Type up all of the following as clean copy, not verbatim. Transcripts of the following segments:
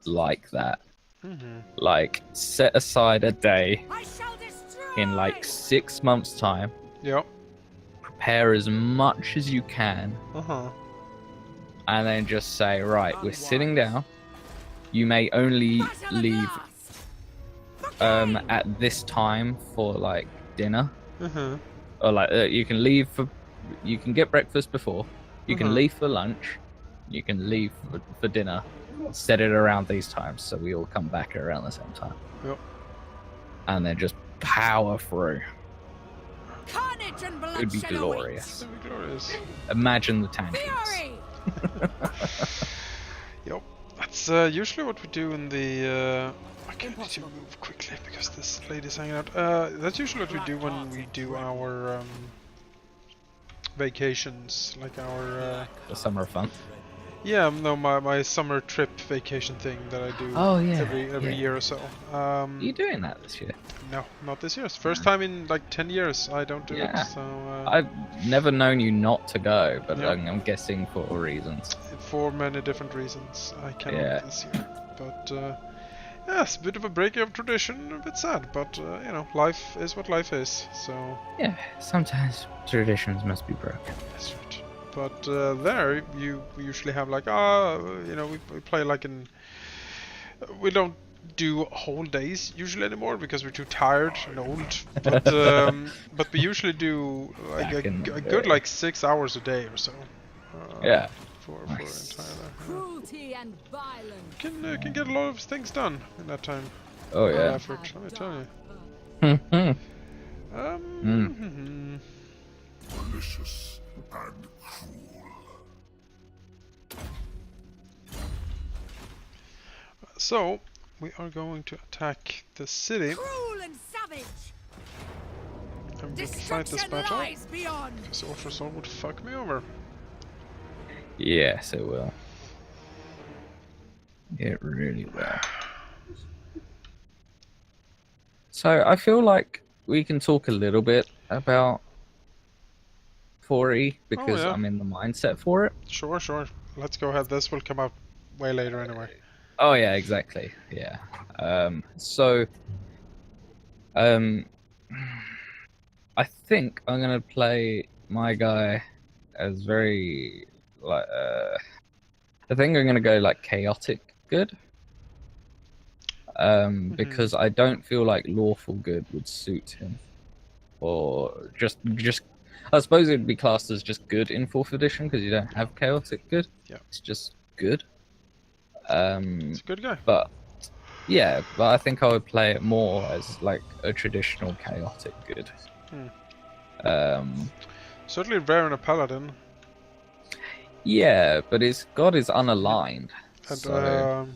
like that. Like, set aside a day in like 6 months' time. Yep. Prepare as much as you can. And then just say, right, we're sitting down. You may only leave at this time for like dinner. Or like you can leave you can get breakfast before. You can leave for lunch. You can leave for dinner. Set it around these times so we all come back around the same time. Yep. And then just power through. Carnage and It would be bloodshed glorious. It would be glorious. Imagine the tantrums. Fury! Yep. That's usually what we do in the. I can't need to move quickly because this lady's hanging out. That's usually what we do when we do our vacations, like our. The summer fun. Yeah, no, my summer trip vacation thing that I do. Oh, yeah, every year or so. Are you doing that this year? No, not this year. It's first time in like 10 years I don't do it. So. I've never known you not to go, but I'm guessing for reasons. For many different reasons, I cannot this year. But yeah, it's a bit of a break of tradition, a bit sad, but you know, life is what life is. So yeah, sometimes traditions must be broken. That's right. But there, we usually have like you know, we play like we don't do whole days usually anymore because we're too tired and old. But but we usually do like a good like 6 hours a day or so. Yeah. For nice. entire. Cruelty and violence. Can get a lot of things done in that time. Oh yeah. Effort, let me tell you. Malicious and cruel. So we are going to attack the city. Cruel and savage. I'm going to fight this battle. Lies beyond. This officer would fuck me over. Yes, it will. It really will. So I feel like we can talk a little bit about 4E because I'm in the mindset for it. Sure. Let's go ahead. This will come out way later anyway. Oh yeah, exactly. Yeah. I think I'm gonna play my guy as very like I think I'm gonna go like chaotic good. Because I don't feel like lawful good would suit him. Or just I suppose it'd be classed as just good in 4th edition because you don't have chaotic good. Yeah. It's just good. He's a good guy. But I think I would play it more as like a traditional chaotic good. Certainly rare in a paladin. Yeah, but his god is unaligned. And so...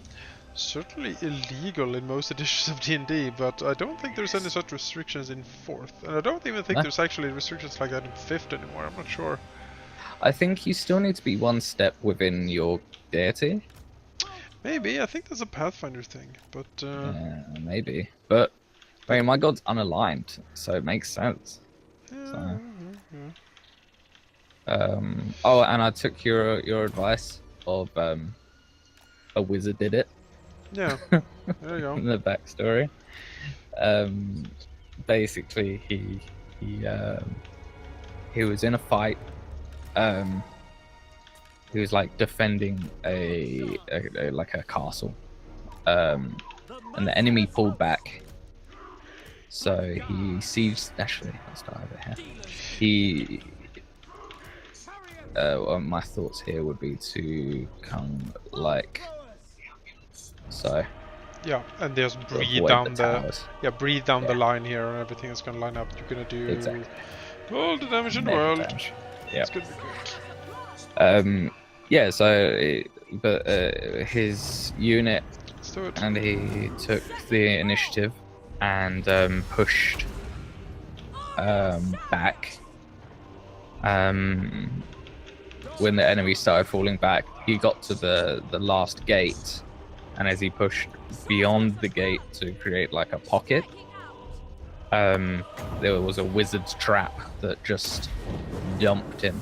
certainly illegal in most editions of D&D, but I don't think there's any such restrictions in 4th. And I don't even think there's actually restrictions like that in 5th anymore, I'm not sure. I think you still need to be one step within your deity. Maybe, I think that's a Pathfinder thing, but... Yeah, maybe. But, I mean, my god's unaligned, so it makes sense. Yeah, oh, and I took your advice of a wizard did it. Yeah, there you go. The backstory. Basically, he was in a fight. He was like defending a castle, and the enemy pulled back. So he sieged. Actually, let's start over here. My thoughts here would be to come like so. Yeah, and just breathe down breathe down the line here, and everything is gonna line up. You're gonna do all the damage in the world. Yeah, it's gonna be great. Yeah. So, his unit, and he took the initiative and pushed back. When the enemy started falling back, he got to the last gate, and as he pushed beyond the gate to create like a pocket, there was a wizard's trap that just dumped him.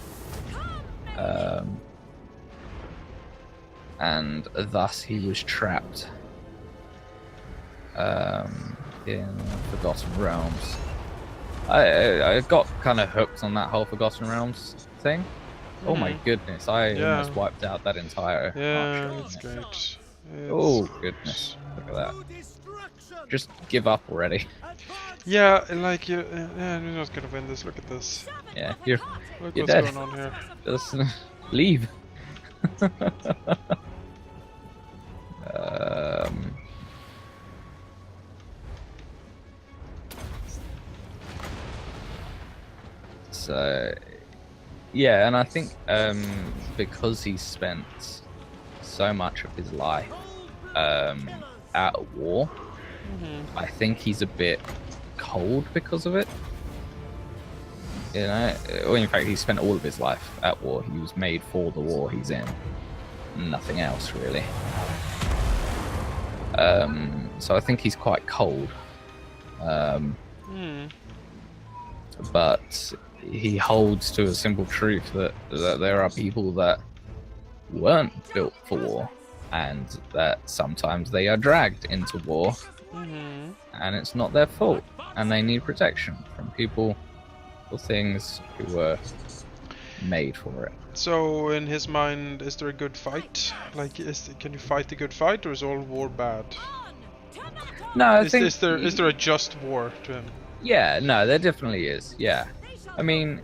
and thus he was trapped in Forgotten Realms. I got kind of hooked on that whole Forgotten Realms thing. Oh my goodness, I almost wiped out that entire archer. It's great. Oh goodness, look at that. Just give up already. Yeah, like you're not gonna win this. Look at this. Yeah, Look you're what's dead. going on here. Just leave. So yeah, and I think because he spent so much of his life at war, I think he's a bit cold because of it. You know, well, in fact, he spent all of his life at war. He was made for the war he's in, nothing else really. So I think he's quite cold. But he holds to a simple truth that there are people that weren't built for war, and that sometimes they are dragged into war, and it's not their fault, and they need protection from people or things who were made for it. So, in his mind, is there a good fight? Like, can you fight a good fight, or is all war bad? No, I think is there a just war to him? Yeah, no, there definitely is. Yeah, I mean,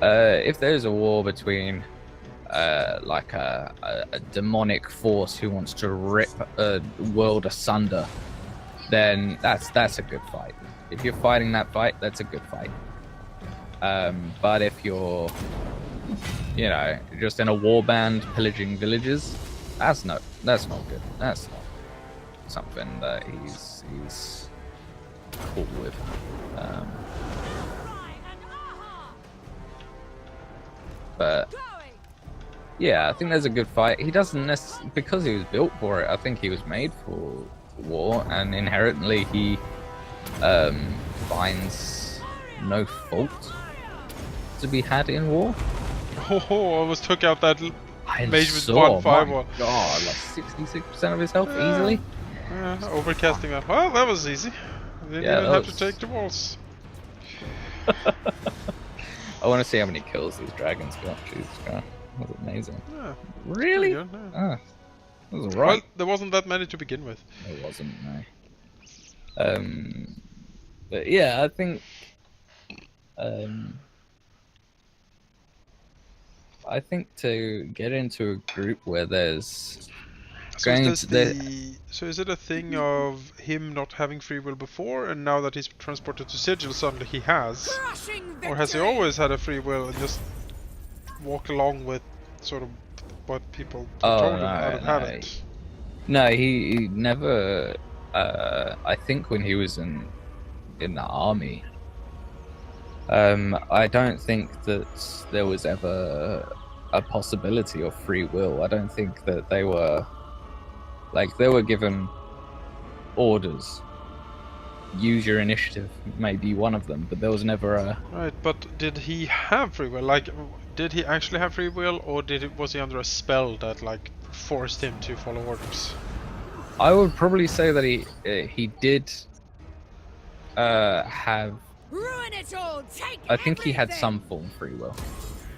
if there's a war between like a demonic force who wants to rip a world asunder, then that's a good fight. If you're fighting that fight, that's a good fight. But if you're, you know, just in a warband pillaging villages, that's not good. That's not something that he's cool with. But yeah, I think there's a good fight. He doesn't necessarily, because he was built for it. I think he was made for war, and inherently he finds no fault to be had in war. Oh, almost took out that mage with my 1/5. God, like 66% of his health easily. Overcasting that. Well, that was easy. Didn't even have to take the walls. I want to see how many kills these dragons got. Jesus Christ, that was amazing. Yeah, really? good, yeah. Ah, that was alright. Well, there wasn't that many to begin with. It wasn't, no. But yeah, I think to get into a group where there's So is it a thing of him not having free will before, and now that he's transported to Sigil, suddenly he has? Or has he always had a free will and just walk along with sort of what people told him how to have it? No, he never. I think when he was in the army, I don't think that there was ever a possibility of free will. I don't think that they were given orders. Use your initiative, maybe one of them, but there was never a. Right, but did he have free will? Like, did he actually have free will, or was he under a spell that like forced him to follow orders? I would probably say that he did have. Ruin it all. Take I think he had everything. some form of free will.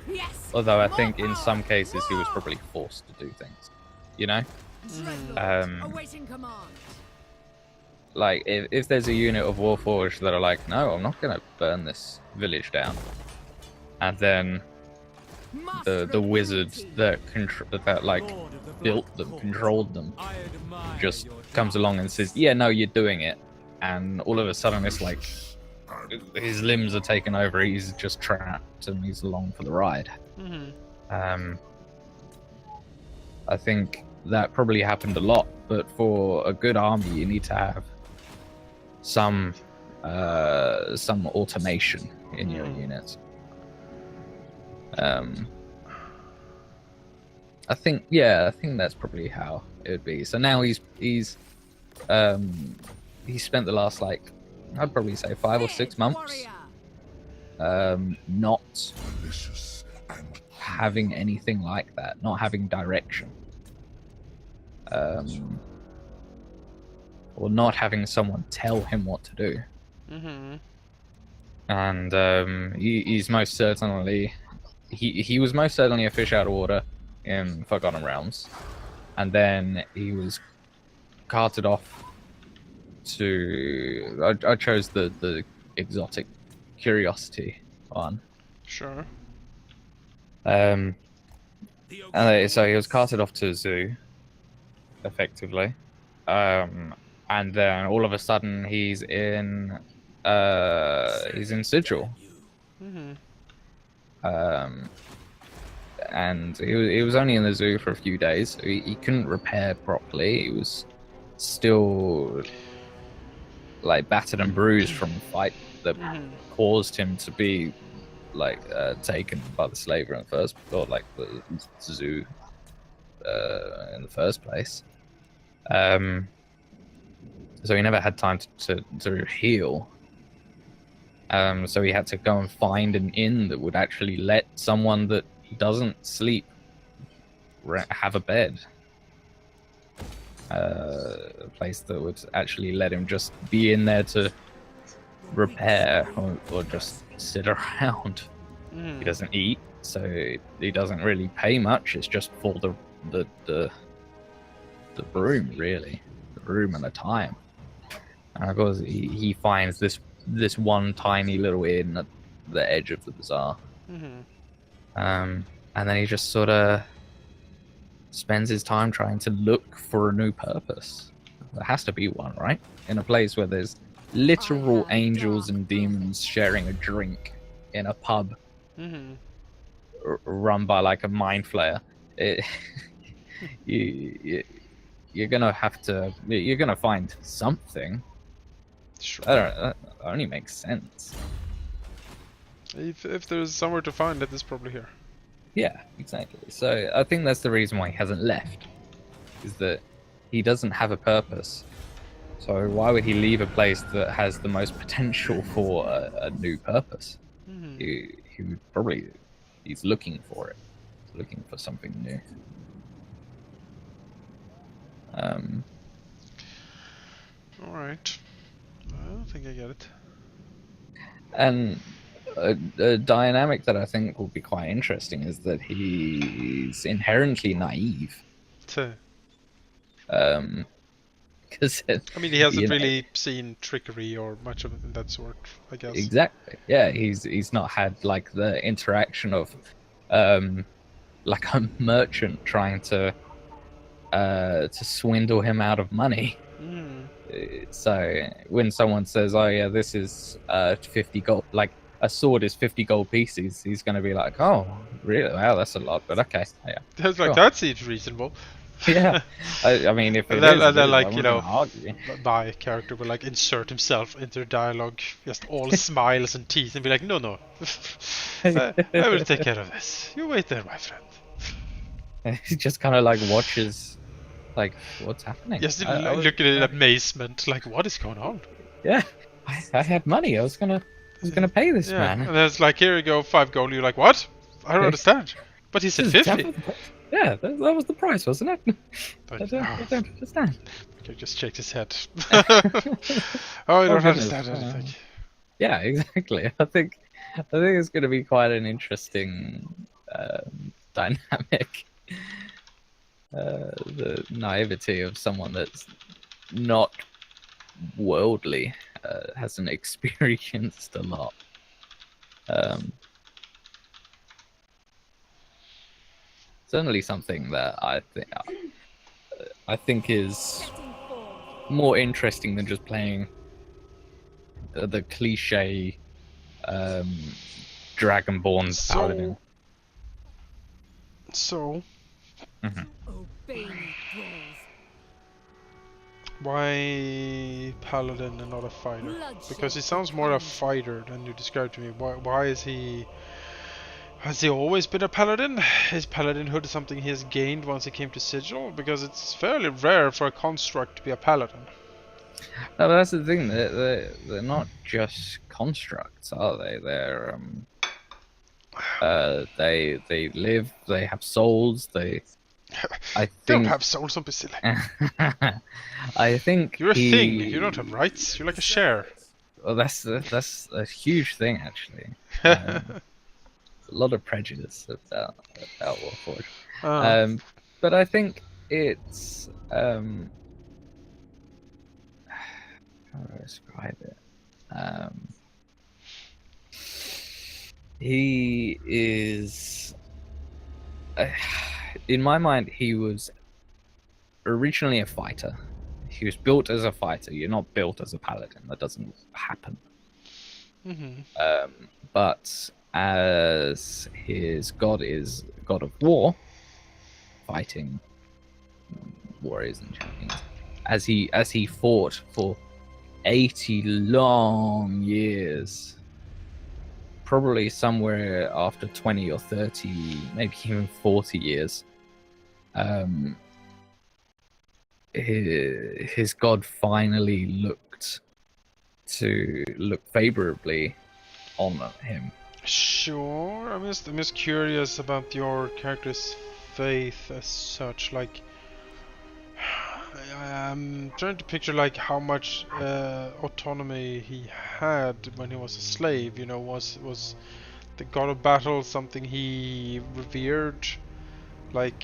Yes. Although I think in some cases he was probably forced to do things. You know? Awaiting command. Like, if there's a unit of Warforged that are like, no, I'm not going to burn this village down. And then the wizard that built them, controlled them, just comes along and says, yeah, no, you're doing it. And all of a sudden it's like, his limbs are taken over, he's just trapped and he's along for the ride. I think that probably happened a lot, but for a good army you need to have some automation in your units. I think that's probably how it would be. So now he's spent the last, like, I'd probably say 5 or 6 months not having anything like that, not having direction. or not having someone tell him what to do. Mm-hmm. And he's most certainly he was most certainly a fish out of water in Forgotten Realms, and then he was carted off to. I chose the exotic curiosity one. Sure. And so he was carted off to a zoo, effectively, and then all of a sudden he's in Sigil. Mm-hmm. And he was only in the zoo for a few days. So he couldn't repair properly. He was still like battered and bruised from the fight that caused him to be like taken by the slaver in the first, or like the zoo in the first place. So he never had time to heal. So he had to go and find an inn that would actually let someone that doesn't sleep have a bed. A place that would actually let him just be in there to repair or just sit around. He doesn't eat, so he doesn't really pay much. It's just for the room, really, the room and the time. And of course, he finds this one tiny little inn at the edge of the bazaar. And then he just sort of spends his time trying to look for a new purpose. There has to be one, right? In a place where there's literal angels and demons sharing a drink in a pub run by like a mind flayer. You're gonna have to. You're gonna find something. Sure. That only makes sense. If there's somewhere to find it, it's probably here. Yeah, exactly. So I think that's the reason why he hasn't left, is that he doesn't have a purpose. So why would he leave a place that has the most potential for a new purpose? He would probably, he's looking for it. He's looking for something new. All right. I think I get it. And a dynamic that I think will be quite interesting is that he's inherently naive. Because I mean, he hasn't really seen trickery or much of that sort, I guess. Exactly. Yeah, he's not had like the interaction of like a merchant trying to swindle him out of money. So when someone says, "Oh yeah, this is 50 gold," like a sword is 50 gold pieces, he's going to be like, "Oh, really? Wow, that's a lot." But okay, yeah. That's like, that seems reasonable. Yeah, I mean, if it and is, then like, you know, argue. my character will like insert himself into dialogue, just all smiles and teeth, and be like, "No, I will take care of this. You wait there, my friend." He just kind of like watches, like, what's happening? Just looking in amazement, like, what is going on? Yeah, I had money. I was gonna pay this man. And then it's like, here you go, 5 gold. You're like, what? I don't understand. But he said 50. Yeah, that was the price, wasn't it? But, I don't understand. Okay, just shaked his head. Oh, you don't understand anything. Yeah, exactly. I think it's going to be quite an interesting dynamic. The naivety of someone that's not worldly, hasn't experienced a lot. Certainly something that I think is more interesting than just playing the cliche Dragonborn paladin. So, Obey me, thralls. why paladin and not a fighter? Because he sounds more a fighter than you described to me. Why is he? Has he always been a paladin? Is paladinhood something he has gained once he came to Sigil? Because it's fairly rare for a construct to be a paladin. No, but that's the thing. They're not just constructs, are they? They're they live. They have souls. They I Don't think have souls, don't be silly. I think You're a he. thing. You don't have rights. You're like a share. Well, that's a huge thing actually. A lot of prejudice about Warforged. Oh. But I think it's how do I describe it? He is, in my mind, he was originally a fighter. He was built as a fighter. You're not built as a paladin. That doesn't happen. But as his god is god of war, fighting warriors and champions, as he fought for 80 long years, probably somewhere after 20 or 30, maybe even 40 years, his god finally looked favorably on him. Sure. I'm just curious about your character's faith as such. Like, I'm trying to picture like how much autonomy he had when he was a slave. You know, was the god of battle something he revered, like,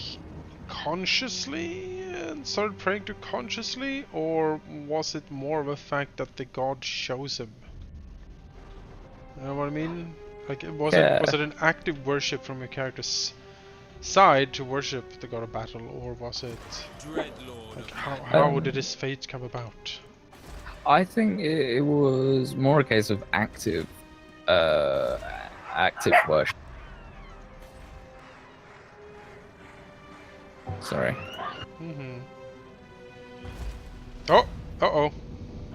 consciously and started praying to consciously, or was it more of a fact that the god shows him? You know what I mean? Like, was it an active worship from your character's side to worship the god of battle, or was it like how did his fate come about? I think it was more a case of active worship. Sorry. Oh, uh-oh.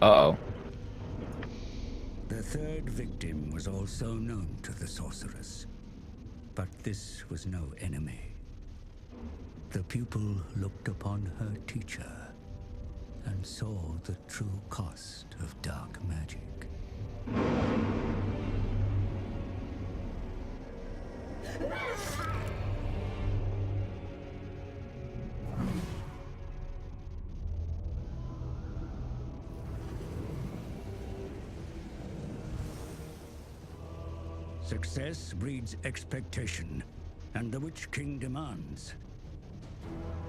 Uh-oh. The third victim was also known to the sorceress, but this was no enemy. The pupil looked upon her teacher and saw the true cost of dark magic. Success breeds expectation, and the Witch King demands.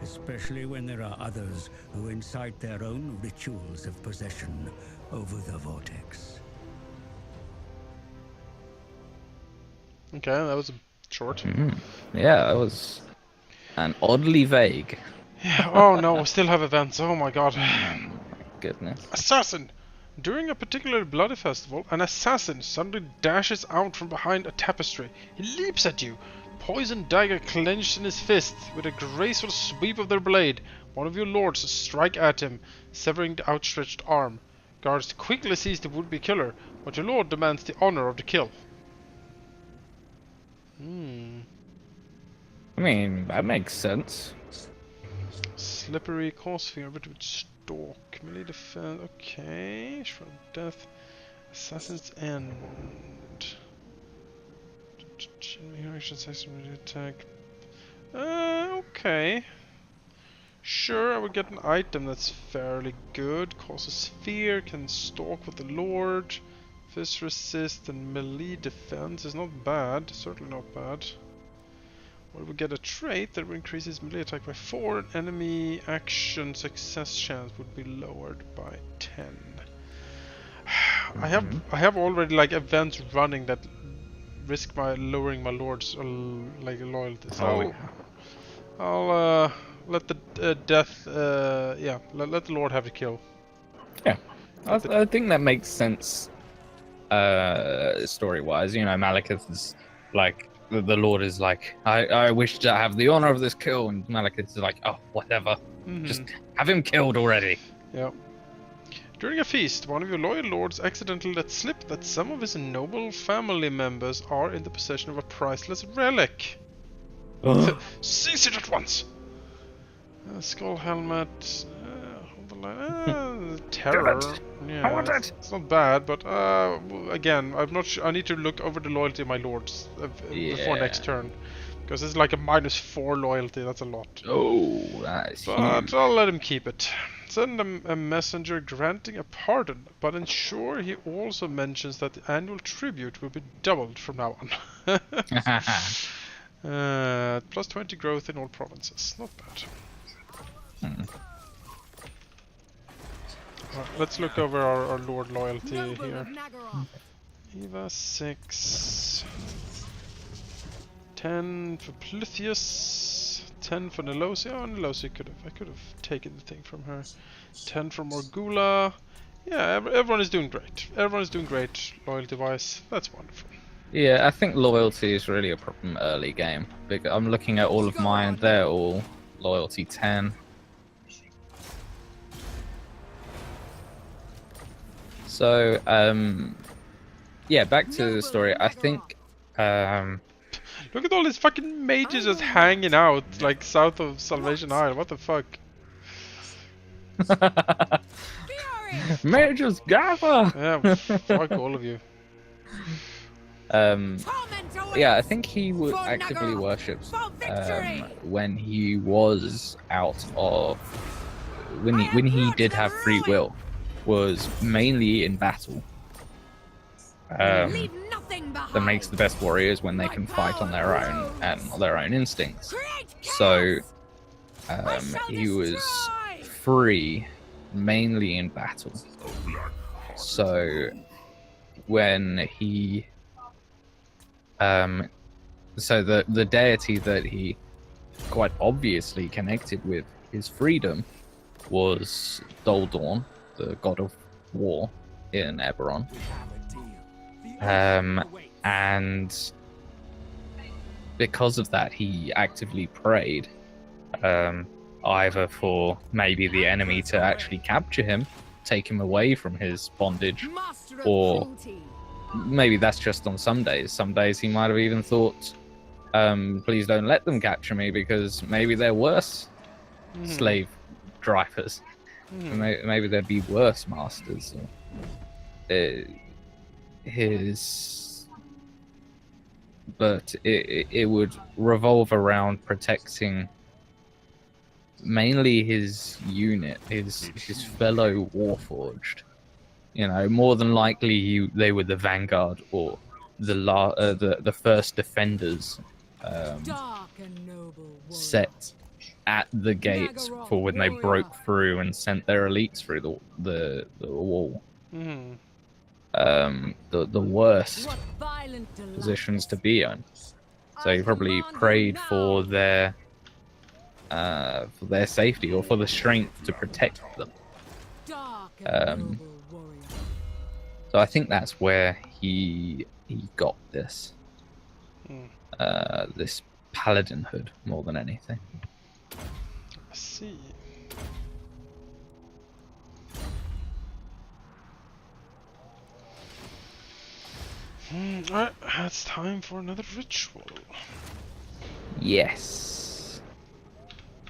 Especially when there are others who incite their own rituals of possession over the vortex. Okay, that was short. Yeah, that was an oddly vague. Yeah, oh no, we still have events. Oh my god. My goodness. Assassin! During a particularly bloody festival, an assassin suddenly dashes out from behind a tapestry. He leaps at you, poison dagger clenched in his fist. With a graceful sweep of their blade, one of your lords strike at him, severing the outstretched arm. Guards quickly seize the would-be killer, but your lord demands the honor of the kill. I mean, that makes sense. Slippery cause fear, but with stalk. Melee defense. Okay. Shroud of death. Assassin's end. Attack. Okay. Sure, I would get an item that's fairly good. Causes fear, can stalk with the Lord. Fist resist and melee defense is not bad. Certainly not bad. Or we get a trait that increases melee attack by 4 and enemy action success chance would be lowered by 10. I have already like events running that risk my lowering my lord's like loyalty. So I'll let the death let the lord have the kill. Yeah, I think that makes sense. Story-wise, you know, Malekith is like the Lord is like, I wish to have the honor of this kill, and Malekith is like, oh, whatever, just have him killed already. Yeah. During a feast, one of your loyal lords accidentally let slip that some of his noble family members are in the possession of a priceless relic. Seize it at once! Skull helmet. Terror. Yeah, I want it. It's not bad, but again, I'm not sure. I need to look over the loyalty of my lords before next turn. Because it's like a -4 loyalty, that's a lot. Oh, that is But huge. I'll let him keep it. Send him a messenger granting a pardon, but ensure he also mentions that the annual tribute will be doubled from now on. Plus 20 growth in all provinces, not bad. Right, let's look over our Lord loyalty Noble here. of Nagaroth. Eva 6. 10 for Plithius, 10 for Nelosia. Oh, Nelosia I could have taken the thing from her. 10 from Morgula. Yeah, everyone is doing great. Everyone is doing great loyalty-wise. That's wonderful. Yeah, I think loyalty is really a problem early game. I'm looking at all of mine; they're all loyalty 10. So, yeah, back to the story. I think, Look at all these fucking mages just hanging out, like south of Salvation Isle. What the fuck? Mages gather. Yeah, fuck all of you. Yeah, I think he actively worships when he was out of when he did have free will, was mainly in battle. That makes the best warriors when they can fight on their own and their own instincts. So he was free mainly in battle. So when he so the deity that he quite obviously connected with his freedom was Doldorn, the god of war in Eberron. And because of that, he actively prayed either for maybe the enemy to actually capture him, take him away from his bondage, or maybe that's just on some days. Some days he might have even thought, please don't let them capture me because maybe they're worse slave drivers. Maybe there'd be worse masters. But it would revolve around protecting mainly his unit, his fellow Warforged. You know, more than likely they were the vanguard or the first defenders set at the gates for when they broke through and sent their elites through the wall. The worst positions to be in. So he probably prayed for their safety or for the strength to protect them. So I think that's where he got this this paladinhood more than anything. I see. Alright, it's time for another ritual. Yes.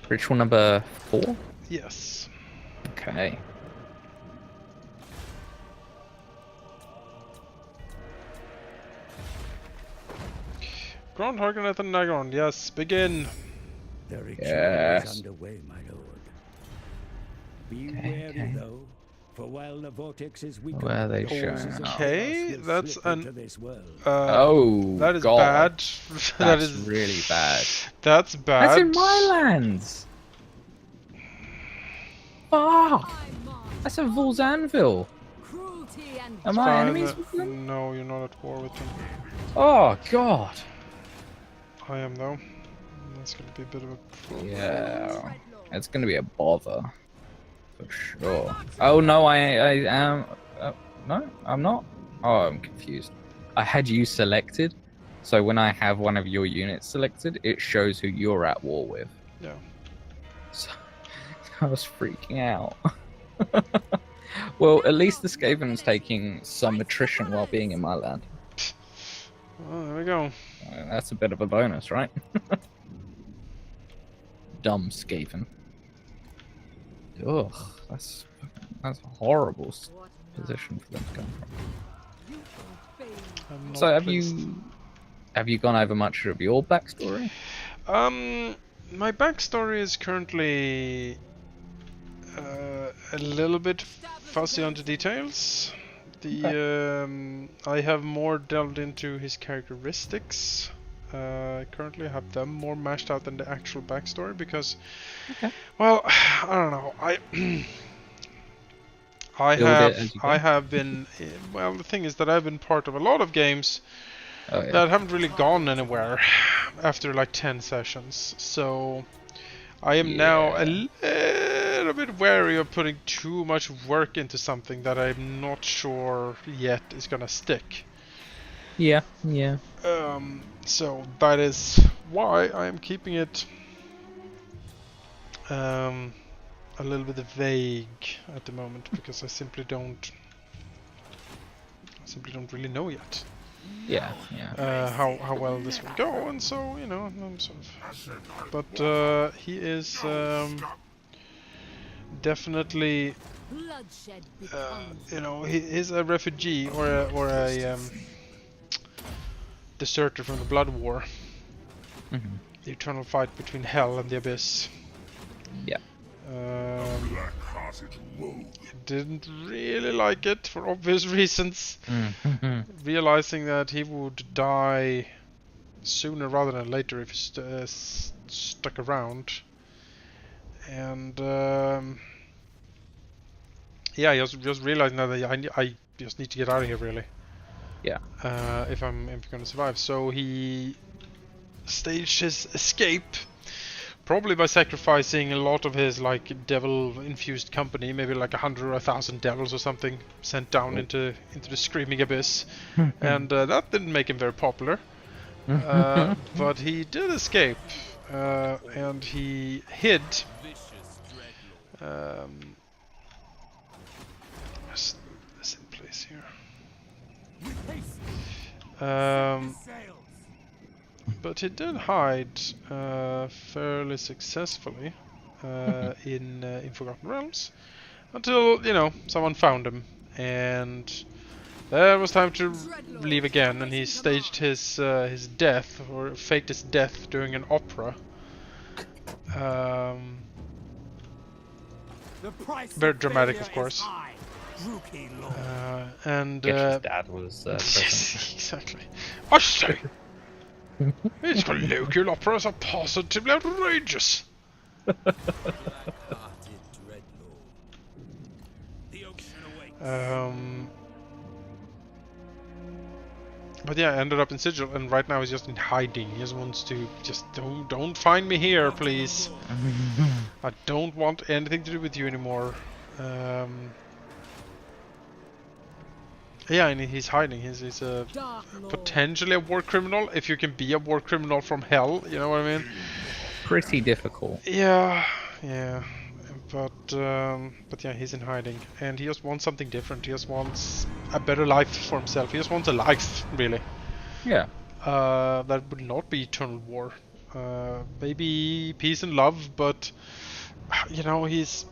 Ritual number 4? Yes. Okay. Ground Hargonet and Nagron, yes, begin. The ritual Yes. is underway, my lord. Be wary though, for while the vortex is weakened, Where are they the showing forces of up? Okay, chaos will that's slip an- into this world. Oh, That is God. bad. That's That is really bad. That's bad. That's in my lands. Fuck. That's a Volzanville. Am I Fine, enemies with them? No, you're not at war with them. Oh, God. I am though. That's gonna be a bit of a problem. Yeah. It's going to be a bother. For sure. Oh, no, I am... no, I'm not. Oh, I'm confused. I had you selected. So when I have one of your units selected, it shows who you're at war with. Yeah. So I was freaking out. Well, at least the Skaven's taking some attrition while being in my land. Well, there we go. That's a bit of a bonus, right? Dumb Skaven. Ugh, that's a horrible position for them to come from. I'm not So have pleased. you have you gone over much of your backstory? My backstory is currently a little bit fuzzy on the details. I have more delved into his characteristics. Currently, I have them more mashed out than the actual backstory because, well, I don't know. I have been. Well, the thing is that I've been part of a lot of games that haven't really gone anywhere after like 10 sessions. So I am now a little bit wary of putting too much work into something that I'm not sure yet is gonna stick. Yeah. So that is why I am keeping it a little bit vague at the moment, because I simply don't really know yet. Yeah. How well this will go, and so I'm sort of. But he is definitely, he's a refugee or a deserter from the Blood War. The eternal fight between hell and the abyss. Yeah. Didn't really like it for obvious reasons. Realizing that he would die sooner rather than later if he stuck around. And yeah, just realizing that I just need to get out of here, really. Yeah. If I'm gonna survive. So he staged his escape. Probably by sacrificing a lot of his like devil-infused company, maybe like 100 or 1,000 devils or something, sent down into the screaming abyss, and that didn't make him very popular. But he did escape, and he hid. Just this in place here. But he did hide fairly successfully in Forgotten Realms until someone found him, and there was time to leave again. And he staged his death, or faked his death during an opera. Very dramatic, of course. And his dad was present. Exactly. I say. These colloquial operas are positively outrageous. But yeah, I ended up in Sigil, and right now he's just in hiding. He just wants to don't find me here, please. I don't want anything to do with you anymore. Yeah, and he's hiding. He's a potentially a war criminal, if you can be a war criminal from hell. You know what I mean? Pretty difficult. Yeah. But yeah, he's in hiding, and he just wants something different. He just wants a better life for himself. He just wants a life, really. Yeah. That would not be eternal war. Maybe peace and love, but he's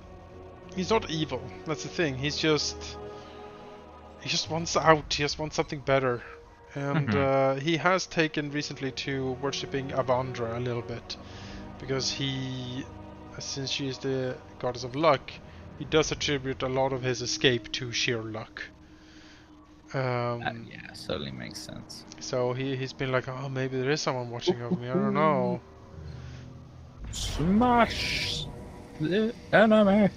not evil. That's the thing. He just wants out. He just wants something better. And he has taken recently to worshipping Avandra a little bit, because since she is the goddess of luck, he does attribute a lot of his escape to sheer luck. Yeah, certainly makes sense. So he's been like, oh, maybe there is someone watching over me. I don't know. Smash the enemy.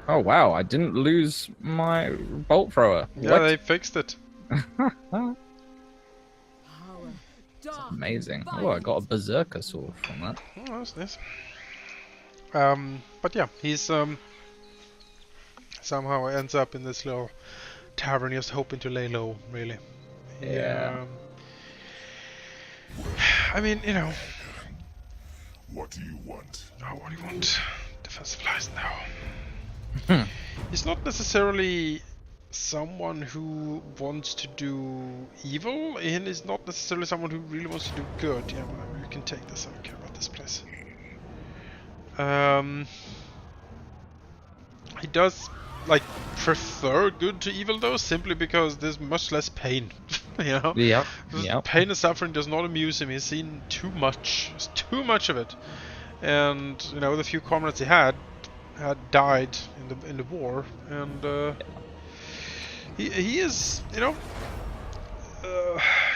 Oh wow, I didn't lose my bolt thrower. Yeah, they fixed it. Amazing. Oh, I got a berserker sword from that. Oh, that's nice. But yeah, he's somehow ends up in this little tavern, just hoping to lay low, really. Yeah. I mean, What do you want? Oh, what do you want? Defensive lines now. He's not necessarily someone who wants to do evil, and is not necessarily someone who really wants to do good. Yeah, whatever, you can take this. I don't care about this place. He does like prefer good to evil though, simply because there's much less pain. You know, Yep. Because Yep. pain and suffering does not amuse him. He's seen too much. There's too much of it, and you know the few comrades he had died in the war, and he is, you know,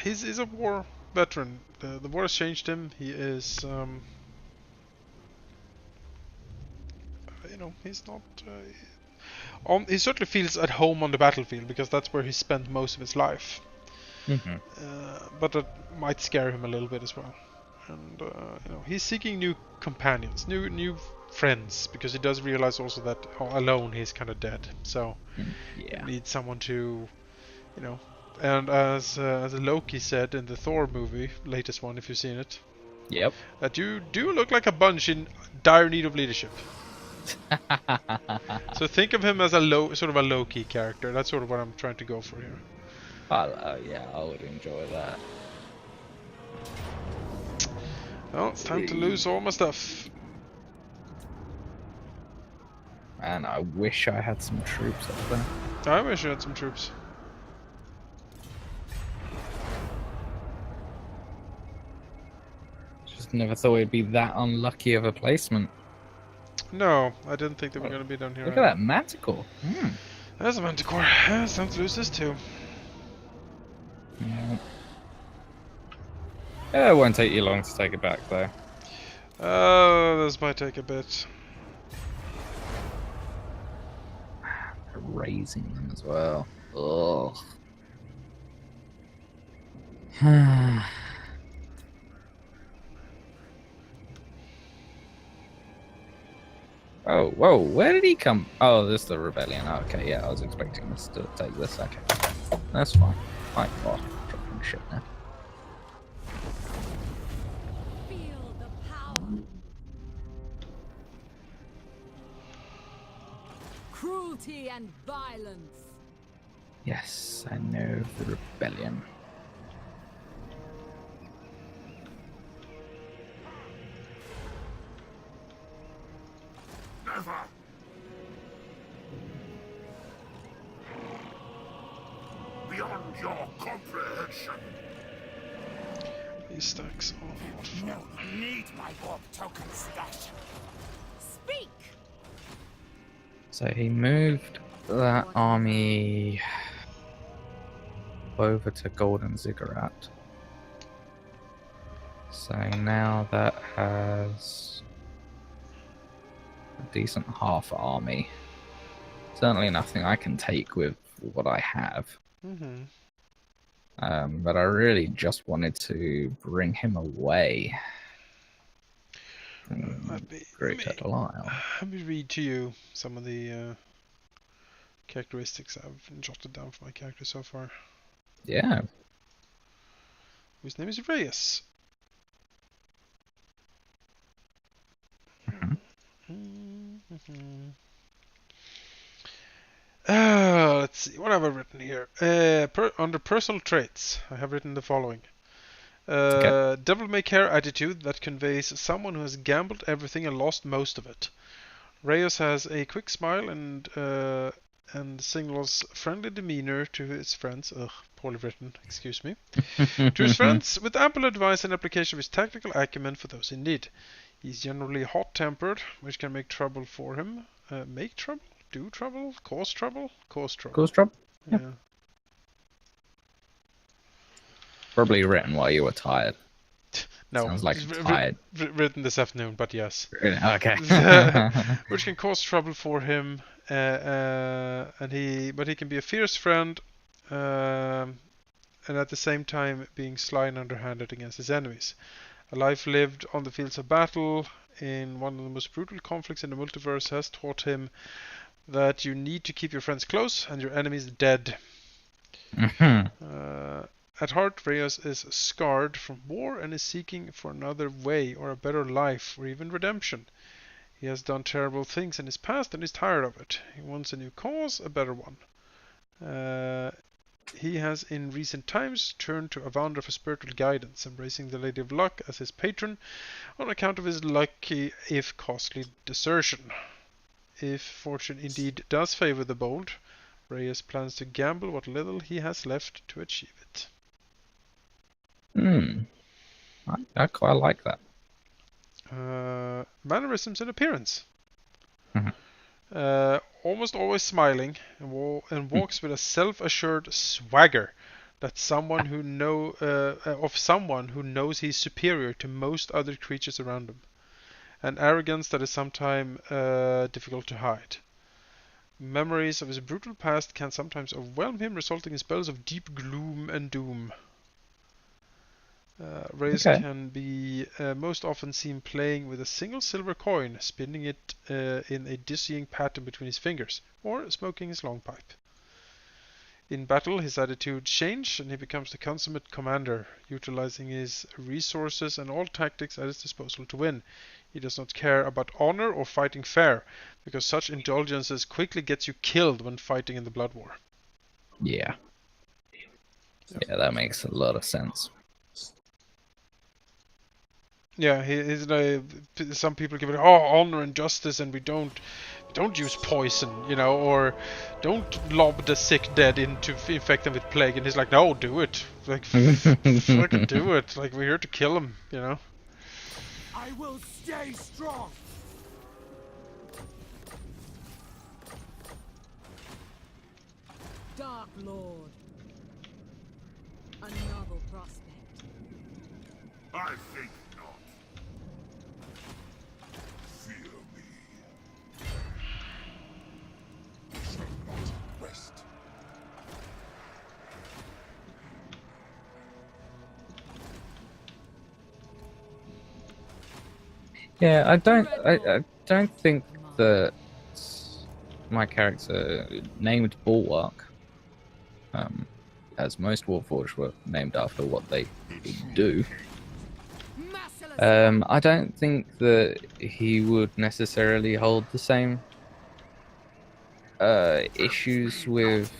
he's a war veteran. The war has changed him. He is, you know, he's not. He certainly feels at home on the battlefield because that's where he spent most of his life. Mm-hmm. But that might scare him a little bit as well. And you know, he's seeking new companions, new friends, because he does realize also that alone he's kind of dead. So Yeah. he needs someone to, you know. And as Loki said in the Thor movie, latest one, if you've seen it, Yep. that you do look like a bunch in dire need of leadership. So think of him as a sort of a Loki character. That's sort of what I'm trying to go for here. Yeah, I would enjoy that. Well, it's time to lose all my stuff. Man, I wish I had some troops up there. I wish I had some troops. Just never thought it'd be that unlucky of a placement. No, I didn't think they were going to be down here. Look at that Manticore. Hmm. There's a Manticore. It's time to lose this too. Yeah. Yeah, it won't take you long to take it back, though. This might take a bit. Raising them as well. Ugh. Oh, whoa, where did he come? Oh, this is the rebellion. Okay, yeah, I was expecting this to take this. Okay, that's fine. Fine, oh, dropping shit now. Feel the power. Cruelty and violence. Yes, I know the rebellion. Never. Beyond your comprehension. These stacks are not fun. No need my warp token stash. Speak. So he moved that army over to Golden Ziggurat. So now that has a decent half army. Certainly nothing I can take with what I have. Mm-hmm. But I really just wanted to bring him away. Great Tattleisle. Let me read to you some of the characteristics I've jotted down for my character so far. Yeah. Whose name is Reyes. Let's see, what have I written here? Under personal traits, I have written the following. Devil may care attitude that conveys someone who has gambled everything and lost most of it. Reyes has a quick smile and signals friendly demeanor to his friends. Ugh, poorly written, excuse me. To his friends, with ample advice and application of his tactical acumen for those in need. He's generally hot-tempered, which can make trouble for him. Make trouble? Do trouble? Cause trouble? Cause trouble. Cause trouble? Yeah. Probably written while you were tired. No, Sounds like tired. Written this afternoon, but yes. Okay. Which can cause trouble for him, but he can be a fierce friend, and at the same time being sly and underhanded against his enemies. A life lived on the fields of battle in one of the most brutal conflicts in the multiverse has taught him that you need to keep your friends close and your enemies dead. At heart, Reyes is scarred from war and is seeking for another way or a better life or even redemption. He has done terrible things in his past and is tired of it. He wants a new cause, a better one. He has in recent times turned to Evander for spiritual guidance, embracing the Lady of Luck as his patron on account of his lucky if costly desertion. If fortune indeed does favor the bold, Reyes plans to gamble what little he has left to achieve it. I quite like that. Mannerisms and appearance. Mhm. Almost always smiling and walks with a self-assured swagger that someone who someone who knows he's superior to most other creatures around him. An arrogance that is sometimes difficult to hide. Memories of his brutal past can sometimes overwhelm him, resulting in spells of deep gloom and doom. Reyes can be most often seen playing with a single silver coin, spinning it in a dizzying pattern between his fingers, or smoking his long pipe. In battle, his attitude changes and he becomes the consummate commander, utilizing his resources and all tactics at his disposal to win. He does not care about honor or fighting fair, because such indulgences quickly gets you killed when fighting in the Blood War. Yeah. Yeah, that makes a lot of sense. Yeah, he's like, some people give it, honor and justice, and we don't use poison, or don't lob the sick dead in to infect them with plague. And he's like, no, do it, like fucking do it, like we're here to kill him, I will stay strong. Dark Lord. A novel prospect. I think not. Fear me. Shall not rest. Yeah, I don't think that my character named Bulwark, as most Warforged were named after what they do. I don't think that he would necessarily hold the same issues with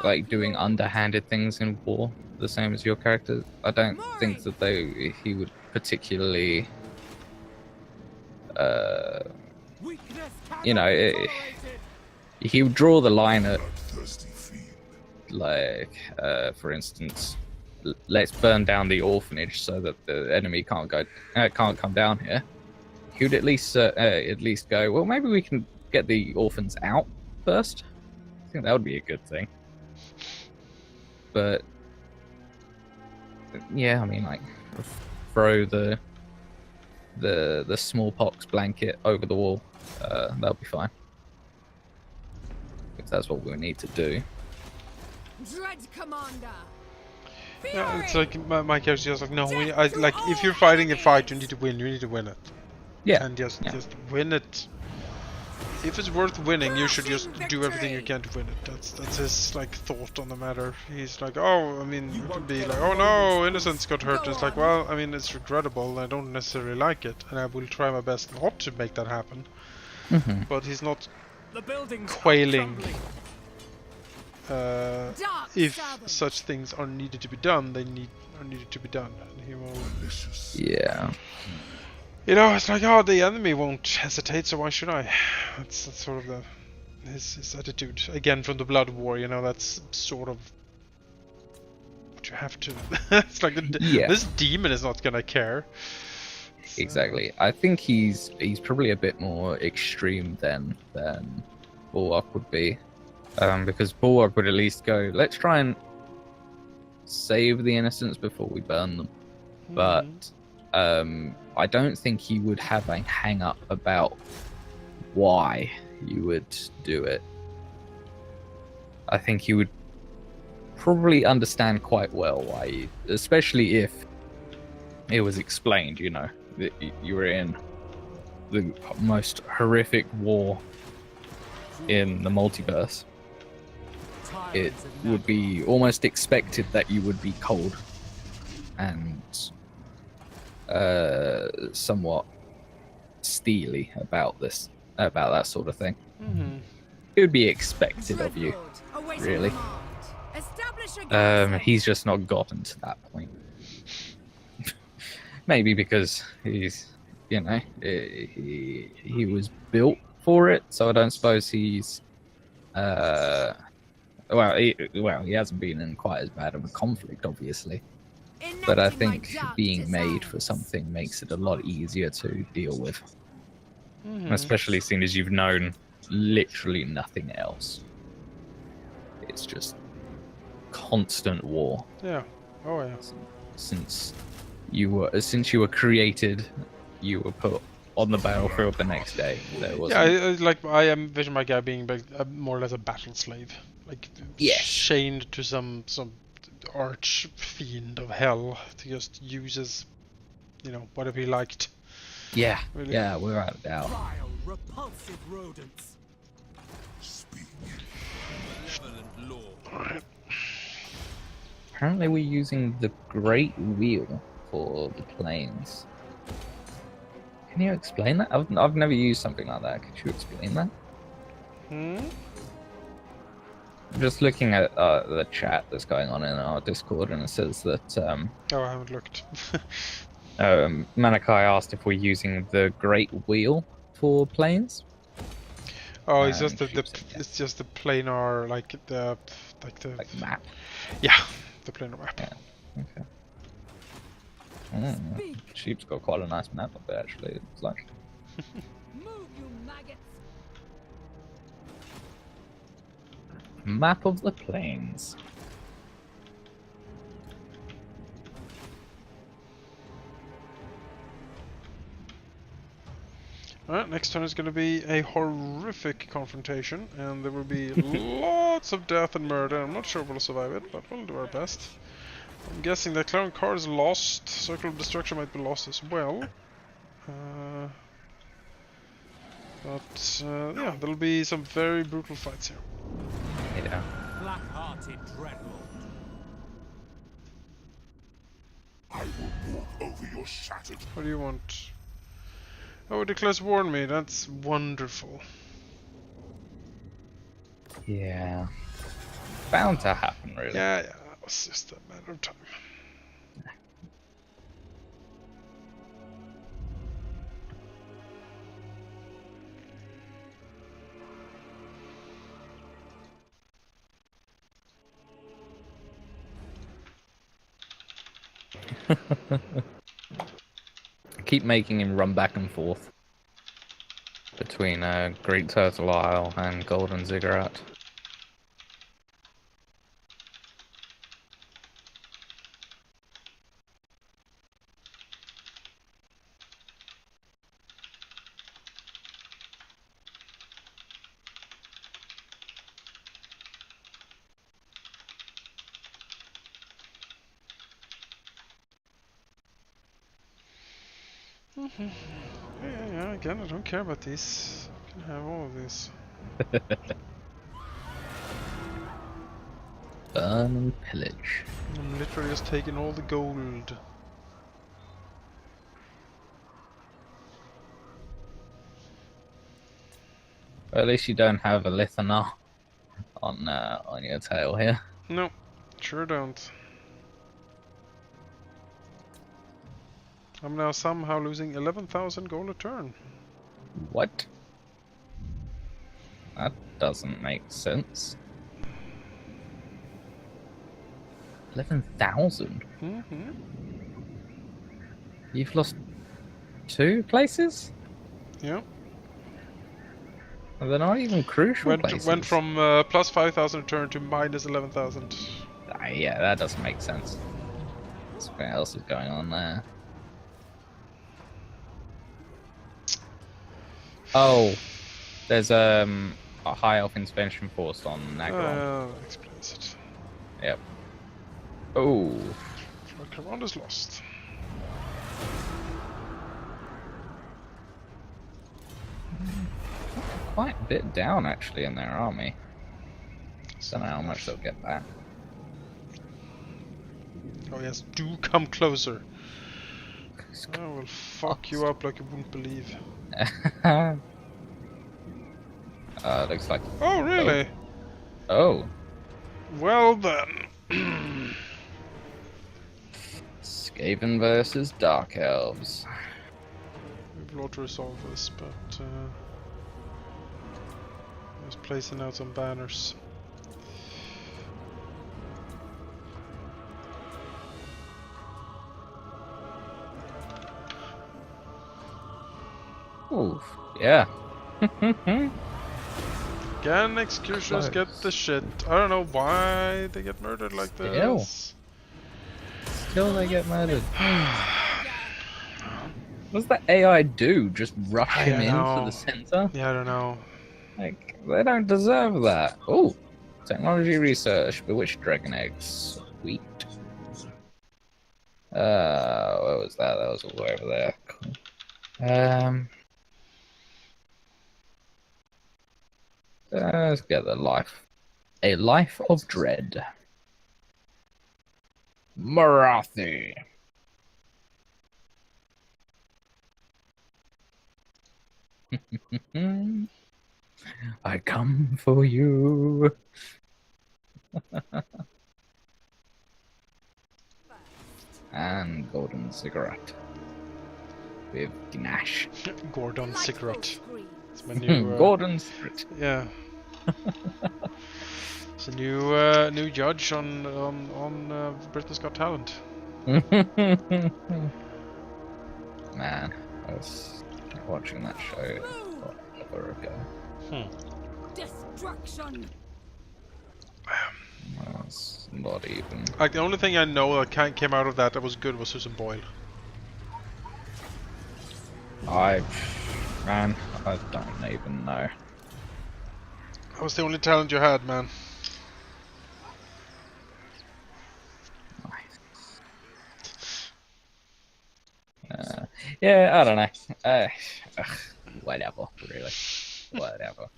like doing underhanded things in war, the same as your character. I don't think that he would particularly he would draw the line at, like, for instance, let's burn down the orphanage so that the enemy can't come down here. He would at least go, well, maybe we can get the orphans out first. I think that would be a good thing. But yeah, I mean, like, throw the smallpox blanket over the wall. That'll be fine. If that's what we need to do. Dread Commander. Yeah, it's like my character's just like, no, like if you're fighting a fight, you need to win. You need to win it. Yeah. And just win it. If it's worth winning, you should just do everything you can to win it. That's his like thought on the matter. He's like, oh, I mean, you can be like, oh no, innocents got hurt. It's like, well, I mean, it's regrettable. I don't necessarily like it, and I will try my best not to make that happen. Mm-hmm. But he's not quailing. If such things are needed to be done, they are needed to be done, and he will. Yeah. It's like, oh, the enemy won't hesitate, so why should I? That's sort of his attitude. Again, from the Blood War, that's sort of what you have to. It's like this demon is not gonna care. Exactly. I think he's probably a bit more extreme than Bulwark would be, because Bulwark would at least go, let's try and save the innocents before we burn them, but. I don't think he would have a hang up about why you would do it. I think he would probably understand quite well why especially if it was explained, that you were in the most horrific war in the multiverse. It would be almost expected that you would be cold and somewhat steely about that sort of thing. Mm-hmm. It would be expected of you, really. He's just not gotten to that point. Maybe because he's, he was built for it, so I don't suppose he's well, he hasn't been in quite as bad of a conflict, obviously. But I Enacting my think dark being made for designs. something makes it a lot easier to deal with. Mm-hmm. Especially seeing as you've known literally nothing else. It's just constant war. Yeah. Oh yeah. Since you were created, you were put on the battlefield the next day. There was Yeah, like I envision my guy being more or less a battle slave, like Yes. chained to some arch fiend of hell to just use as, whatever he liked. yeah, Really. yeah, without a doubt. Vile, repulsive rodents. Speak. Malevolent lord. Apparently, we're using the Great Wheel for the planes. Can you explain that? I've never used something like that. Could you explain that? Hmm. I'm just looking at the chat that's going on in our Discord, and it says that Oh, I haven't looked. Manakai asked if we're using the Great Wheel for planes. Oh, it's just Sheep said yes. it's just the planar like the Map. yeah, the planar map. Yeah. Okay. Sheep's got quite a nice map up there, actually. It's like Move, you maggots. map of the plains. Alright, next turn is going to be a horrific confrontation, and there will be lots of death and murder. I'm not sure we'll survive it, but we'll do our best. I'm guessing that Clown card is lost. Circle of Destruction might be lost as well. Yeah, there'll be some very brutal fights here. Yeah. Black-hearted dreadlord. I will walk over your shattered. What do you want? Oh, it declares war on me. That's wonderful. Yeah. Bound to happen, really. Yeah, it was just a matter of time. Keep making him run back and forth between Great Turtle Isle and Golden Ziggurat. Yeah, again, I don't care about these. I can have all of these. Burn and pillage. I'm literally just taking all the gold. Well, at least you don't have a Lithanar on your tail here. No, sure don't. I'm now somehow losing 11,000 gold a turn. What? That doesn't make sense. 11,000? Mm-hmm. You've lost 2 places? Yeah. They're not even crucial places. Went from plus 5,000 a turn to minus 11,000. Yeah, that doesn't make sense. Something else is going on there. Oh, there's a high elf intervention force on Nagaron. That explains it. Yep. Oh. Command is lost. Quite a bit down actually in their army. Don't know how much they'll get back. Oh yes, do come closer. I will fuck you up like you wouldn't believe. Looks like. Oh really? Oh. Well then. Skaven versus Dark Elves. We've got to resolve this, but was placing out some banners. Ooh, yeah. Again, executioners get the shit. I don't know why they get murdered like this. Still they get murdered. What does the AI do? Just rush I him don't into know. the center? Yeah, I don't know. Like, they don't deserve that. Oh, technology research, bewitched dragon eggs. Sweet. Where was that? That was all the way over there. Cool. Let's get the life. A life of dread. Marathi. I come for you. And golden cigarette with Gnash. Gordon cigarette. It's my new. Gordon cigarette. Yeah. It's a new new judge on Britain's Got Talent. Man, I was watching that show forever ago. Destruction. That's not even. Like the only thing I know that came out of that was good was Susan Boyle. Man, I don't even know. That was the only talent you had, man. Yeah, I don't know. Whatever, really. Whatever.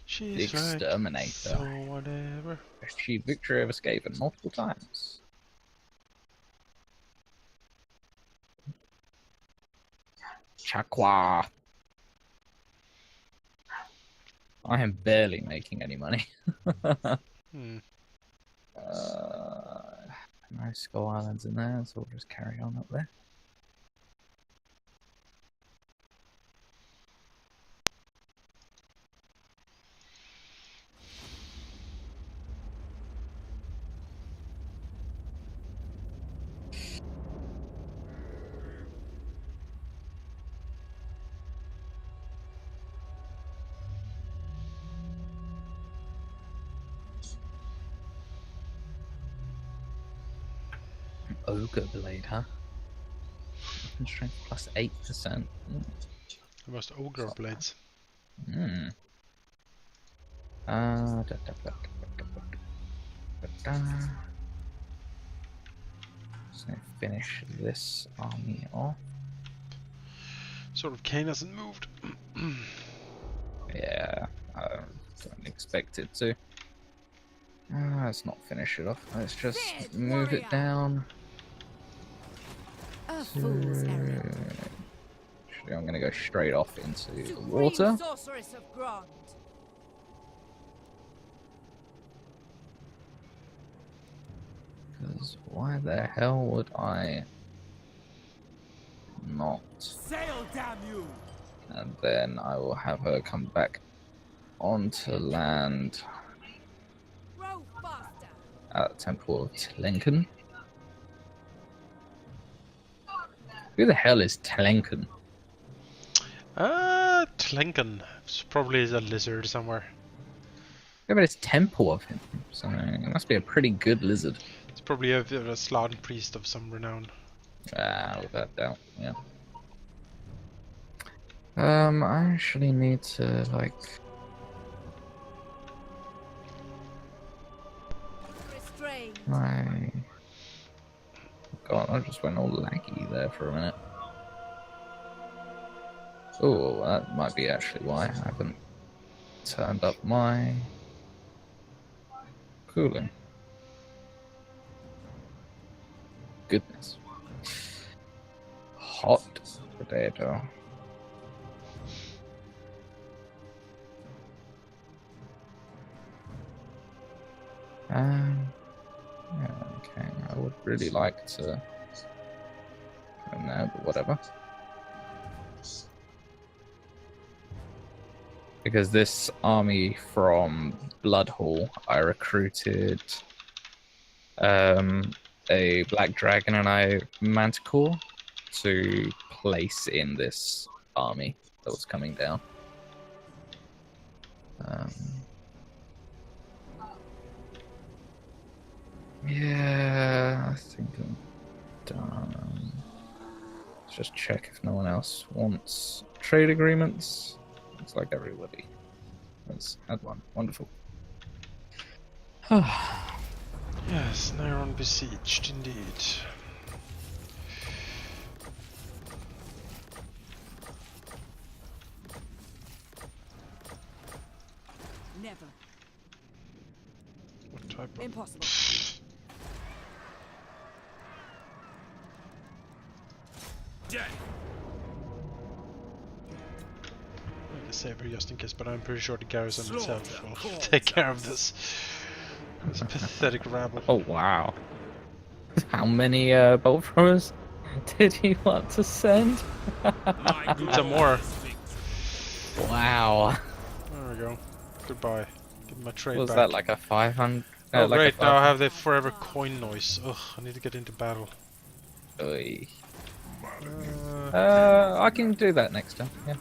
She's The Exterminator. Like, so whatever. Achieved victory over Skaven multiple times. Chakwa. I am barely making any money. Hmm. No Skull Islands in there, so we'll just carry on up there. Ogre Blade, huh? Weapon strength plus 8%. The most ogre blades. Hmm. So finish this army off. Sort of Kane hasn't moved. Yeah, I don't expect it to. Let's not finish it off. Let's just move it down. A fool's errand. Actually, I'm going to go straight off into the water. Sorceress of Grond. Because why the hell would I not? Sail, damn you! And then I will have her come back onto land Row faster. at the Temple of Tlenken. Who the hell is Tlenken? Tlenken. It's probably a lizard somewhere. Yeah, but it's Temple of him, so it must be a pretty good lizard. It's probably a Sladen priest of some renown. Without doubt, yeah. I actually need to, like... Restrained. God, I just went all laggy there for a minute. Oh, that might be actually why I haven't turned up my cooling. Goodness. Hot potato. Yeah, okay. I would really like to go in there, but whatever. Because this army from Bloodhall, I recruited a Black Dragon and a Manticore to place in this army that was coming down. Yeah, I think I'm done. Let's just check if no one else wants trade agreements. Looks like everybody has had one. Wonderful. Yes, Nairon besieged indeed. Never. What type of... Impossible. Dead. Make a saver just in case, but I'm pretty sure the garrison itself will take care of this. It's a pathetic rabble. Oh wow! How many bolt throwers did he want to send? Need some more. Wow! There we go. Goodbye. Get my trade Was back. that like a 500? Oh like great! a Now I have the forever coin noise. Ugh! I need to get into battle. Oy. I can do that next time. Yeah.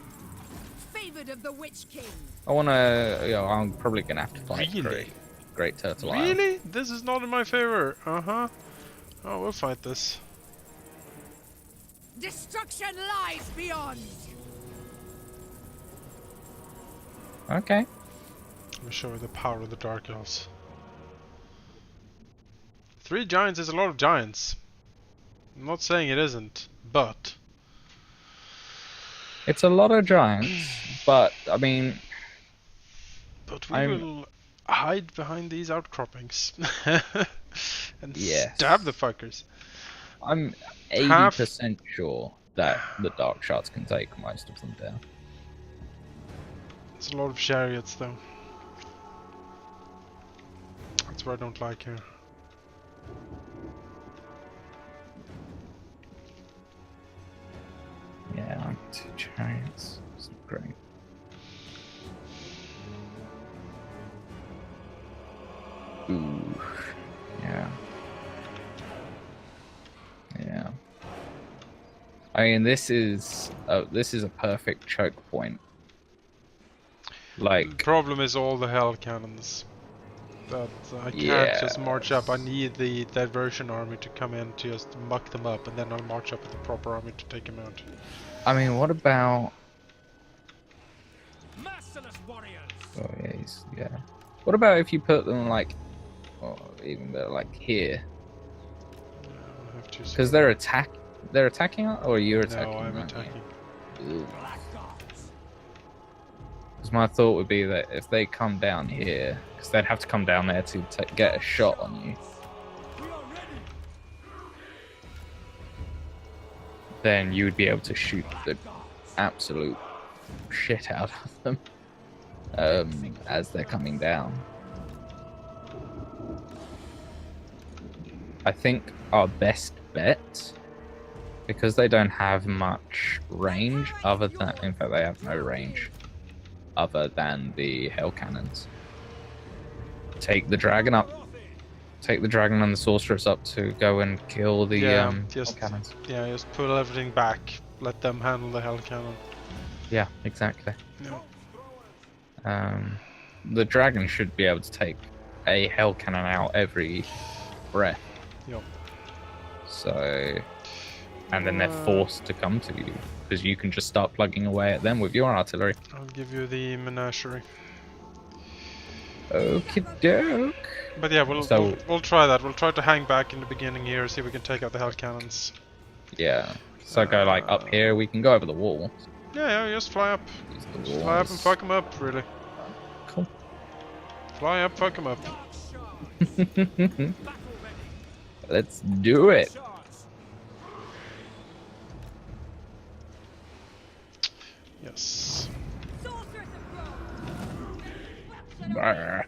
Favored of the Witch King. I wanna. You know, I'm probably gonna have to fight Really? Great Turtle Island. Really? This is not in my favor. Uh-huh. Oh, we'll fight this. Destruction lies beyond. Okay. Let me show you the power of the Dark Elves. 3 giants is a lot of giants. I'm not saying it isn't, but... It's a lot of giants, but I mean, But we will hide behind these outcroppings. And stab the fuckers. I'm 80% sure that the Dark Shots can take most of them down. It's a lot of chariots though. That's what I don't like here. Yeah, I like 2 chariots. It's great. Ooh, yeah. Yeah. I mean, this is a perfect choke point. The Like, problem is all the hell cannons. That I can't just march up. I need the diversion army to come in to just muck them up, and then I'll march up with the proper army to take them out. I mean, what about? Merciless warriors. Oh yeah. What about if you put them like, or even better, like here? I'll have to Because they're attacking, or you're attacking? No, I'm aren't you? attacking. Because my thought would be that if they come down here, because they'd have to come down there to get a shot on you, then you would be able to shoot the absolute shit out of them as they're coming down. I think our best bet, because they don't have much range other than, in fact they have no range other than the hell cannons. Take the dragon up. Take the dragon and the sorceress up to go and kill the hell cannons. Yeah, just pull everything back. Let them handle the hell cannon. Yeah, exactly. Yeah. The dragon should be able to take a hell cannon out every breath. Yep. So, and then they're forced to come to you because you can just start plugging away at them with your artillery. I'll give you the menagerie. Okie doke. But yeah, we'll try that. We'll try to hang back in the beginning here, see if we can take out the hell cannons. Yeah. So go like up here. We can go over the wall. Yeah, just fly up. Just fly up and fuck them up, really. Cool. Fly up, fuck them up. Let's do it. Yes. Brr.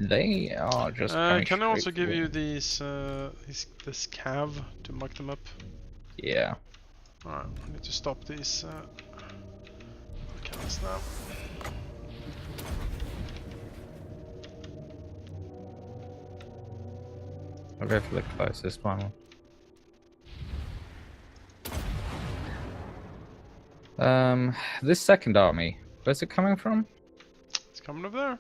They are just coming Can I also straight give for you me. this cav to muck them up? Yeah. Alright, I need to stop these cannons now. I'll go for the closest one. This second army, where's it coming from? It's coming over there.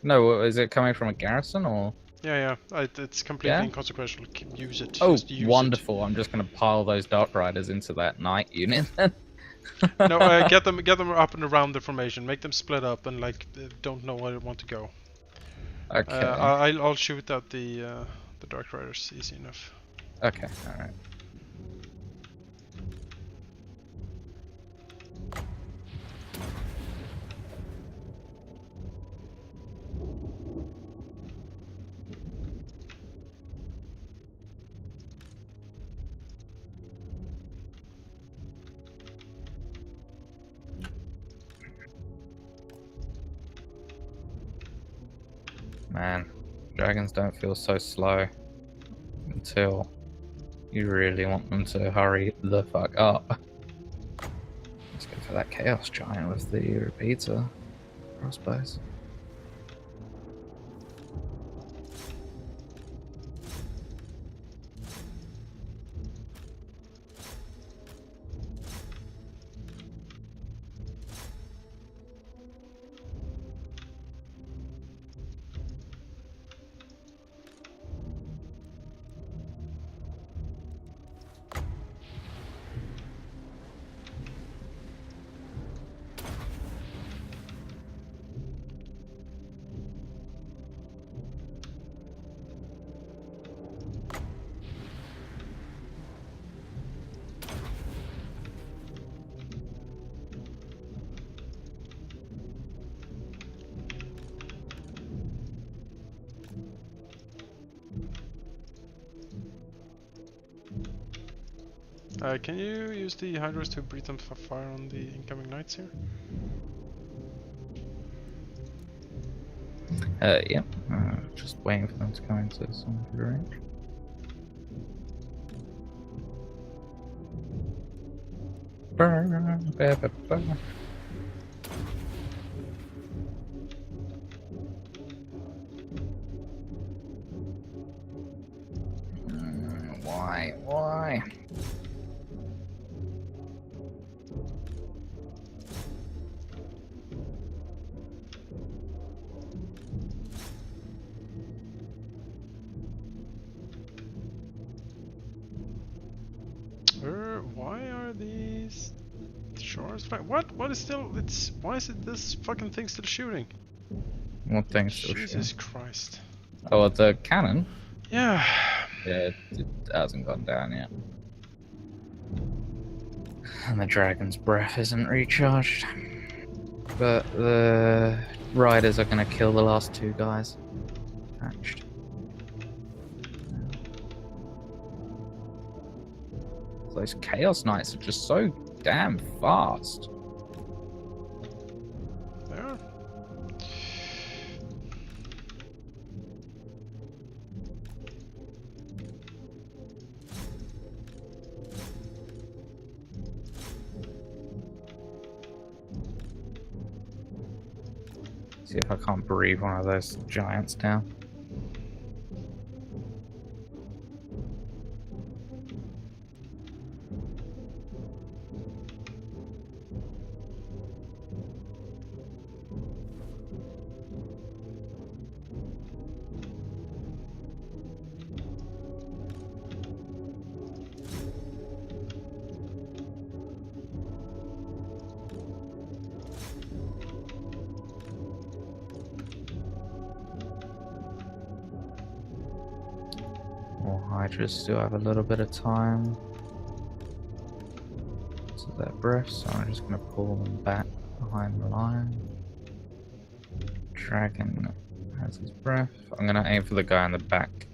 No, is it coming from a garrison or? Yeah, it's completely Yeah? inconsequential. Use it. Oh, Just use wonderful! I'm just gonna pile those Dark Riders into that knight unit then. it. No, get them up and around the formation. Make them split up and like don't know where they want to go. Okay. I'll shoot out the Dark Riders. Easy enough. Okay. All right. Man, dragons don't feel so slow until you really want them to hurry the fuck up. Let's go for that Chaos Giant with the repeater crossbows. Can you use the Hydras to breathe them fire on the incoming knights here? Yep. Just waiting for them to come into some good range. Why? Why? Why are these shores fine? What is still? It's why is it this fucking thing still shooting? What thing's still Jesus shooting? Christ! Oh, the cannon? Yeah. Yeah, it hasn't gone down yet. And the dragon's breath isn't recharged. But the riders are gonna kill the last two guys. Hatched. Those Chaos Knights are just so damn fast. They are. See if I can't breathe one of those giants down. Hydras still have a little bit of time to their breath, so I'm just going to pull them back behind the line. Dragon has his breath. I'm going to aim for the guy in the back.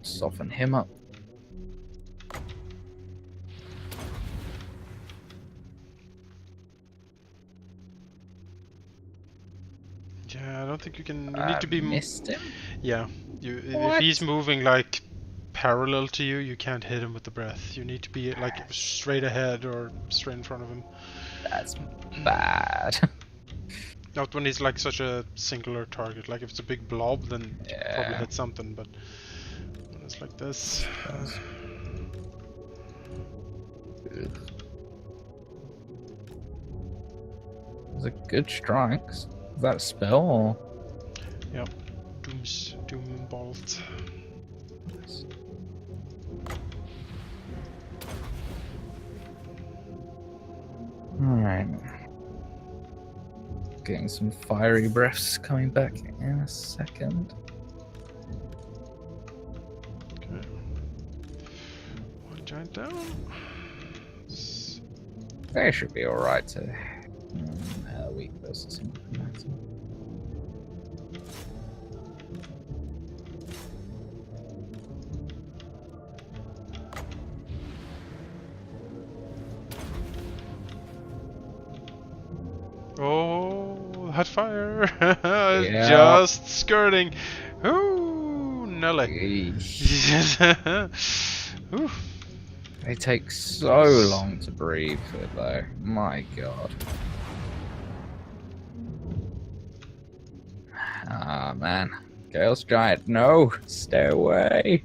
Soften him up. Yeah, don't think you can. You I need to be. missed him. Yeah. If What? he's moving like parallel to you, you can't hit him with the breath. You need to be like straight ahead or straight in front of him. That's bad. Not when he's like such a singular target. Like if it's a big blob, then you can probably Yeah. hit something. But when it's like this. It's a good strike. Is that a spell or? Yep. Doom bolt. Alright. Getting some fiery breaths coming back in a second. Okay. One giant down. They should be alright to weak versus him. Oh, that fire! Yeah. Just skirting. Ooh, Nelly. Ooh. They take so long to breathe though. My god. Ah man. Chaos Giant, no! Stay away!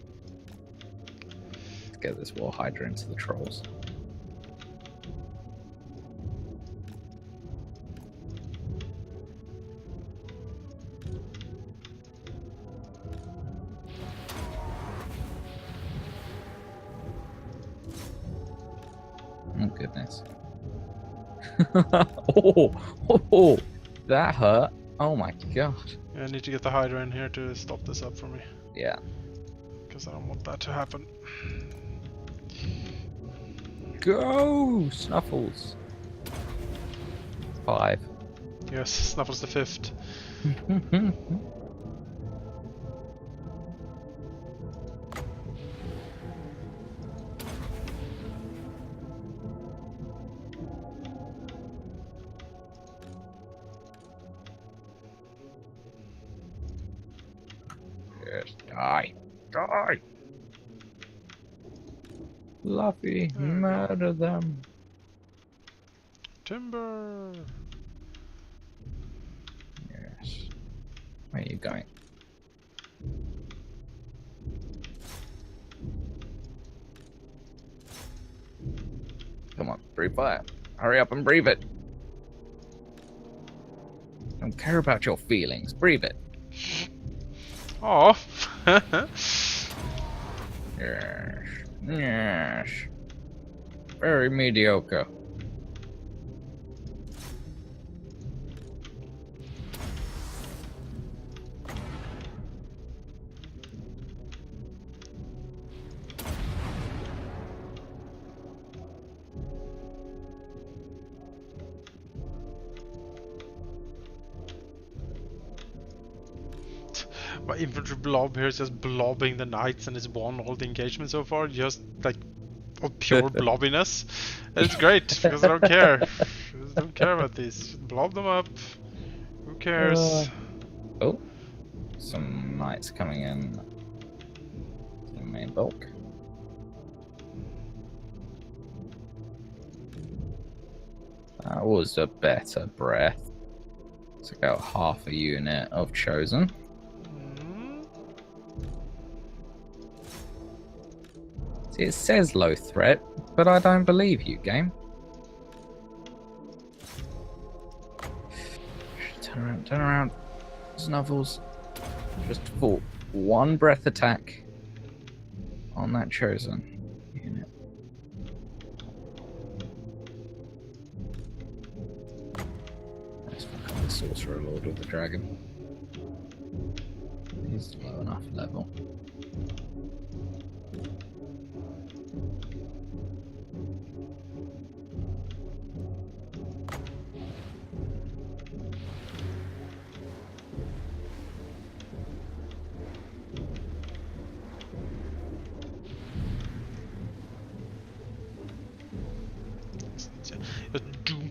Let's get this War Hydra into the trolls. Oh goodness. oh, that hurt. Oh my god. Yeah, I need to get the Hydra in here to stop this up for me. Yeah. Because I don't want that to happen. Go, Snuffles. 5. Yes, Snuffles the 5th. Yes, die. Die! Fluffy, murder them. Timber! Yes. Where are you going? Come on, breathe fire. Hurry up and breathe it. Don't care about your feelings. Breathe it. Oh! Yes. Yes. Very mediocre. My infantry blob here is just blobbing the knights and it's won all the engagement so far, just like of pure blobbiness. And it's great because I don't care. I just don't care about these. Just blob them up. Who cares? Oh, some knights coming in the main bulk. That was a better breath. Took out half a unit of Chosen. See, it says low threat, but I don't believe you, game. Turn around. Snuffles. Just for one breath attack on that Chosen unit. Let's fuck up the Sorcerer Lord with the Dragon. He's low enough level.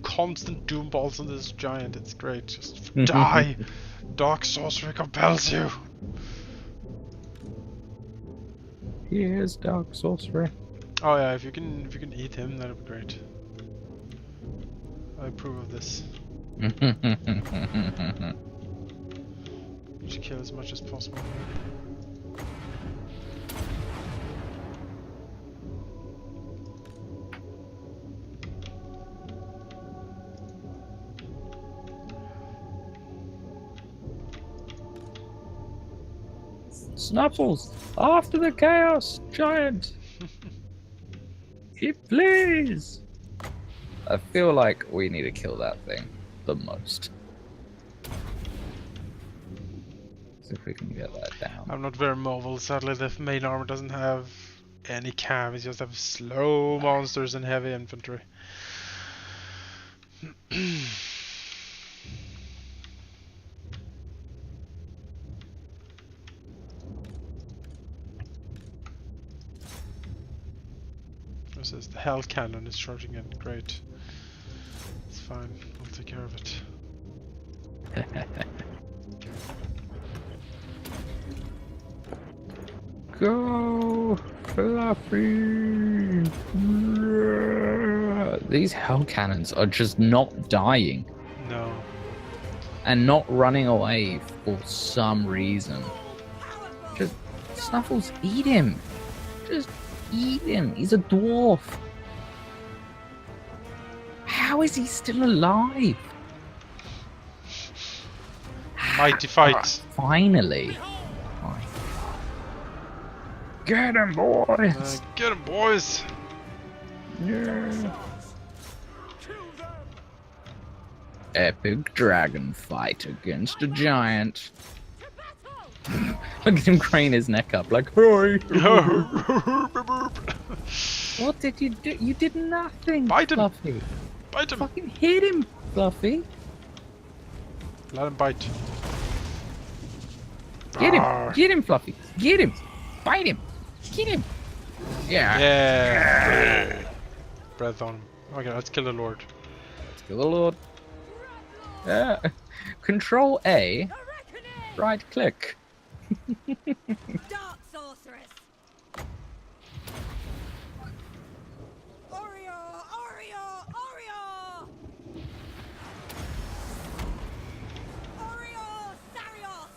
Constant doom balls on this giant, it's great. Just die! dark sorcery compels you. Here's dark sorcery. Oh yeah, if you can eat him, that'd be great. I approve of this. You should kill as much as possible. Snuffles, after the chaos giant. He please. I feel like we need to kill that thing the most. See if we can get that down. I'm not very mobile, sadly the main armor doesn't have any cam, it just have slow monsters and heavy infantry. This is the hell cannon is charging in, great. It's fine, I'll take care of it. Go, Fluffy! These hell cannons are just not dying No. and not running away for some reason. Just Snuffles, eat him. Just eat him. He's a dwarf. How is he still alive? Mighty fight. Finally. Get him, boys! Get him, boys! Yeah. Epic dragon fight against a giant. Look at him crane his neck up like, hi! What did you do? You did nothing, Bite him. Fluffy. Bite him! Fucking hit him, Fluffy. Let him bite. Get Rawr. him! Get him, Fluffy! Get him! Bite him! Get him! Yeah. Yeah! Breath on him. Okay, let's kill the Lord. Let's kill the Lord. Yeah. Control A. Right click. Dark sorceress. Oreo, Oreo, Oreo. Oreo, Sarios.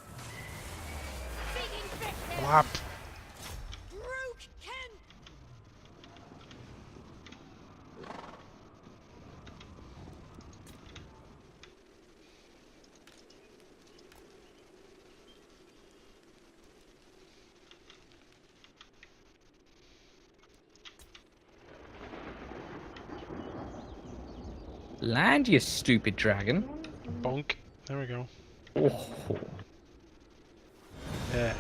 Feeding victim. Whap! Rook Ken. Land, you stupid dragon. Bonk. There we go. Oh. Yeah.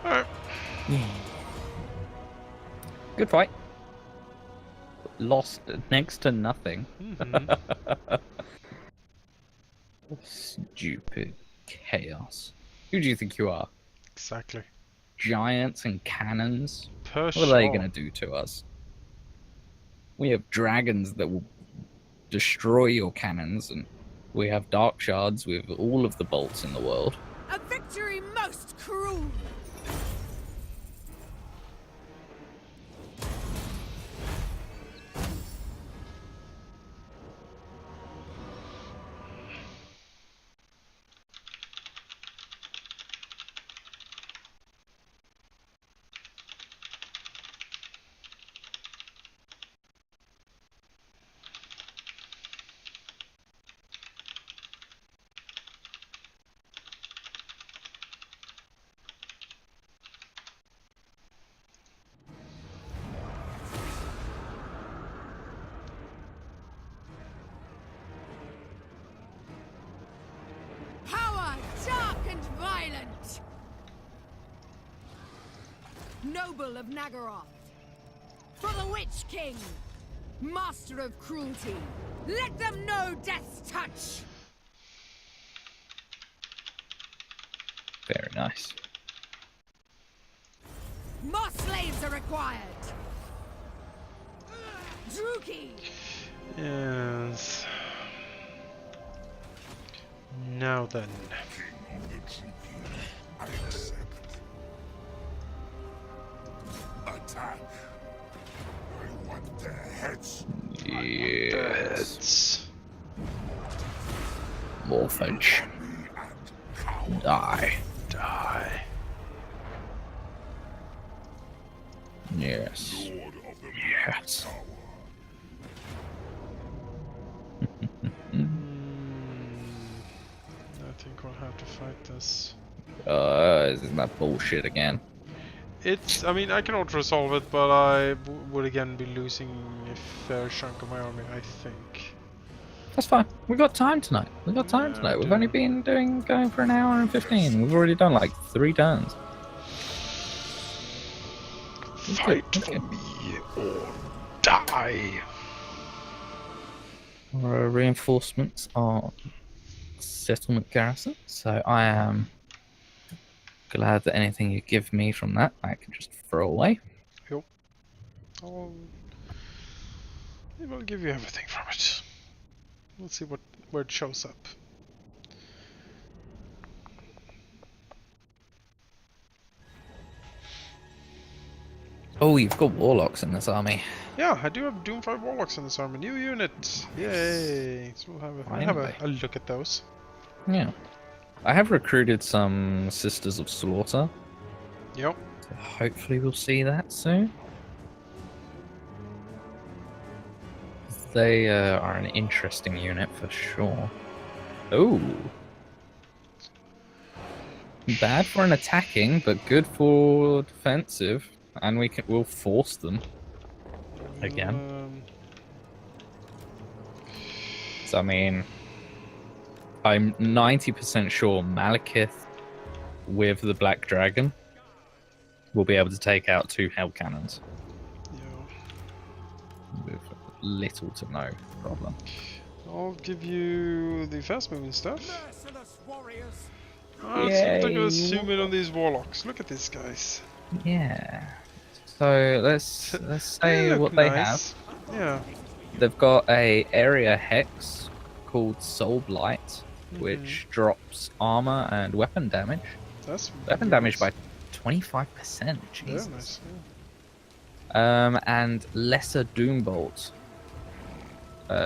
Alright. Good fight. Lost next to nothing. Stupid chaos. Who do you think you are? Exactly. Giants and cannons? Per What are they sure. gonna do to us? We have dragons that will destroy your cannons, and we have dark shards with all of the bolts in the world. A victory most cruel. Power dark and violent. Noble of Nagaroth. For the Witch King. Master of cruelty. Let them know death's touch. Very nice. More slaves are required. Druki. Yes. Now then. King of the Trooper, I accept. Attack. I want their heads. Yes. Morphage. Me and cower. Die. Die. Yes. Lord of the Yes. Tower. I think we'll have to fight this. Isn't that bullshit again? It's, I mean, I can auto-resolve it, but I would again be losing a fair chunk of my army, I think. That's fine. We've got time tonight. We've got time Yeah, tonight. we We've do. only been going for an hour and 15. We've already done like 3 turns. Fight That's for good. me or die. Our reinforcements are settlement garrison, so I am glad that anything you give me from that I can just throw away. Yep. I'll give you everything from it. Let's see where it shows up. Oh, you've got warlocks in this army. Yeah, I do have Doomfire Warlocks in this army. New unit! Yay! So we'll have a look at those. Yeah. I have recruited some Sisters of Slaughter. Yep. So hopefully we'll see that soon. They are an interesting unit for sure. Oh. Bad for an attacking, but good for defensive. And we'll force them again. So I mean, I'm 90% sure Malekith with the Black Dragon will be able to take out 2 Hell Cannons Yeah. with little to no problem. I'll give you the fast moving stuff. Yay. Let's take a zoom in on these warlocks. Look at these guys. Yeah. So let's say look what they nice. have. Yeah. They've got a area hex called Soul Blight, which drops armor and weapon damage. That's Weapon damage by 25%. Jesus. Very nice. And Lesser Doombolt.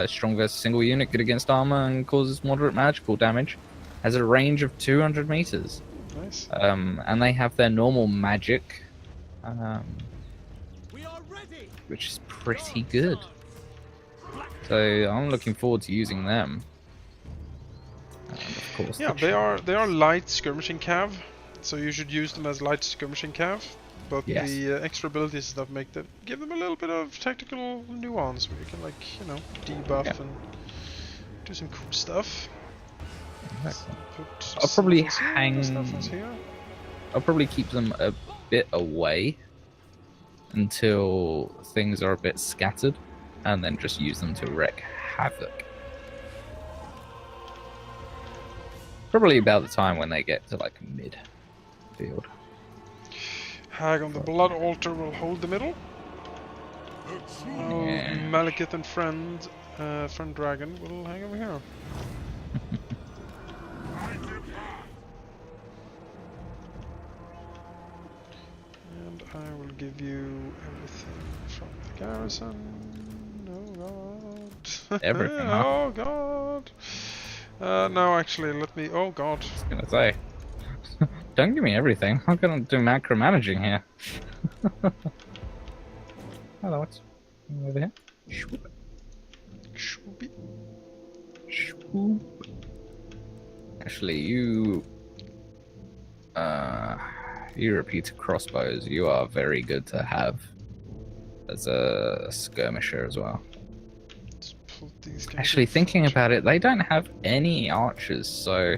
Stronger single unit, good against armor, and causes moderate magical damage. Has a range of 200 meters. Yeah. Nice. And they have their normal magic, which is pretty good. So I'm looking forward to using them. And of course, Yeah, they are light skirmishing cav, so you should use them as light skirmishing cav. But Yes. the extra abilities stuff give them a little bit of tactical nuance where you can, like, you know, debuff and do some cool stuff. Exactly. Put I'll probably stuff here, hang- stuff here. I'll probably keep them a bit away until things are a bit scattered, and then just use them to wreak havoc. Probably about the time when they get to like mid-field. Hag on the Blood Altar will hold the middle. Yeah. Malekith and friend Dragon will hang over here. And I will give you everything from the garrison. Oh god. Everything, huh? Oh god. No, actually, let me. Oh god. I was gonna say, don't give me everything. I'm gonna do macro managing here. Hello, what's over here? Swoop. Shooby. Swoop. Actually, you repeated crossbows. You are very good to have as a skirmisher as well. Let's put these guys Actually, in thinking front. about it, they don't have any archers, so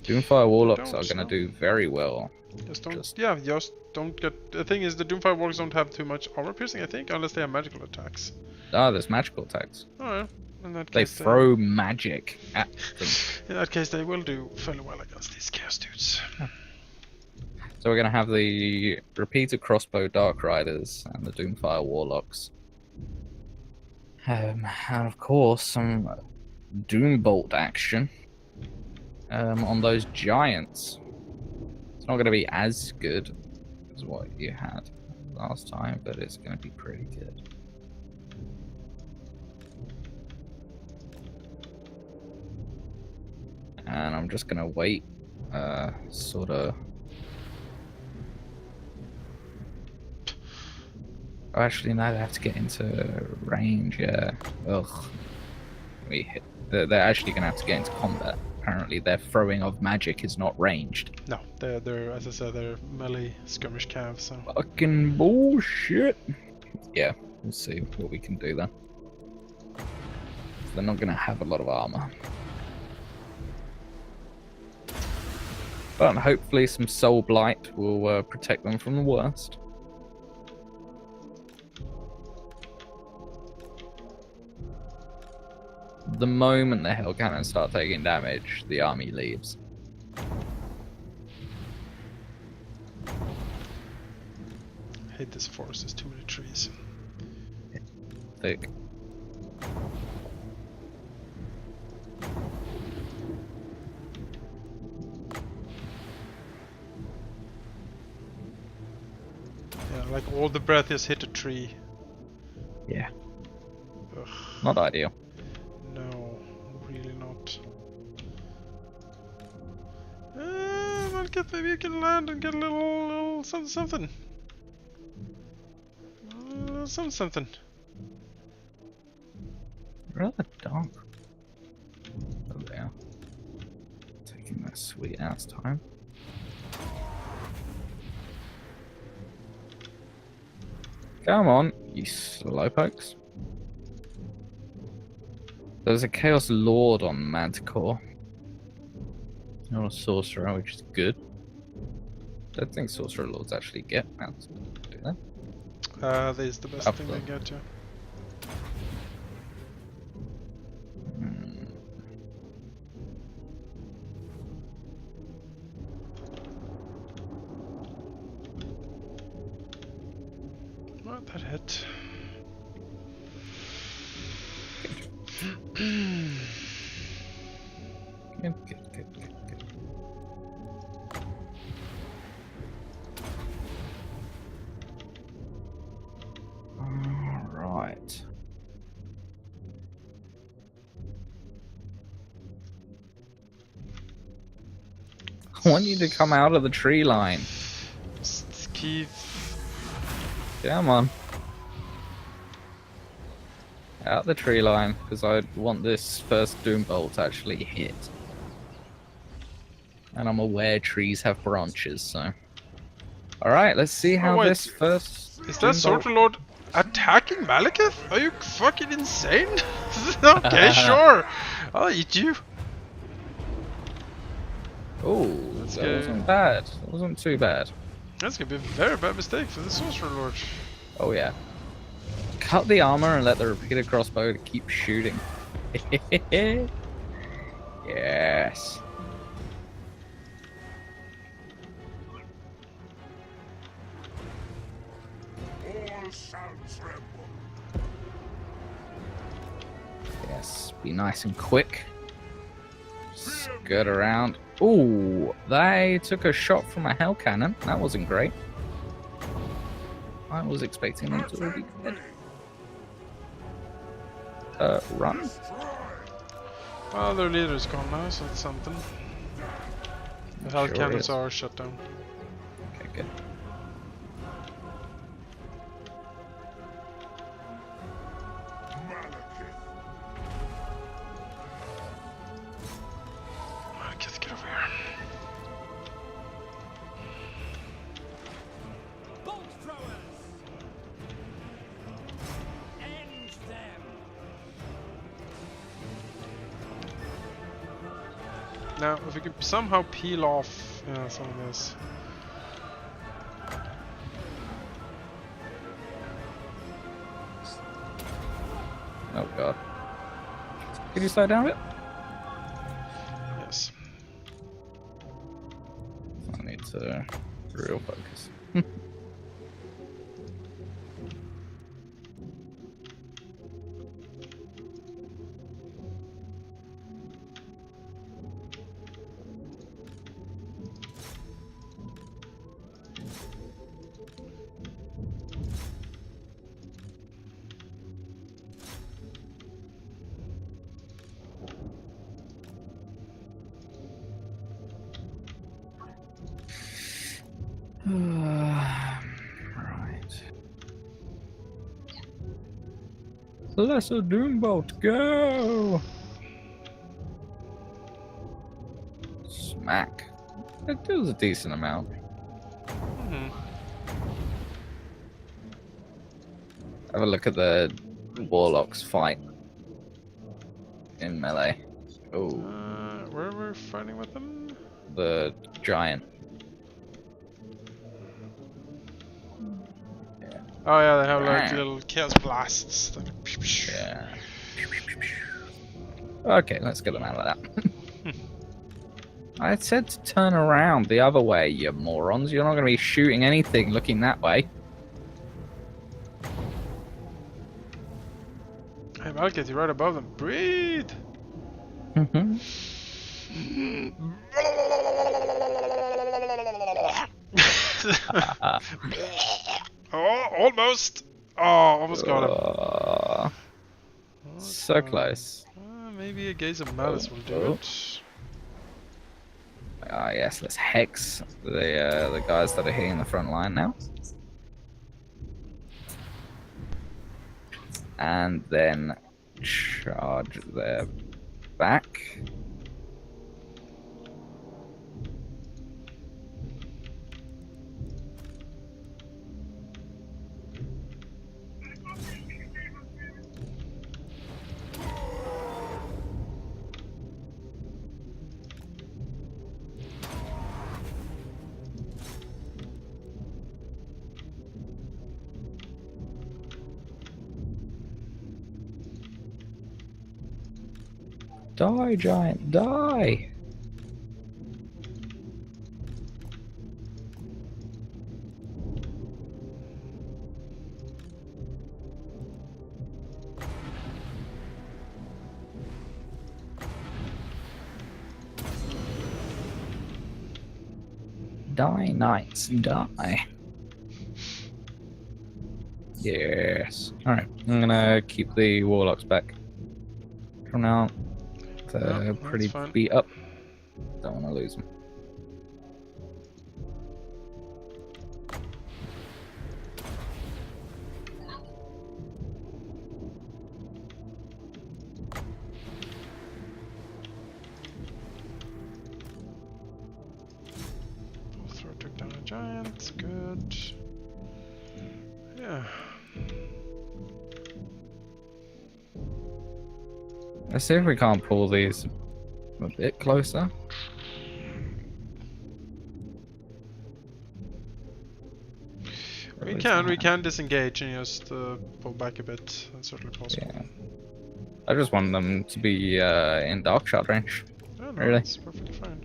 Doomfire Warlocks are Don't, gonna so. do very well. Just don't. Just- Yeah, just don't get. The thing is, the Doomfire Warlocks don't have too much armor piercing, I think, unless they have magical attacks. Ah, there's magical attacks. Oh yeah. In that They case, throw magic at them. in that case, they will do fairly well against these chaos dudes. So we're gonna have the repeated crossbow Dark Riders and the Doomfire Warlocks. And of course some Doombolt action. on those giants. It's not going to be as good as what you had last time, but it's going to be pretty good. And I'm just going to wait, sort of. Oh, actually, no, they have to get into range, yeah. Ugh. We hit. They're actually going to have to get into combat. Apparently, their throwing of magic is not ranged. No, they're as I said, they're melee skirmish calves. So Fucking bullshit. Yeah, we'll see what we can do then. They're not going to have a lot of armor. But hopefully some soul blight will protect them from the worst. The moment the hell cannons start taking damage, the army leaves. I hate this forest, there's too many trees. Thick. Yeah, like all the breath just hit a tree. Yeah. Ugh. Not ideal. No, really not. Well, maybe you can land and get a little something. Something. Rather dark. Oh, yeah. Taking that sweet ass time. Come on, you slowpokes. There's a Chaos Lord on Manticore. Not a Sorcerer, which is good. I don't think Sorcerer Lords actually get mounts. Do they? That is the best thing they get, yeah. Well, that hit. Good. Alright. I want you to come out of the tree line. Just keep... Come on. Out the tree line, because I want this first Doombolt to actually hit. And I'm aware trees have branches, so... Alright, let's see how this first... Is that Sorcerer Lord attacking Malekith? Are you fucking insane? Okay, sure. I'll eat you. Oh, that wasn't bad. That wasn't too bad. That's gonna be a very bad mistake for the Sorcerer Lord. Oh yeah. Cut the armor and let the repeated crossbow keep shooting. Yes. All sounds tremble. Yes, be nice and quick. Skirt around. Ooh, they took a shot from a hell cannon. That wasn't great. I was expecting them to all be dead. Run? Well, their leader's gone now, so that's something. The hell cannons are shut down. Okay, good. Get over here. Bolt throwers! End them! Now, if we could somehow peel off some of this. Oh god. Could you slow down a bit? Yes. I need to real focus. Lesser Doombolt, go! Smack. It does a decent amount. Have a look at the Warlocks fight in melee. Oh, Where we're fighting with them? the giant. Oh yeah, they have like little chaos blasts. Yeah. Okay, let's get them out of that. I said to turn around the other way, you morons. You're not going to be shooting anything looking that way. Hey, Malkith, you're right above them. Breathe! Oh, almost! Oh, almost got him. So close. Maybe a gaze of malice will do it. Ah, yes, let's hex the guys that are hitting the front line now. And then charge their back. Die, giant, die! Die, knights, die. Yes. Alright, I'm gonna keep the warlocks back from now on. They're pretty beat up. Don't want to lose them. Throw took down a giant. Good. Yeah. Let's see if we can't pull these a bit closer. We can disengage and just pull back a bit. That's certainly possible. Yeah. I just want them to be in dark shot range. Yeah, no, really. That's perfectly fine.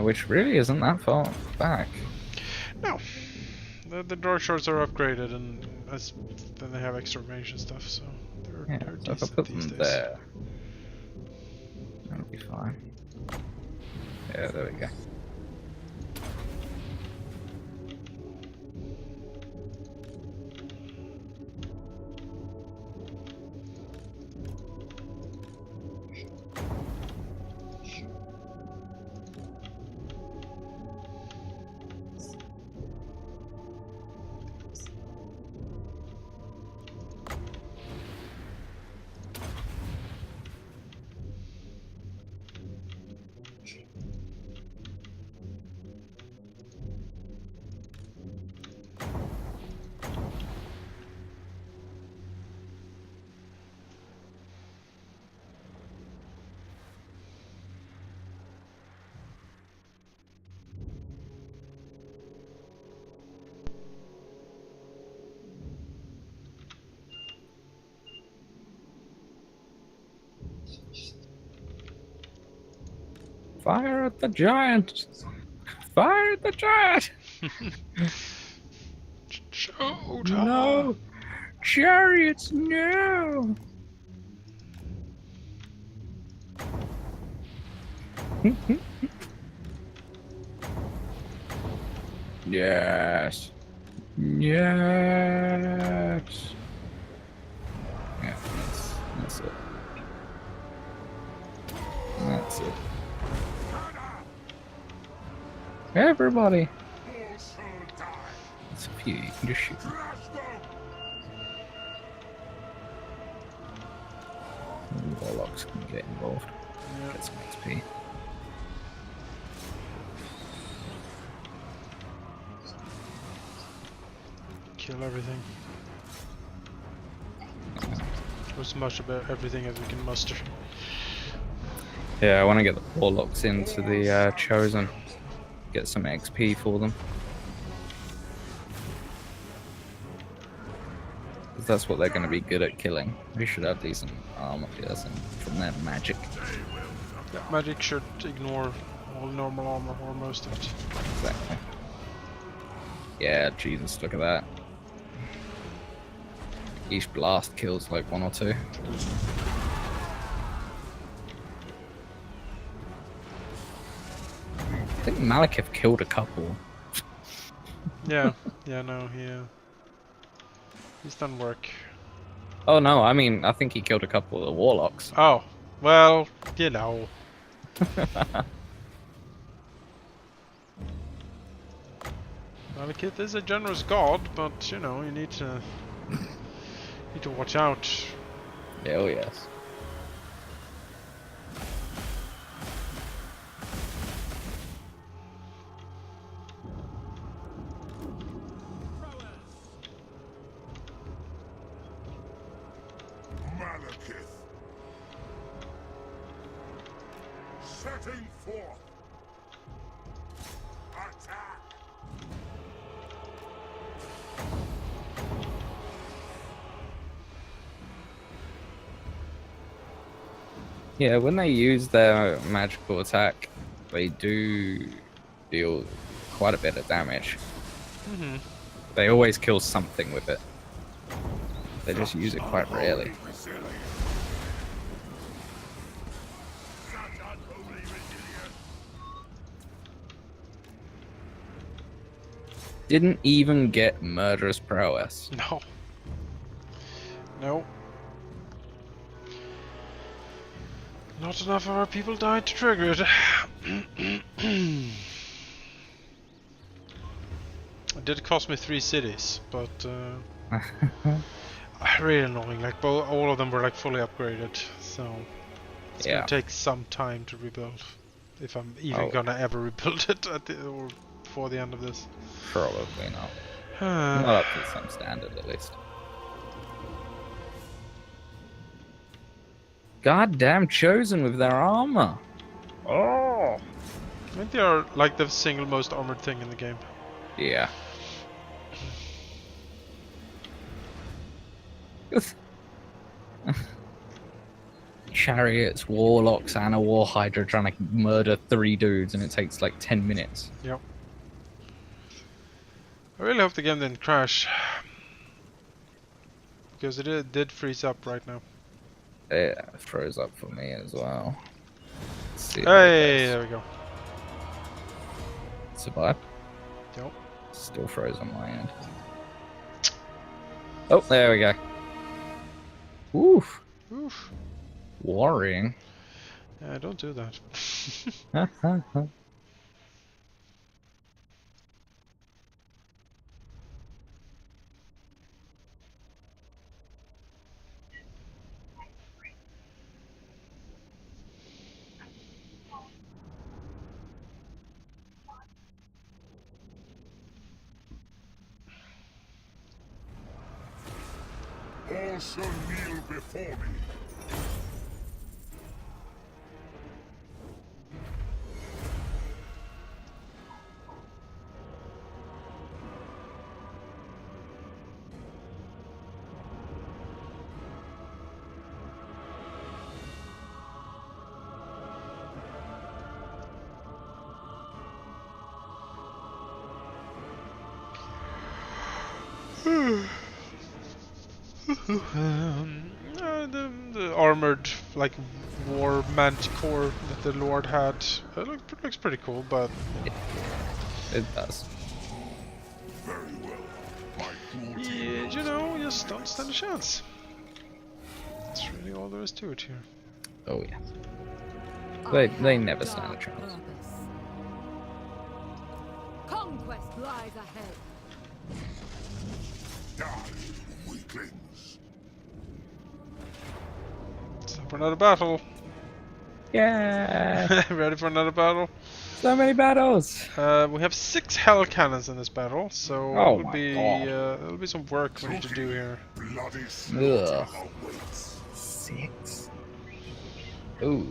Which really isn't that far back. No. The dark shards are upgraded and then they have extra range and stuff, so they're So if I decent put these them days. there, that'll be fine. Yeah, there we go. Fire at the giant! Fire at the giant! Showtime! No! Chariots, no! Yes. Yes. Yeah, that's it. That's it. Everybody. It's a few, you can just shoot them. warlocks can get involved. Yeah. Get some XP. Kill everything. As much about everything as we can muster. Yeah, I want to get the warlocks into the chosen. Get some XP for them. 'Cause that's what they're going to be good at killing. We should have decent armor piercing from their magic. Yeah, magic should ignore all normal armor or most of it. Exactly. Yeah, Jesus, look at that. Each blast kills like 1 or 2. I think Malekith killed a couple. Yeah, he's done work. Oh no, I mean, I think he killed a couple of the warlocks. Oh, well, you know. Malekith is a generous god, but you know, you need to watch out. Oh yes. Malekith. Setting forth. Attack. Yeah, when they use their magical attack, they do deal quite a bit of damage. Mm-hmm. They always kill something with it. They just use it quite rarely. Didn't even get murderous prowess. No. No. Not enough of our people died to trigger it. It did cost me 3 cities, but really annoying. Like all of them were like fully upgraded, so it's gonna take some time to rebuild. If I'm even gonna ever rebuild it or before the end of this. Probably not. Not up to some standard, at least. Goddamn chosen with their armor. Oh. I think they are like the single most armored thing in the game. Yeah. Chariots, warlocks, and a war hydra trying to murder 3 dudes, and it takes like 10 minutes. Yep. I really hope the game didn't crash, because it did freeze up right now. Yeah, it froze up for me as well. Let's see Hey, there we go. Survive. Yep. Still froze on my end. Oh, there we go. Oof. Oof. Worrying. Yeah, don't do that. All shall kneel before me. The armored, like, war manticore that the Lord had looks pretty cool, but It does. Very well. My cruelty yeah, you know, just don't stand a chance. That's really all there is to it here. Oh yeah. They never stand a chance. Conquest lies ahead. die, weaklings. So for another battle. Yeah. Ready for another battle? So many battles. We have 6 hell cannons in this battle, so Oh my God. it'll be some work we need to do here. Bloody slaughter Ugh. awaits. 6. Ooh.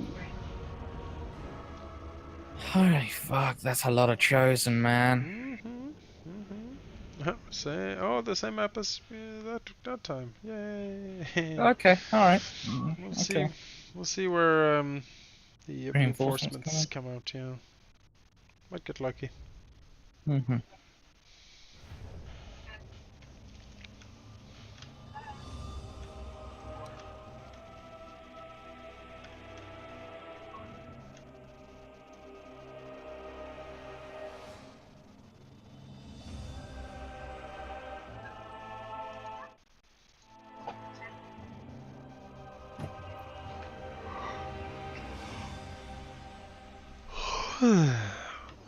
Holy fuck, that's a lot of chosen, man. The same map as that time. Yay! Okay, alright. We'll Okay. see. We'll see where the Reinforcements reinforcements come out. Yeah, might get lucky. Mm-hmm.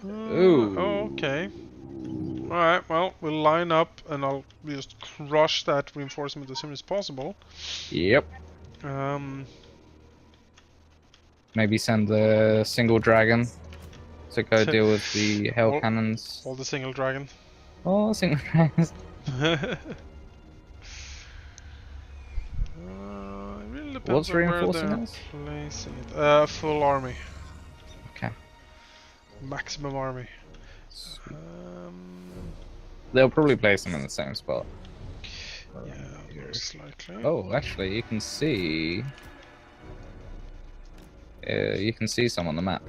Ooh. Oh, okay. Alright, well, we'll line up and I'll just crush that reinforcement as soon as possible. Yep. Um, Maybe send the single dragon to go deal with the hell cannons. all the single dragon. Oh, single dragons. It really depends What's on where reinforcing they're us? placing it. Full army. Okay. Maximum army. They'll probably place them in the same spot. Yeah, most likely. Oh, actually, you can see. You can see some on the map.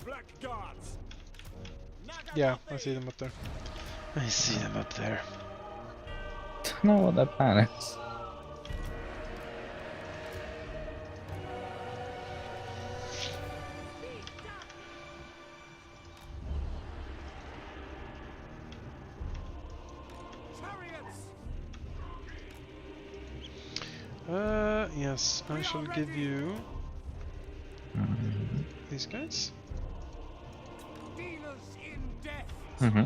Black guards. Yeah, I see them up there. I see them up there. Don't know what their plan is. Yes, I shall give you these guys. Dealers in death. Mm-hmm.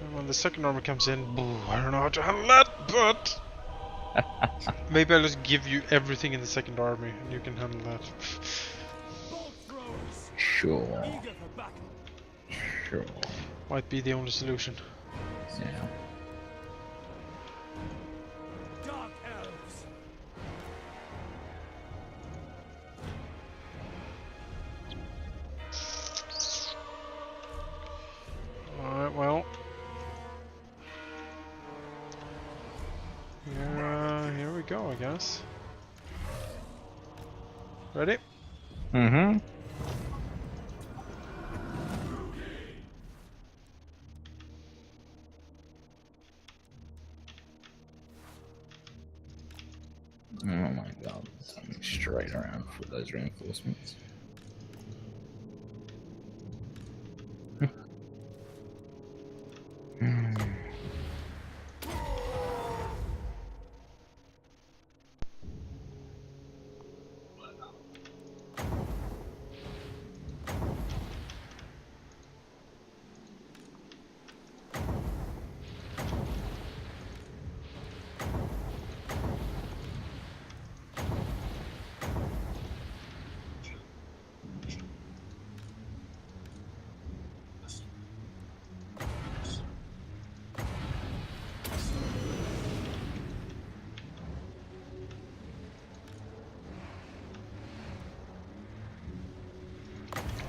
And when the second army comes in, boo, I don't know how to handle that, but maybe I'll just give you everything in the second army and you can handle that. Bolt throwers. Sure. Eager for battle. Sure. Might be the only solution. Yeah. Dark elves. Alright, well. Here we go, I guess. Ready? Mm-hmm. Oh my god, something straight around for those reinforcements.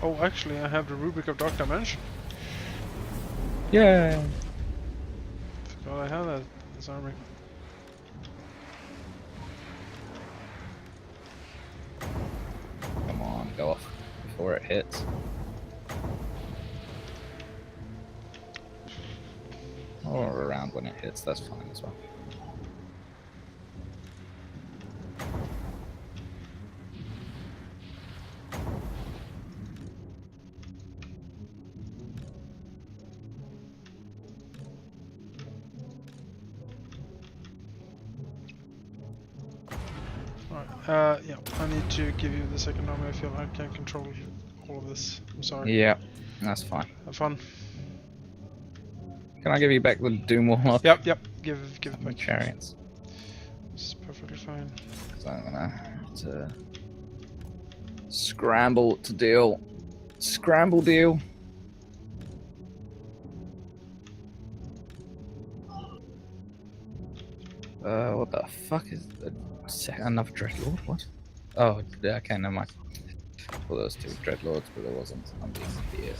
Oh, actually, I have the Rubric of Dark Dimension. Yeah. Forgot I had that in this army. Come on, go off before it hits. Or around when it hits, that's fine as well. Yeah, I need to give you the second army. I feel I can't control all of this. I'm sorry. Yeah, that's fine. Have fun. Can I give you back the Doom Warlock? Yep. Give it and the back. chariots. It's perfectly fine. So I'm gonna have to scramble to deal. Scramble deal. What the fuck is another Dreadlord? What? Oh, yeah, okay, never mind. Well, there was 2 Dreadlords, but there wasn't. I'm being an idiot.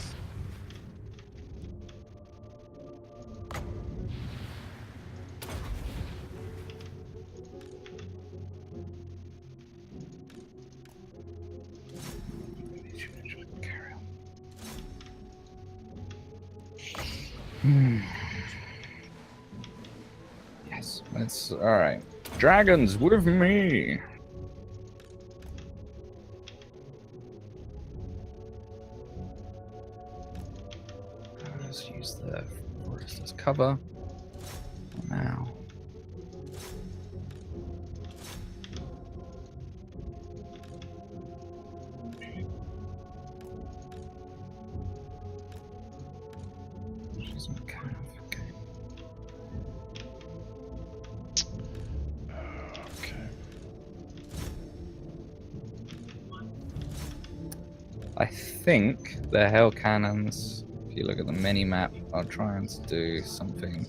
Carry on. Yes, that's alright. Dragons with me! Let's use the forest as cover. Now. She's kind of okay. Okay. I think the hell cannons, if you look at the mini map, are trying to do something.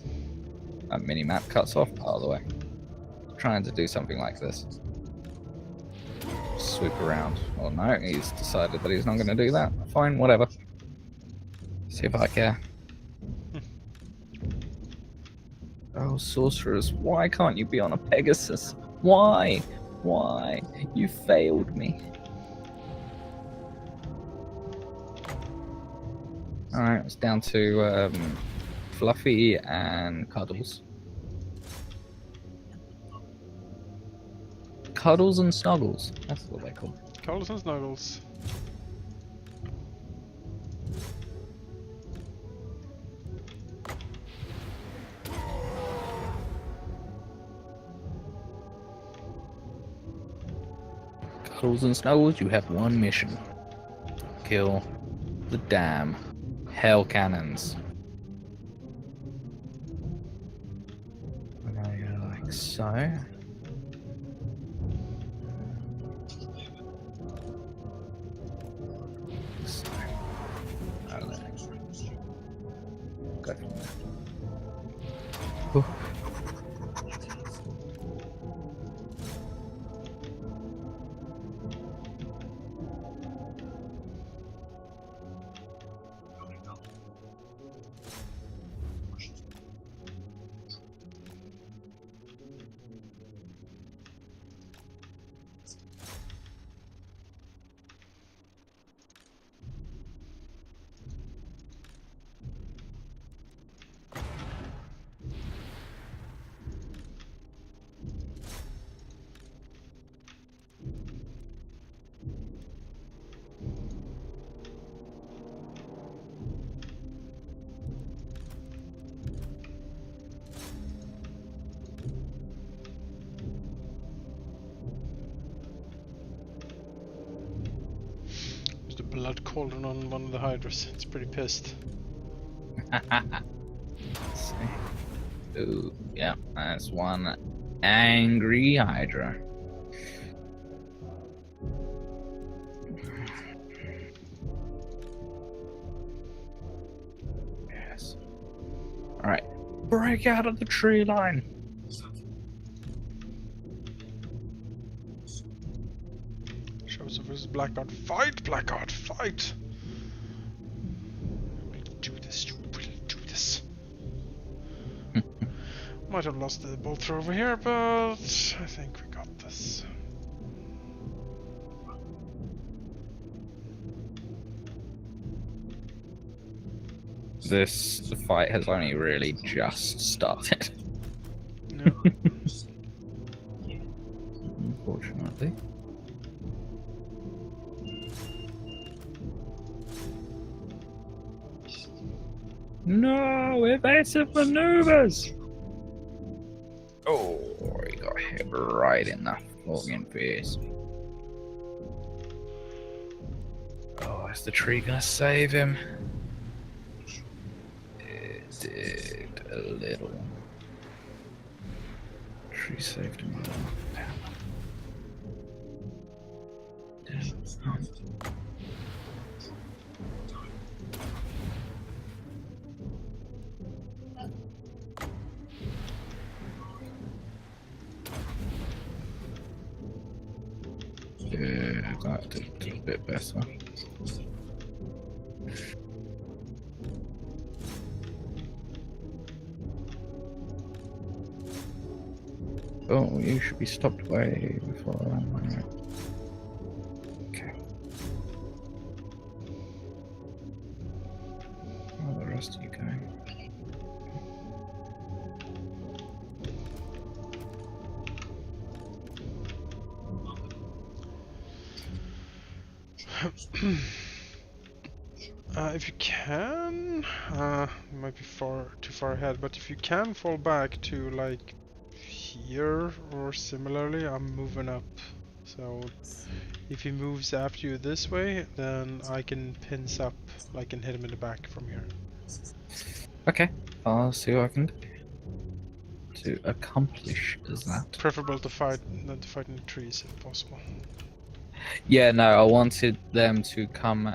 That mini map cuts off part of the way. Trying to do something like this. Swoop around. Oh no, he's decided that he's not going to do that. Fine, whatever. See if I care. Oh, sorcerers, why can't you be on a Pegasus? Why? Why? You failed me. Alright, it's down to Fluffy and Cuddles. Cuddles and Snuggles. That's what they're called. Cuddles and Snuggles. Cuddles and Snuggles, you have one mission. Kill the damn hell cannons. I'm gonna go like so. So. I don't know. Go from there. Whew. There's a blood cauldron on one of the hydras. It's pretty pissed. Let's see. Ooh, yeah, that's one angry Hydra. Yes. Alright. Break out of the tree line. Shows up versus Blackguard. Fight, Blackguard, fight! We'll do this, we'll do this. Might have lost the bolt throw over here, but I think we got this. This fight has only really just started. No. Unfortunately. No, evasive maneuvers! Oh, he got hit right in the fucking face. Oh, is the tree gonna save him? It did a little. Tree saved him. Yeah, that did a bit better. Oh, you should be stopped way before I'm running. Okay. Where are the rest of you going? If you can, you might be too far ahead, but if you can fall back to like here or similarly, I'm moving up. So if he moves after you this way, then I can pinch up, like, and hit him in the back from here. Okay, I'll see what I can do to accomplish that. Preferable to fight than to fight in the trees if possible. Yeah, no, I wanted them to come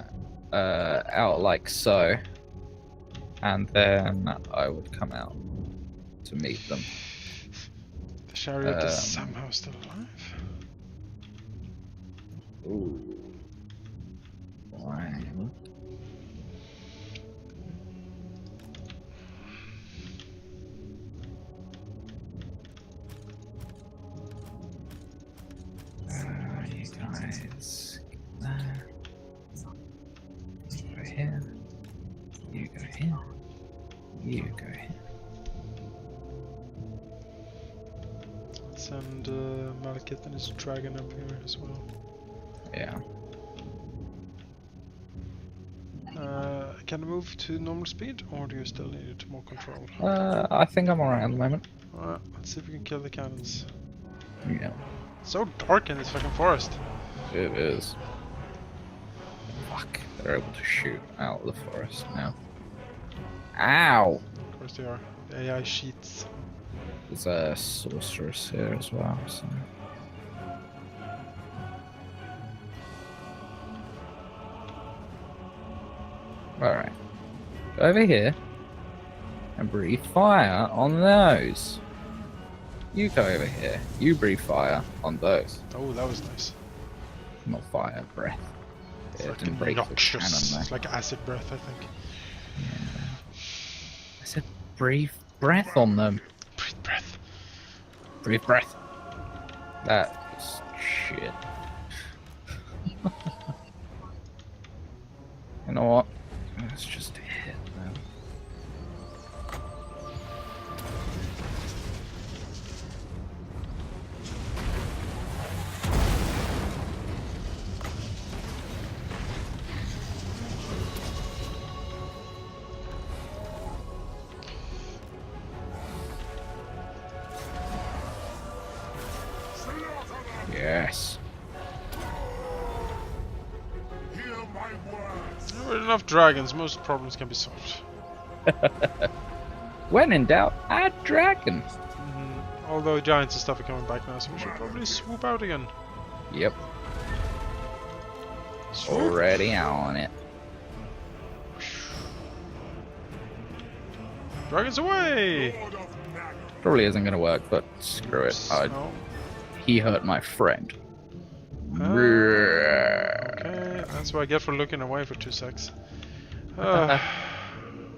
out like so, and then I would come out to meet them. The chariot is somehow still alive. Ooh. Why? You guys go there. You go here. You go here. You go here. Send Malekith and his dragon up here as well. Yeah. Can I move to normal speed, or do you still need more control? I think I'm alright at the moment. Let's see if we can kill the cannons. Yeah. It's so dark in this fucking forest. It is. Fuck. They're able to shoot out of the forest now. Ow! Of course they are. The AI sheets. There's a sorceress here as well, so... Alright. Go over here and breathe fire on those. You go over here. You breathe fire on those. Oh, that was nice. Not fire, breath. It's It like didn't break the noxious. cannon It's like acid breath, I think. I said breathe breath on them. Breathe breath. Breathe breath. That is shit. You know what? Let's just hit them. Yes. Hear my words. With enough dragons, most problems can be solved. When in doubt, add dragon. Although giants and stuff are coming back now, so we should probably swoop out again. Yep. Swoop. Already on it. Dragons away! Lord of Nagel. Probably isn't gonna work, but screw it. No. He hurt my friend. Okay, that's what I get for looking away for 2 secs.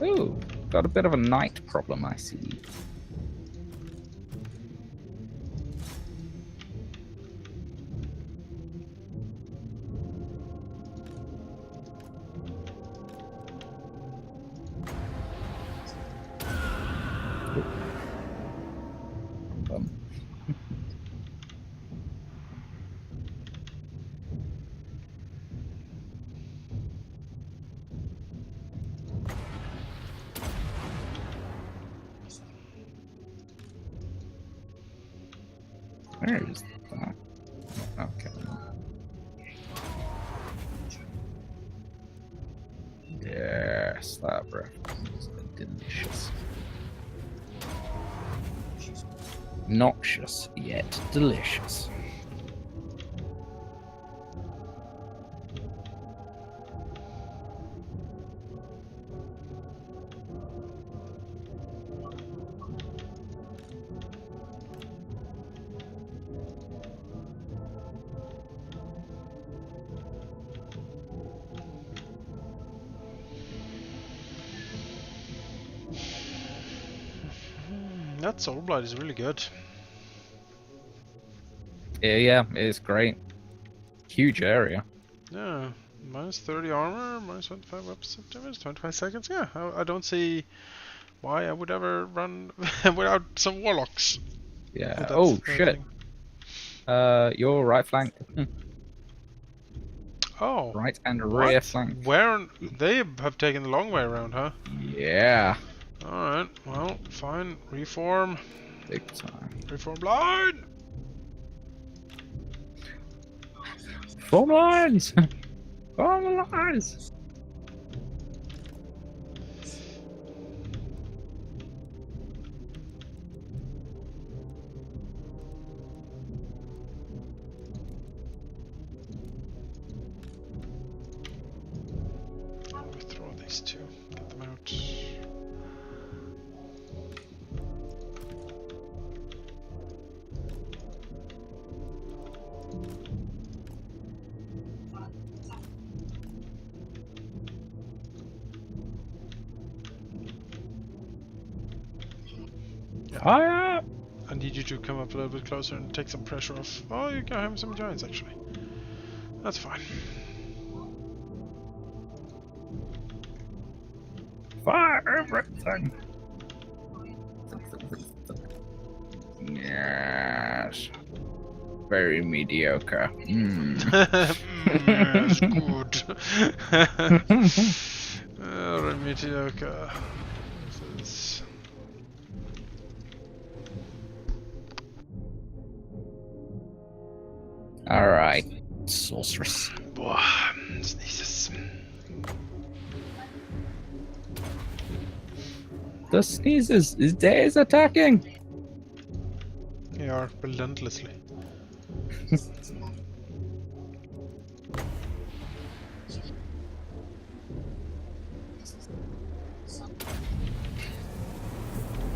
Ooh, got a bit of a night problem, I see. Bum. Where is that? Okay. Yes, that breath is delicious. Noxious yet delicious. That Soulblight is really good. Yeah, it's great. Huge area. Yeah, minus 30 armor, minus 25 weapons damage, 25 seconds. Yeah, I don't see why I would ever run without some warlocks. Yeah. With that Oh shit. thing. Your right flank. Oh, Right and rear what? flank. They have taken the long way around, huh? Yeah. Alright, well, fine. Reform. Big time. Reform line! Form lines! Form lines! Throw these two. Get them out. Fire! I need you to come up a little bit closer and take some pressure off. Oh, you can have some giants actually. That's fine. Fire everything! Yes. Very mediocre. Yes, good. Very mediocre. This is- Alright. Sorceress. Boah, sneezes. The sneezes. Is Days attacking? They are relentlessly.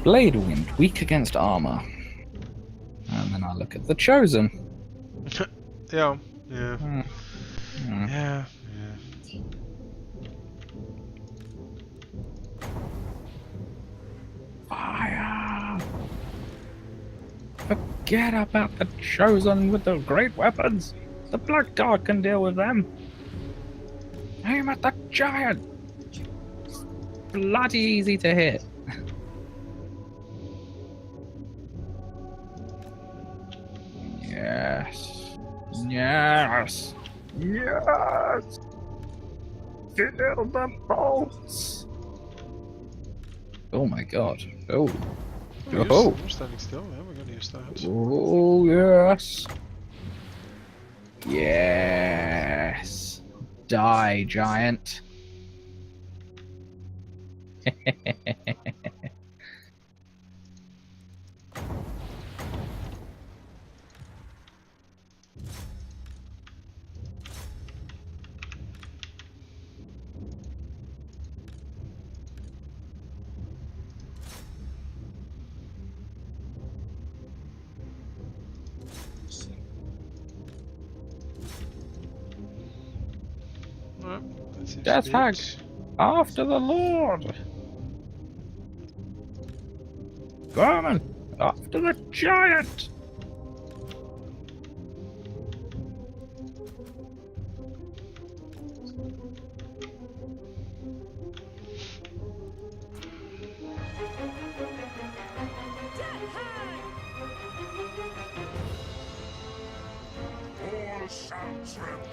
Blade Wind, weak against armor. And then I look at the Chosen. Yeah, yeah, Hmm. Hmm. yeah, yeah. Fire! Forget about the Chosen with the great weapons. The Black Guard can deal with them. Aim at the giant. It's bloody easy to hit. Yes. Yes. Yes. Feel the bolts. Oh my god. Oh. Oh. You're standing still. Yeah, we're gonna use that. Oh, yes. Yes. Die, giant. Alright, that's it. Death Hag. After the Lord. Vermin. After the giant. All shall tremble.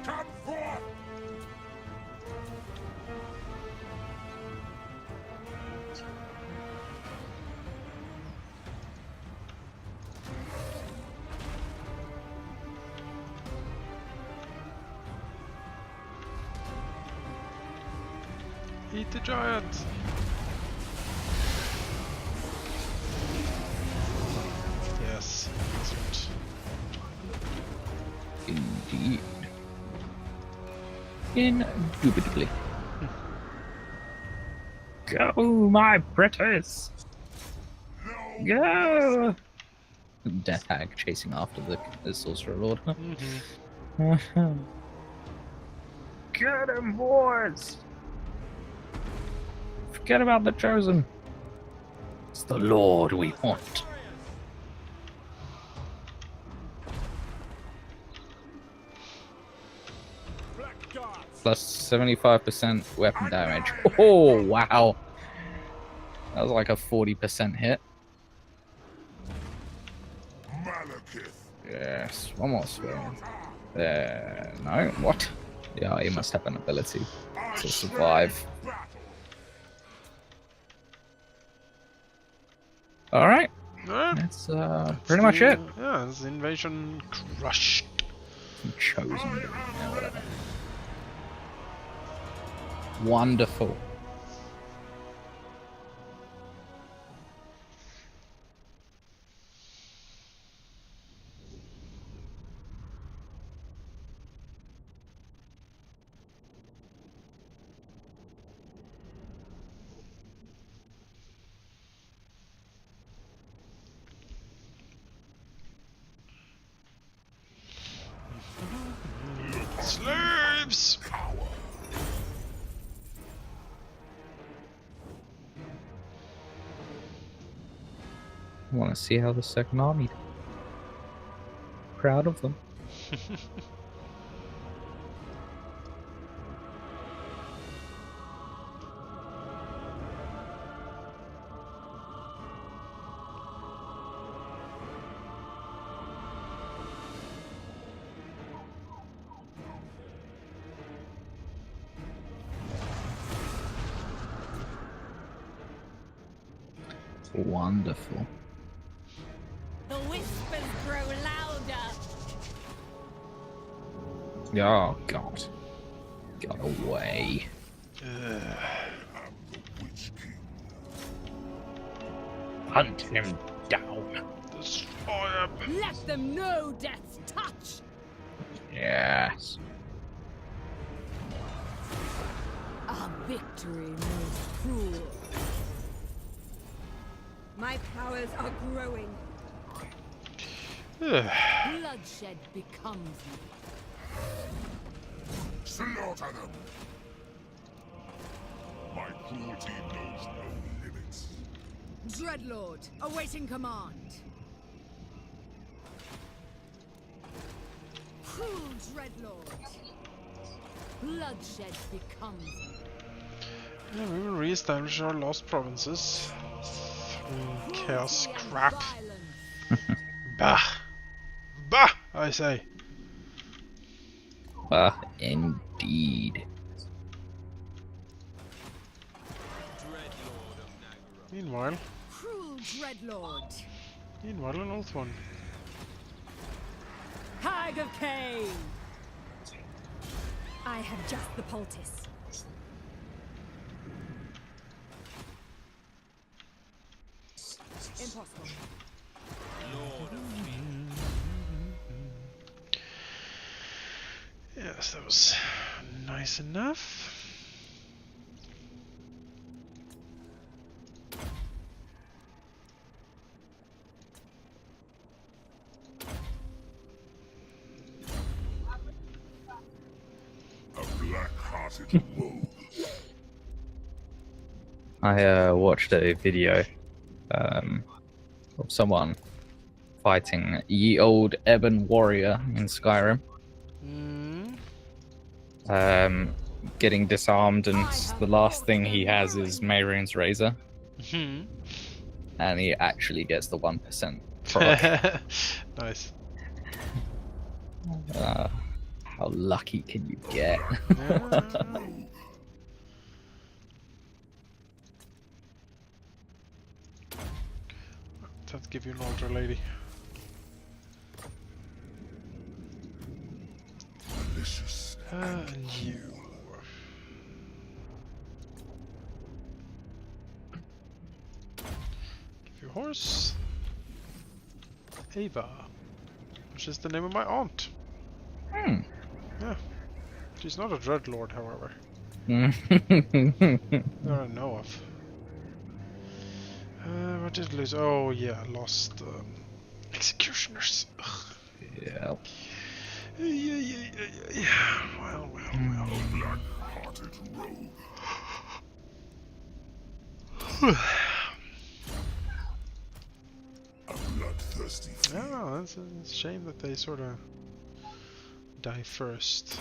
Come forth! Eat the giant! Excellent. Indeed. Indubitably. Go, my pretties! Go! Death Hag chasing after the Sorcerer Lord. Get him, boys! Forget about the Chosen. It's the Lord we want. Plus 75% weapon damage. Oh, wow. That was like a 40% hit. Yes, one more swing. There. No, what? Yeah, he must have an ability to survive. Alright. That's pretty much it. Yeah, this invasion crushed. Chosen. Yeah, whatever. Wonderful. Slaves! I want to see how the second army did. Proud of them. Wonderful. The whispers grow louder. Oh, God. Got away. Hunt him down. Destroy him. Let them know death's touch. Yes. Our victory most cruel. My powers are growing. Bloodshed becomes me. Slaughter them! My cruelty knows no limits. Dreadlord, awaiting command. Cruel Dreadlord. Bloodshed becomes me. Yeah, we will re-establish our lost provinces. Chaos crap. Bah! Bah! I say. Indeed. Meanwhile, Cruel Dreadlord. an oath one. Hag of Cain. I have just the poultice. Impossible. Yes, that was nice enough. A black-hearted rogue. I watched a video of someone fighting ye old Ebon warrior in Skyrim. Getting disarmed, and the last thing he has is Mehrunes Razor. And he actually gets the 1% proc. Nice. How lucky can you get? Let's give you an altar, lady. Malicious And you. Give you a horse. Ava, which is the name of my aunt. Hmm. Yeah. She's not a dreadlord, however. Yep. That I know of. What did I lose? Oh yeah, I lost executioners. Ugh. Yeah. Well. Black-hearted rogue. A bloodthirsty fiend. Oh, that's a shame that they sort of die first.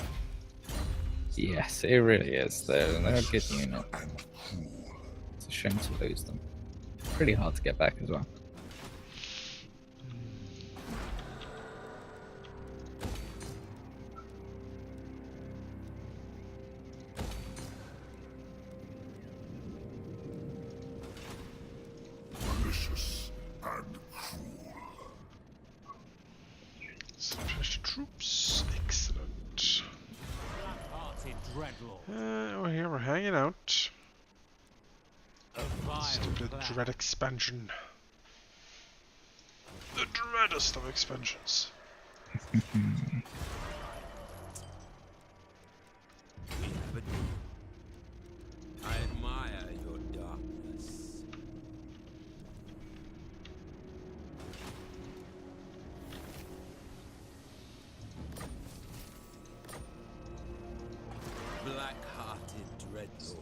Yes, it really is. They're a good unit. And cruel. It's a shame to lose them. Pretty hard to get back as well. Malicious and cruel. Special troops, excellent. Black-hearted dreadlord. We're here, we're hanging out. A vile Stupid cloud. dread expansion. The dreadest of expansions. We have a deal. I admire your darkness. Black-hearted dreadlord.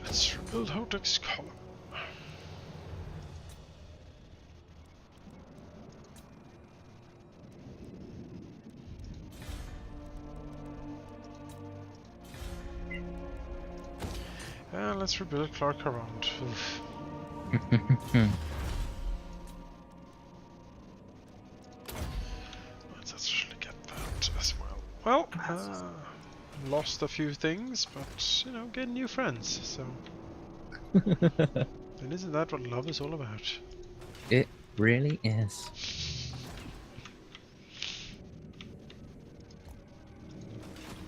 Let's rebuild Hodek's column. Let's rebuild Clark around. Let's actually get that as well. Well, lost a few things, but you know, get new friends. So, and isn't that what love is all about? It really is.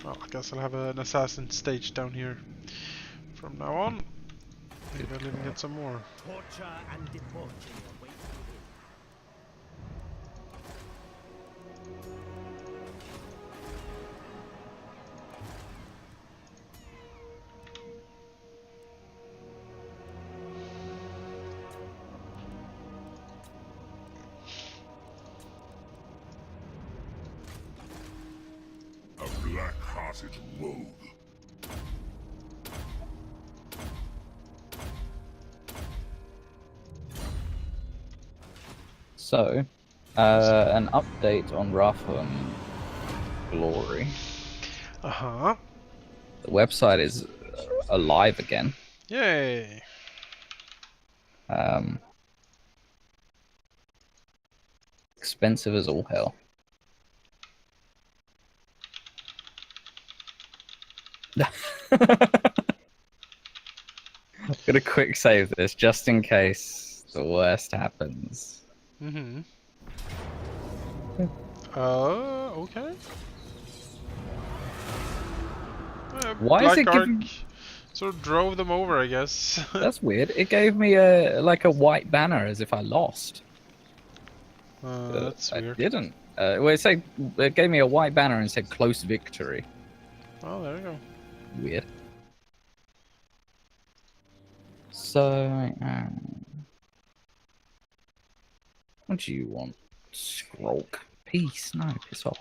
Well, I guess I'll have an assassin stage down here from now on. Maybe I'll even get some more. Torture and debauchery await within. A black-hearted rogue. So, an update on Rahal Glory. Uh-huh. The website is alive again. Yay! Expensive as all hell. I'm gonna quick save this just in case the worst happens. Mm-hmm. Okay. Why is it Black Ark giving- sort of drove them over, I guess. That's weird. It gave me a white banner as if I lost. That's I weird. didn't. Well, it gave me a white banner and said close victory. Oh, there you go. Weird. So, what do you want? Skrulk. Peace. No, piss off.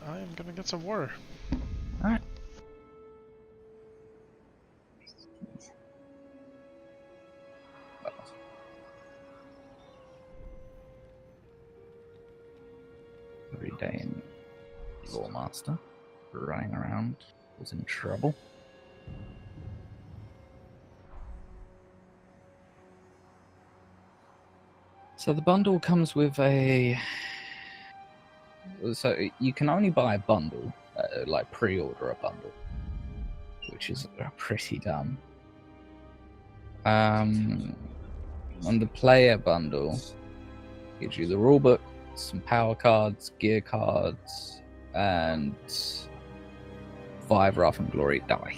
I am gonna get some water. Alright. Every day in Lawmaster, running around, was in trouble. So the bundle comes with a... So you can only buy a bundle, like pre-order a bundle, which is pretty dumb. On the player bundle, gives you the rulebook, some power cards, gear cards, and 5 Wrath and Glory die.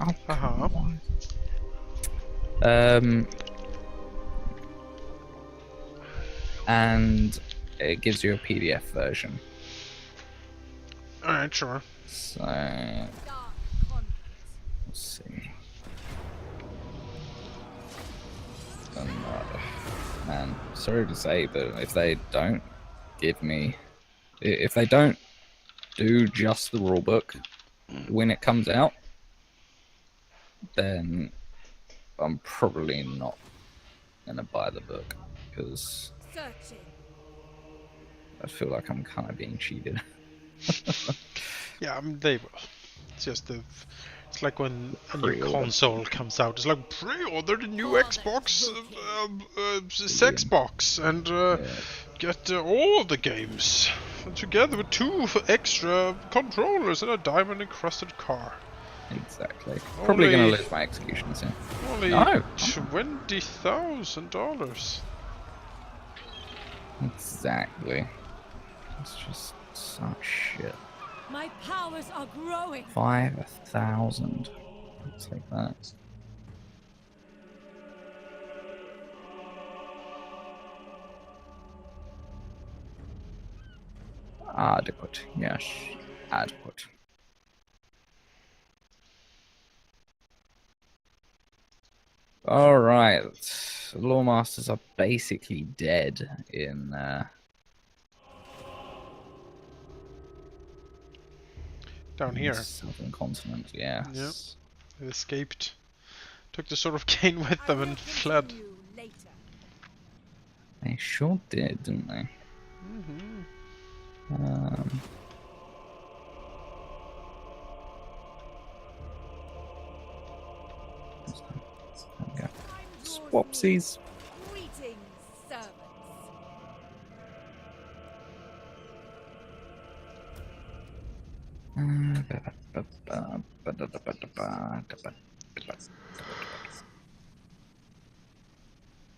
Oh, come on. And it gives you a PDF version. Alright, sure. So, Dark convent. let's see. Man, sorry to say, but if they don't if they don't do just the rulebook when it comes out, then I'm probably not gonna buy the book because Searching. I feel like I'm kind of being cheated. Yeah, I mean, they will. It's just it's like when a new Pre-order. console comes out. It's like pre-order the new Xbox sex box and get all the games together with 2 extra controllers and a diamond encrusted car. Exactly. Probably Only- gonna lose my execution soon. Only No. $20,000. Exactly. It's just such shit. My powers are growing. 5,000. I'll take that. Adequate. Yes. Adequate. Alright. The Lawmasters are basically dead in Down here. Southern continent, yes. Yep. They escaped. Took the Sword of Cain with I them will and visit fled. you later. They sure did, didn't they? Mm-hmm. Okay. Swapsies. Greetings, servants.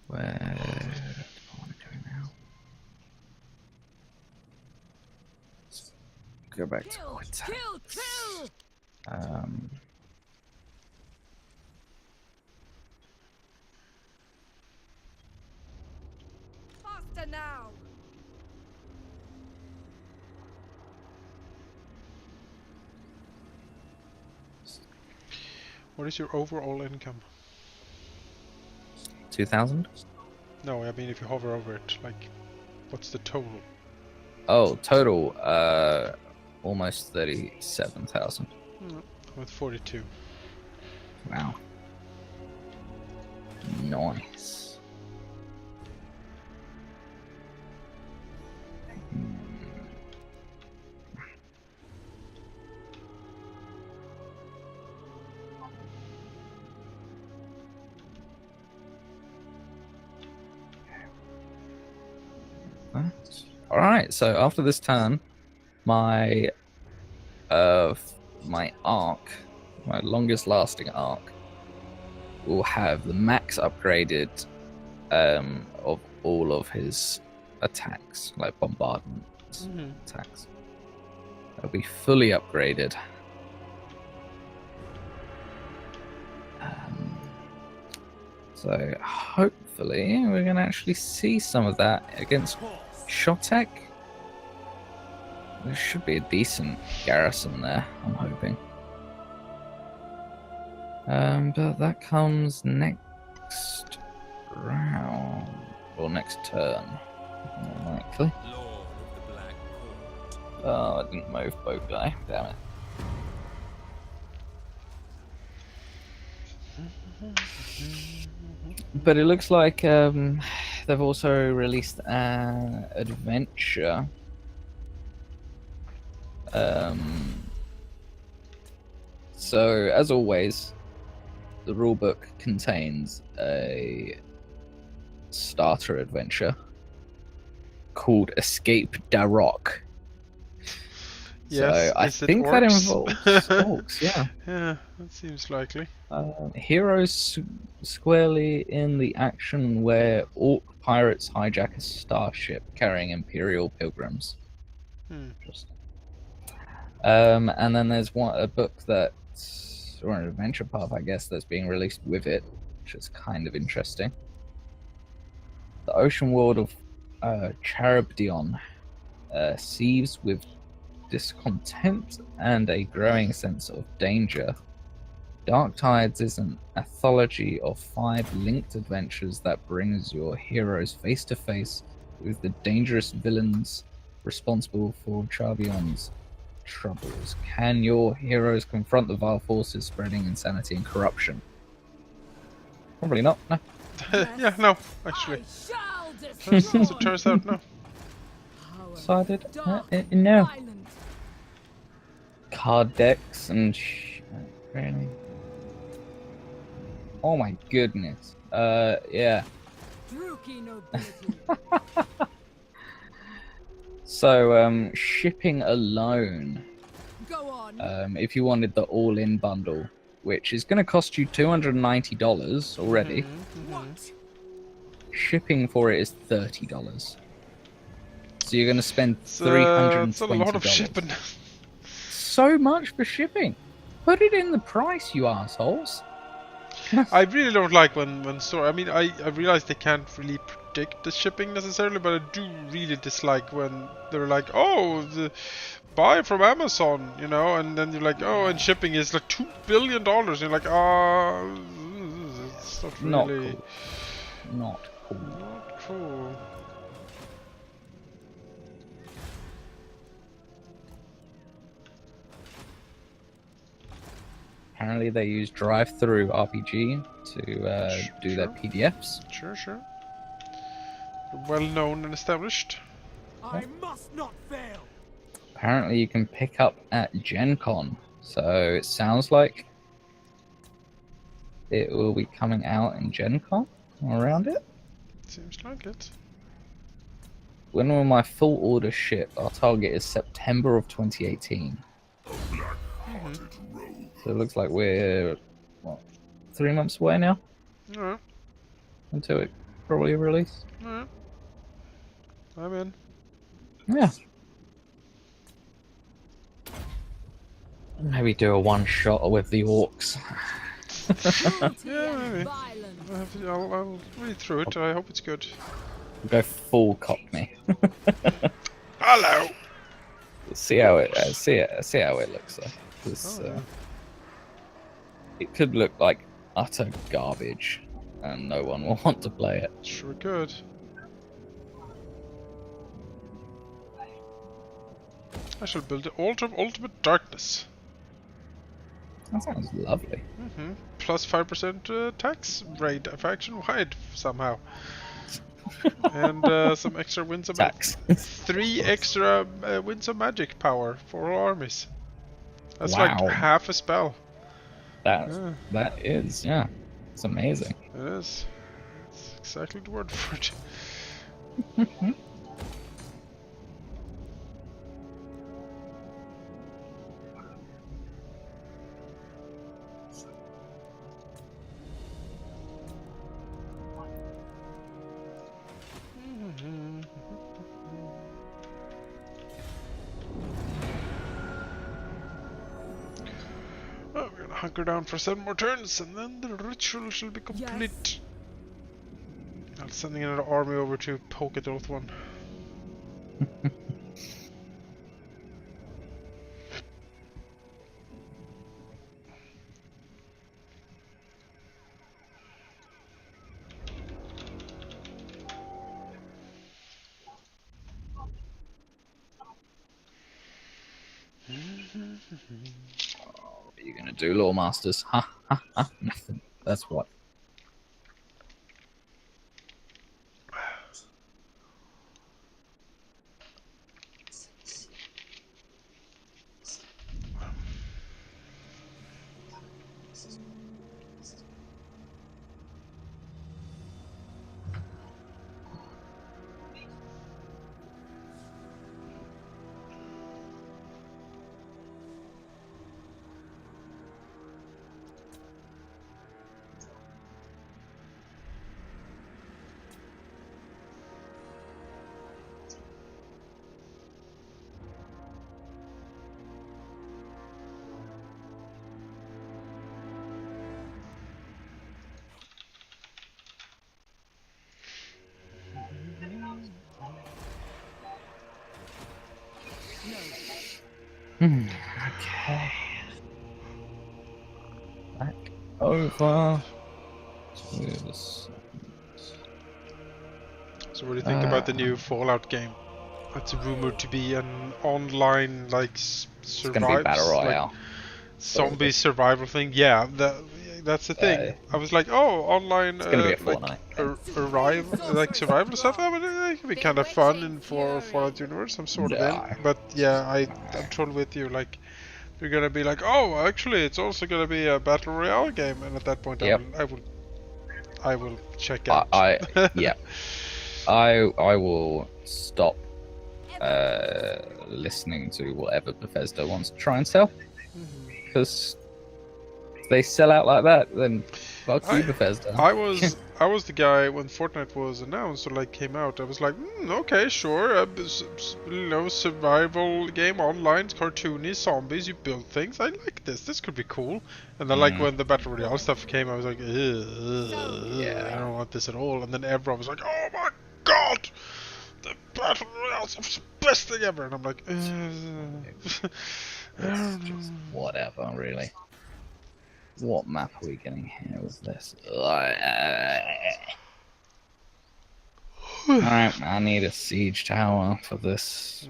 Where do I want to go now? Let's go back to Kill, Quinta. kill, kill! Faster now! What is your overall income? 2,000? No, I mean if you hover over it, like, what's the total? Oh, total, almost 37,000. I'm at 42. Wow. Nice. Alright, so after this turn, my arc, my longest lasting arc, will have the max upgraded of all of his attacks, like bombardment attacks. They'll be fully upgraded. So hopefully we're going to actually see some of that against Shotek. There should be a decent garrison there, I'm hoping. But that comes next round, or next turn, more likely. Lord of the Black Court. Oh, I didn't move boat guy, damn it. But it looks like they've also released an adventure. So, as always, the rulebook contains a starter adventure called Escape Darok. Yes, I is it think that orcs? involves orcs, yeah. Yeah, that seems likely. Heroes squarely in the action where orc pirates hijack a starship carrying Imperial pilgrims. Interesting. And then there's a book that, or an adventure path, I guess, that's being released with it, which is kind of interesting. The ocean world of Charybdion seethes with discontent and a growing sense of danger. Dark Tides is an anthology of 5 linked adventures that brings your heroes face to face with the dangerous villains responsible for Charbion's troubles. Can your heroes confront the vile forces spreading insanity and corruption? Probably not, no. Yeah, no, actually. I shall As it turns out, no. Decided, Dark and no. violent. Card decks and really? Oh my goodness. Yeah. Druki nobility. So, shipping alone, Go on. if you wanted the all-in bundle, which is going to cost you $290 already, What? shipping for it is $30. So you're going to spend It's $320. a lot of shipping. So much for shipping. Put it in the price, you assholes. I really don't like when store. I mean, I realize they can't really predict the shipping necessarily, but I do really dislike when they're like, oh, buy from Amazon, you know, and then you're like, oh, and shipping is like $2 billion. And you're like, it's not really. Not cool. Not cool. Apparently they use drive-through RPG to do their PDFs. Sure. Well known and established. I must not fail. Apparently you can pick up at Gen Con. So it sounds like it will be coming out in Gen Con or around it. Seems like it. When will my full order ship? Our target is September of 2018. So it looks like we're, what, 3 months away now? Alright. Until it probably released. Alright. I'm in. Yeah. Maybe do a one-shot with the orcs. Cruelty Yeah, and maybe. violence. I'll read through it. I hope it's good. Go full Cockney. Hello. See how it looks like. 'Cause, it could look like utter garbage, and no one will want to play it. Sure good. I shall build the altar of ultimate darkness. That sounds lovely. Plus 5% tax rate faction wide somehow. And some extra winds of Tax. 3 extra winds of magic power for all armies. That's Wow. like half a spell. That is, yeah. It's amazing. It is. That's exactly the word for it. Well, we're gonna hunker down for 7 more turns, and then the ritual shall be complete. I'm sending another army over to poke at Oath one. What are you gonna do, Law Masters? Ha ha ha! Nothing. That's what. No. Okay. Back over to this. So what do you think about the new Fallout game? It's rumored to be an online like It's gonna be battle royale. zombie survival thing. Yeah, that's the thing. I was like, oh, online It's gonna be a like Fortnite. arrival, like survival stuff. I mean, it can be kind of fun in Fallout universe. I'm sort of in, but yeah, I'm totally with you. Like, you're gonna be like, oh, actually, it's also gonna be a battle royale game, and at that point, Yep. I will check out. Yeah. I will stop listening to whatever Bethesda wants to try and sell. Because if they sell out like that, then fuck you, Bethesda. I was the guy when Fortnite was announced or like came out. I was like, okay, sure, survival game online, cartoony zombies. You build things. I like this. This could be cool. And then like when the battle royale stuff came, I was like, I don't want this at all. And then everyone was like, oh my god, the battle royale stuff is the best thing ever. And I'm like, It's just whatever, really. What map are we getting here with this? Alright, I need a siege tower for this.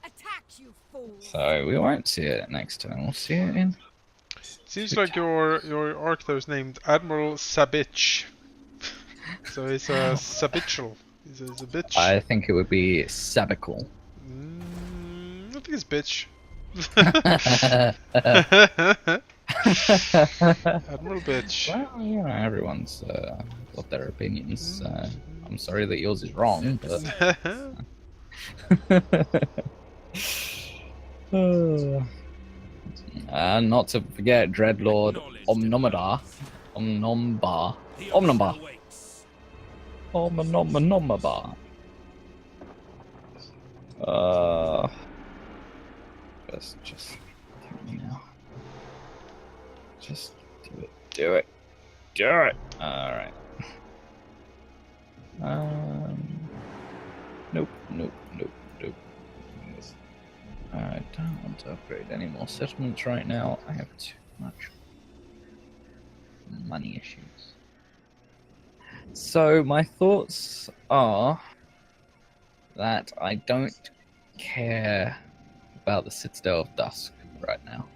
Attack, you fool. So we won't see it next turn, we'll see it in. Seems like your arc there is named Admiral Sabich. So he's a Sabichal. He's a bitch. I think it would be Sabical. I think it's bitch. Admiral bitch. Well, you know, everyone's got their opinions. I'm sorry that yours is wrong, but... not to forget Dreadlord Omnomada. Omnombar. Just you know. Just do it. Alright. Nope. I don't want to upgrade any more settlements right now. I have too much money issues. So my thoughts are that I don't care about the Citadel of Dusk right now.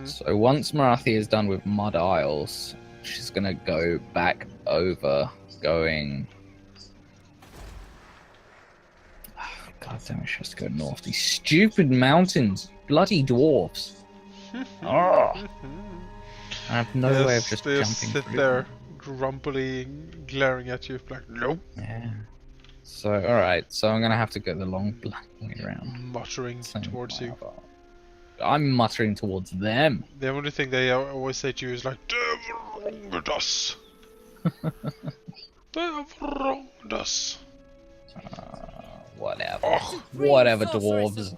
So once Marathi is done with Mud Isles, she's gonna go back over, going... Oh, God damn it, she has to go north. These stupid mountains! Bloody dwarves! Oh. I have no way of just they jumping sit through there them. grumpily glaring at you like, nope. Yeah. So, alright, so I'm gonna have to go the long way around. Muttering towards you. I'm muttering towards them. The only thing they always say to you is like, they've wronged us. They've wronged us. Whatever. Oh. Whatever, dwarves.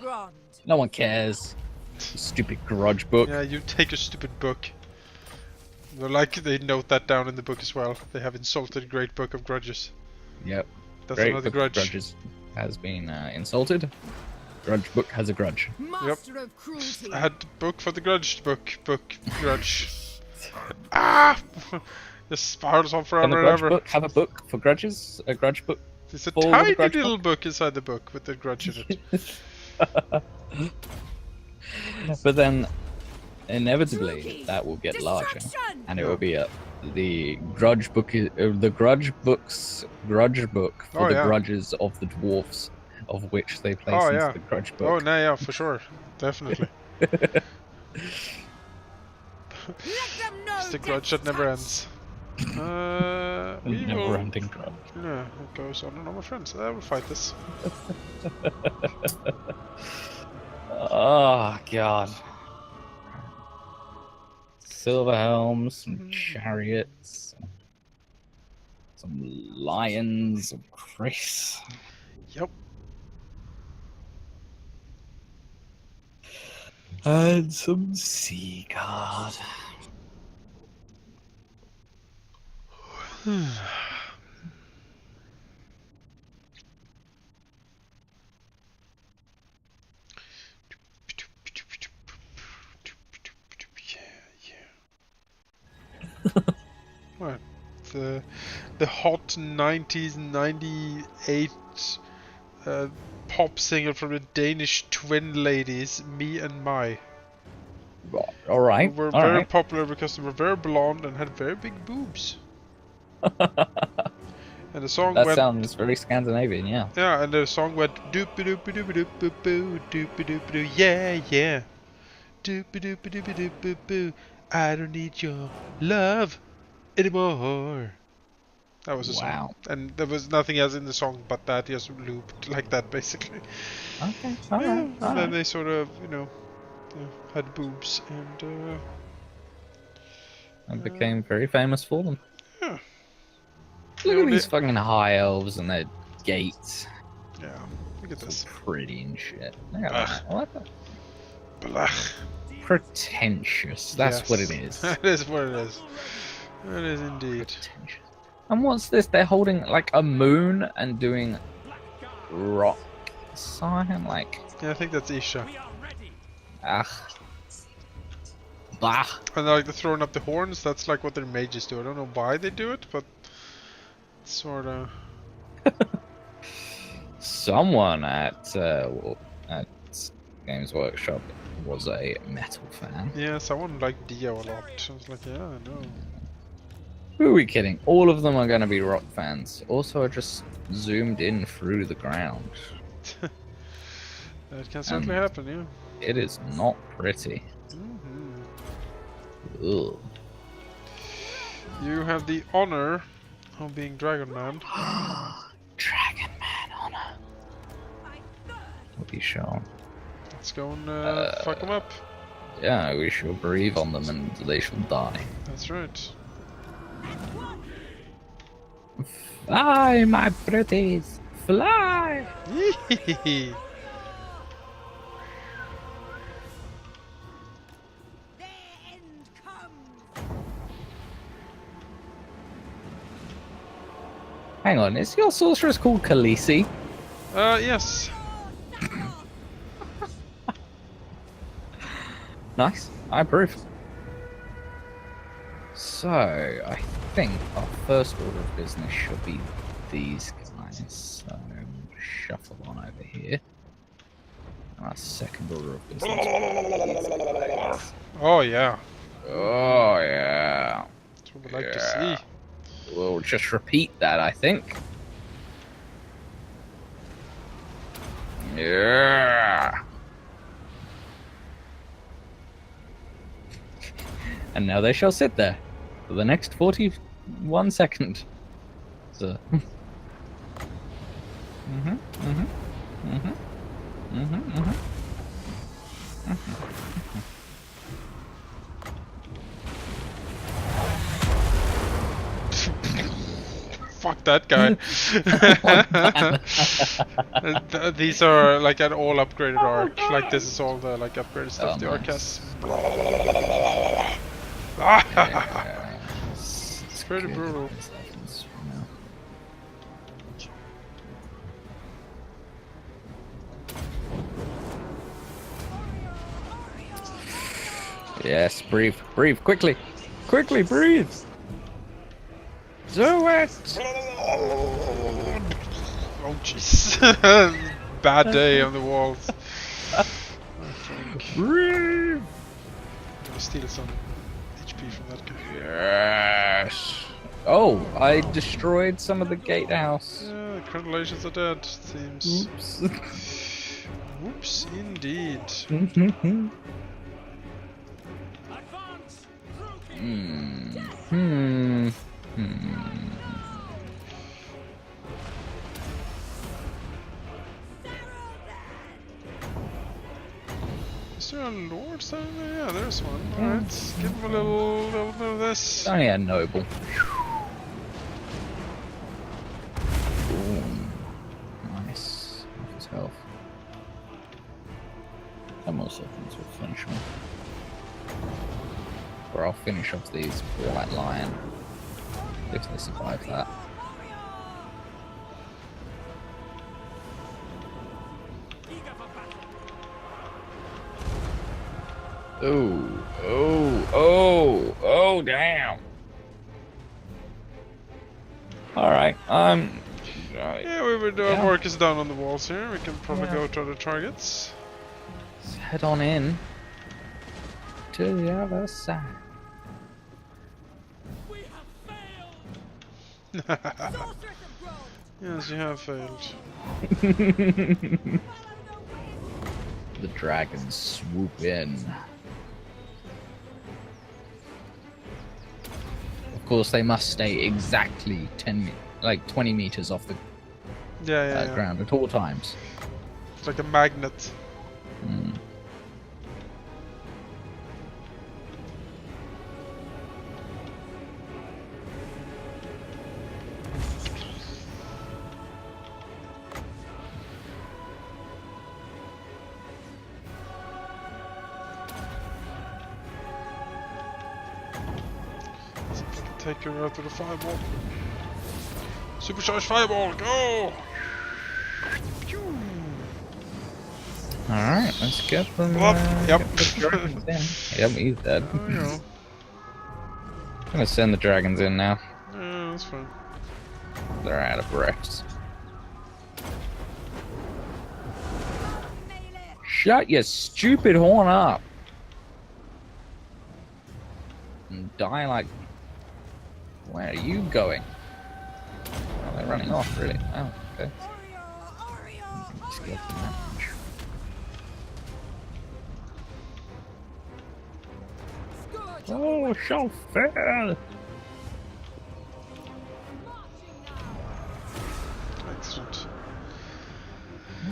No one cares. Stupid grudge book. Yeah, you take a stupid book. They're like, they note that down in the book as well. They have insulted Great Book of Grudges. Yep. That's Great another Book of grudge. Grudges has been insulted. Grudge book has a grudge. Master of cruelty. I had book for the grudge book grudge. Ah! Just spirals on Can forever the and grudge ever. book have a book for grudges? A grudge book? There's a full of tiny grudge little book inside the book with the grudge in it. But then, inevitably, that will get larger, and it will be the grudge book. The grudge book's grudge book for the grudges of the dwarfs, of which they place into the grudge book. Oh, no, yeah, for sure, definitely. It's the grudge that never ends. Never-ending grudge. Yeah, it goes on and on, my friends. I will fight this. Oh God. Silver helms, some chariots, some lions of Chris. Yep. And some sea guard. What? The hot 90s, 98 pop singer from the Danish twin ladies, Me and My. All right. Who were all very right. popular because they were very blonde and had very big boobs. And the song That went. sounds very Scandinavian, yeah. Yeah, and the song went doopy doopy doopy doopy boo doopy doopy doo, yeah, yeah. Doopy doopy doopy doopy boo. I don't need your love anymore. That was the Wow. song. And there was nothing else in the song but that, just looped like that basically. Okay. All Yeah, right. and All then right. they sort of, had boobs And became very famous for them. yeah. Look at these fucking high elves and their gates. Yeah, look at It's this. all pretty and shit. Look at Ugh. that. What the? Blech. Pretentious. That's what it Yes. is. That is what it is. It is indeed. Pretentious. And what's this? They're holding like a moon and doing rock sign, like Yeah, I think that's Isha. ah, bah. And like they're throwing up the horns, that's like what their mages do. I don't know why they do it, but it's sorta. Someone at Games Workshop was a metal fan. Yeah, someone liked Dio a lot. I was like, yeah, I know. Who are we kidding? All of them are going to be rock fans. Also, I just zoomed in through the ground. That can certainly happen, yeah. It is not pretty. Ugh. You have the honor of being Dragon Man. Dragon Man honor. What are you showing? Let's go and fuck them up. Yeah, we shall breathe on them and they shall die. That's right. Fly, my pretties, fly! Hang on, is your sorceress called Khaleesi? Yes. Nice, I approve. So, I think our first order of business should be these guys. So, shuffle on over here. And our second order of business. Oh, yeah. Oh, yeah. That's what we like to see. We'll just repeat that, I think. Yeah. And now they shall sit there for the next 41 seconds. So. Fuck that guy. These are like an all upgraded arc. Like this is all the like upgraded stuff the arc has. It's pretty brutal. Yes, breathe, breathe, quickly, quickly, breathe. Do it. Oh jeez. Bad day on the walls. Breathe. I'm gonna steal some HP from that guy. Yes. Oh, I destroyed some of the gatehouse. Yeah, congratulations are dead, seems. Oops. Whoops, indeed. Is there a lord down there? Yeah, there's one. Alright, give him a little bit of this. Only a noble. Ooh, nice. Off his health. I'm also going to finish me. Or I'll finish off these White Lion. If they survive that. Oh, damn. Alright, right. Yeah, our work is done on the walls here. We can probably go to other targets. Let's head on in to the other side. We have failed. Sorceress of Grove. Yes, you have failed. Follow the wind. The dragons swoop in. Of course, they must stay exactly 20 meters off the ground at all times. It's like a magnet. Mm. Take her out with a fireball. Supercharged fireball, go! Alright, let's get them. Yep. Get the dragons in. Yep, he's dead. There we go. I'm gonna send the dragons in now. Yeah, that's fine. They're out of breaths. Shut your stupid horn up! And die like... Where are you going? Oh, they're running off, really. Oh, okay. Let's get them out. Oh, shall fail! Excellent.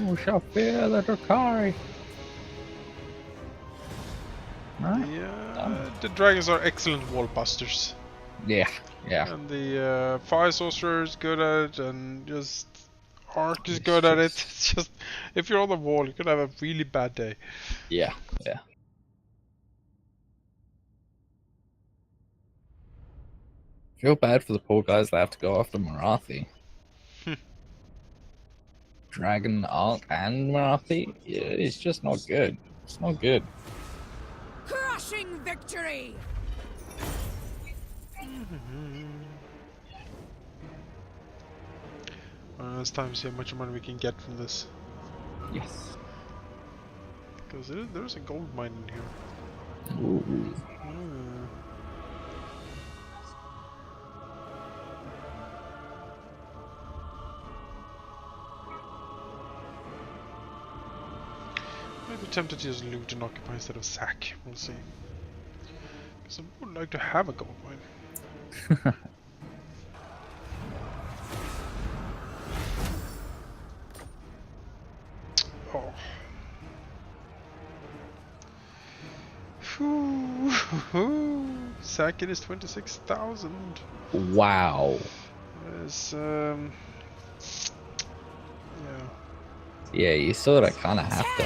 Oh, shall fail the Drakari! Right. Yeah, the dragons are excellent wall busters. Yeah, yeah. And the fire sorcerer is good at it, and just arc is good at it. It's just, if you're on the wall, you could have a really bad day. Yeah, yeah. Feel bad for the poor guys that have to go after Marathi. Dragon, Arc, and Marathi? Yeah, it's just not good. It's not good. Crushing victory! It's time to see how much money we can get from this. Yes. Because there's a gold mine in here. Ooh. Maybe tempted to just loot and occupy instead of sack. We'll see. Because I would like to have a gold mine. Oh. Sacking is 26,000. Wow. It's Yeah, you sort of kind of have to.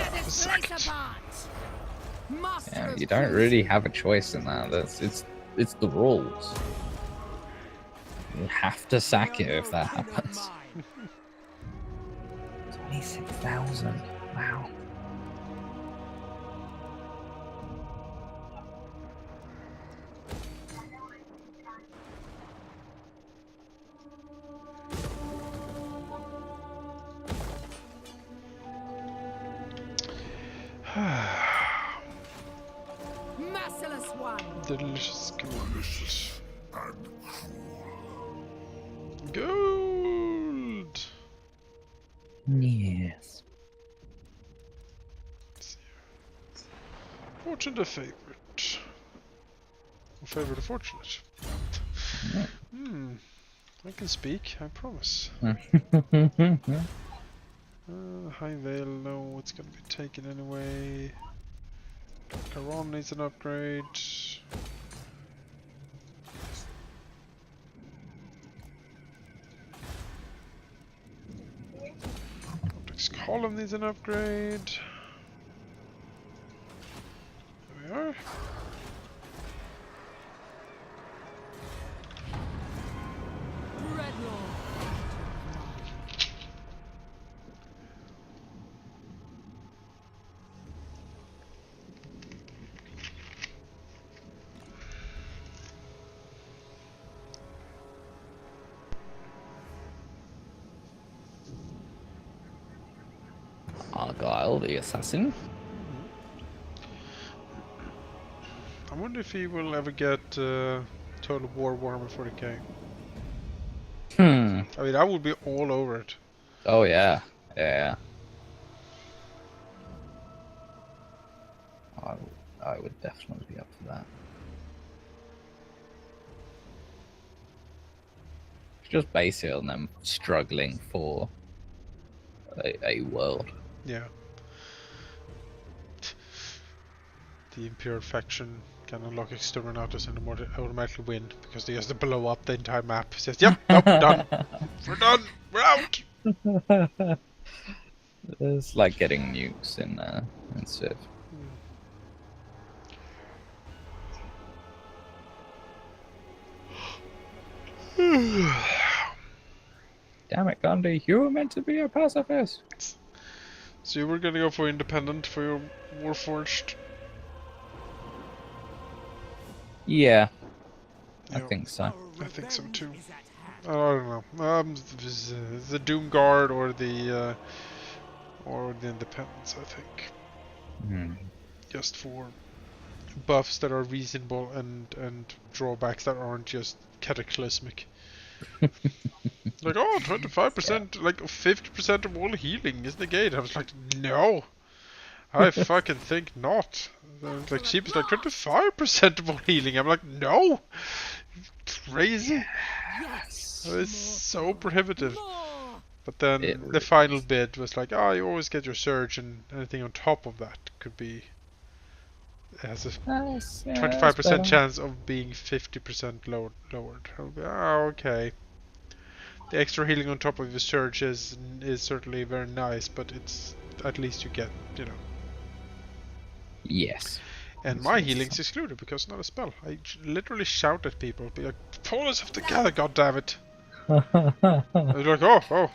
Yeah, you don't really have a choice in that. It's the rules. You have to sack it if that happens. 26,000. Wow. Merciless one. Delicious gold. Malicious and cruel. Gold! Yes. Let's see here. Fortune the favorite. Or favor the fortunate. I can speak, I promise. High Veil, no, it's gonna be taken anyway. Caron needs an upgrade. Complex Column needs an upgrade. There we are. Guile, the assassin. I wonder if he will ever get Total War Warhammer 40k. I mean, I would be all over it. Oh yeah, yeah. I would definitely be up for that. Just base it on them struggling for a world. Yeah. The Imperial faction can unlock Exterminatus and automatically win because they just blow up the entire map. It says, yep, nope, done. We're done. We're out. It's like getting nukes in Civ. Damn it, Gandhi, you were meant to be a pacifist. So you were gonna go for independent for your Warforged? Yeah, I Yeah. think so. I think so too. I don't know. The Doom Guard or the Independents, I think. Just for buffs that are reasonable and drawbacks that aren't just cataclysmic. Like, oh, 25%, like 50% of all healing is negated. I was like, no, I fucking think not. Like, cheap is like 25% of all healing. I'm like, no, crazy. It's so prohibitive. But then the final bid was like, oh, you always get your surge, and anything on top of that could be. It has a 25% chance of being 50% lowered. I'll be, oh, okay. The extra healing on top of your surge is certainly very nice, but it's at least you get, you know. Yes. And my healing's excluded because it's not a spell. I literally shout at people, be like, pull yourself together, goddammit! They're like, oh,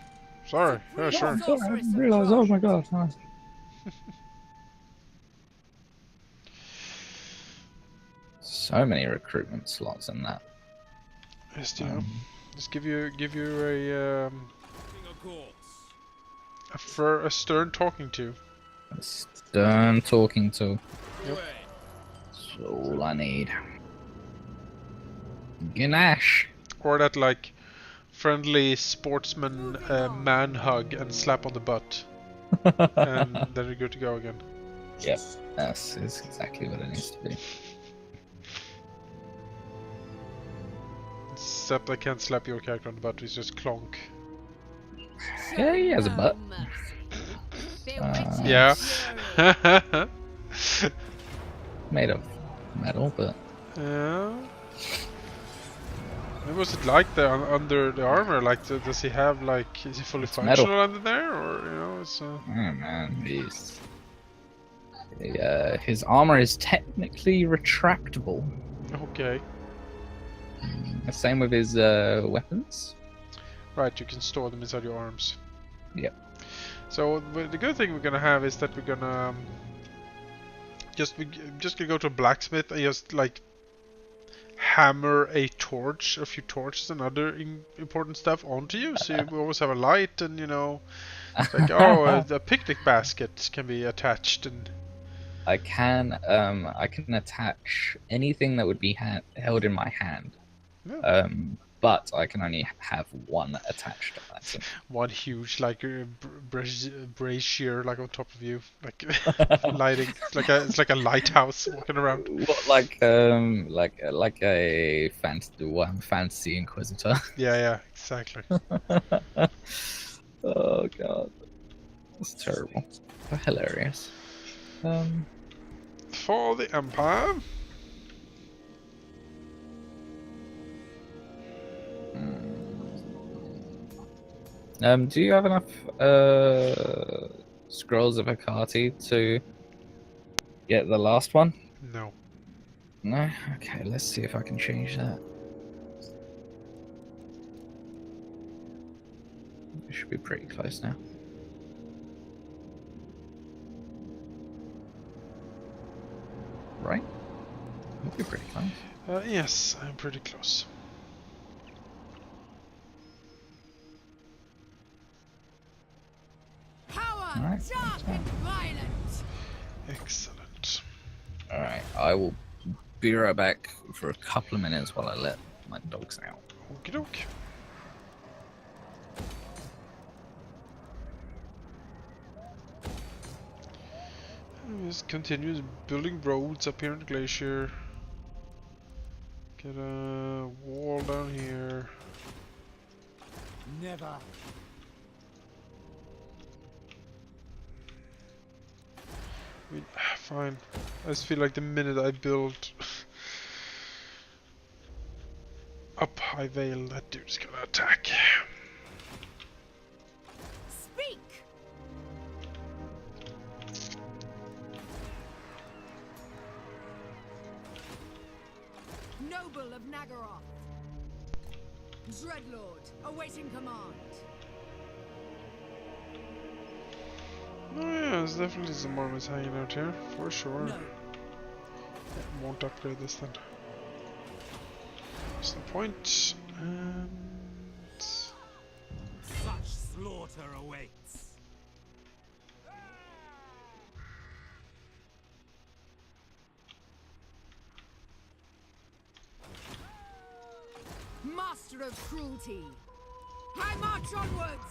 sorry, yeah, sure. I didn't realize, oh my god. So many recruitment slots in that. Yes, you know. Just give you a stern talking to. A stern talking to. Yep. That's all I need. Ganache. Or that like friendly sportsman man hug and slap on the butt, and then you're good to go again. Yep, that's exactly what it needs to be. Except I can't slap your character on the butt, he's just clonk. Yeah, he has a butt. Yeah. Made of metal, but... Yeah. What was it like there under the armor? Like, does he have like, is he fully functional metal. under there, or you know, it's? Oh man, his armor is technically retractable. Okay. Same with his weapons. Right, you can store them inside your arms. Yep. So the good thing we're gonna have is that we're gonna just gonna go to a blacksmith and just like hammer a few torches and other important stuff onto you, so you always have a light, and you know, it's like a picnic basket can be attached, and I can attach anything that would be held in my hand. yeah. But I can only have one attached item. One huge like brazier like on top of you, like lighting. It's like a lighthouse walking around. What, like a fancy inquisitor? Yeah, exactly. Oh god, that's terrible. But hilarious. For the Empire. Do you have enough scrolls of Hecate to get the last one? No. No? Okay, let's see if I can change that. We should be pretty close now. Right? We'll be pretty close. Yes, I'm pretty close. Power Alright. dark and violent. Excellent. Alright, I will be right back for a couple of minutes while I let my dogs out. Okie doke. Just continues building roads up here in the glacier. Get a wall down here. Never. I mean, fine. I just feel like the minute I build up High Vale, that dude's gonna attack. Speak. Noble of Nagaroth. Dreadlord, awaiting command. Oh yeah, there's definitely some armies hanging out here, for sure. No. Won't upgrade this then. What's the point? And... Such slaughter awaits. Master of cruelty. I march onwards.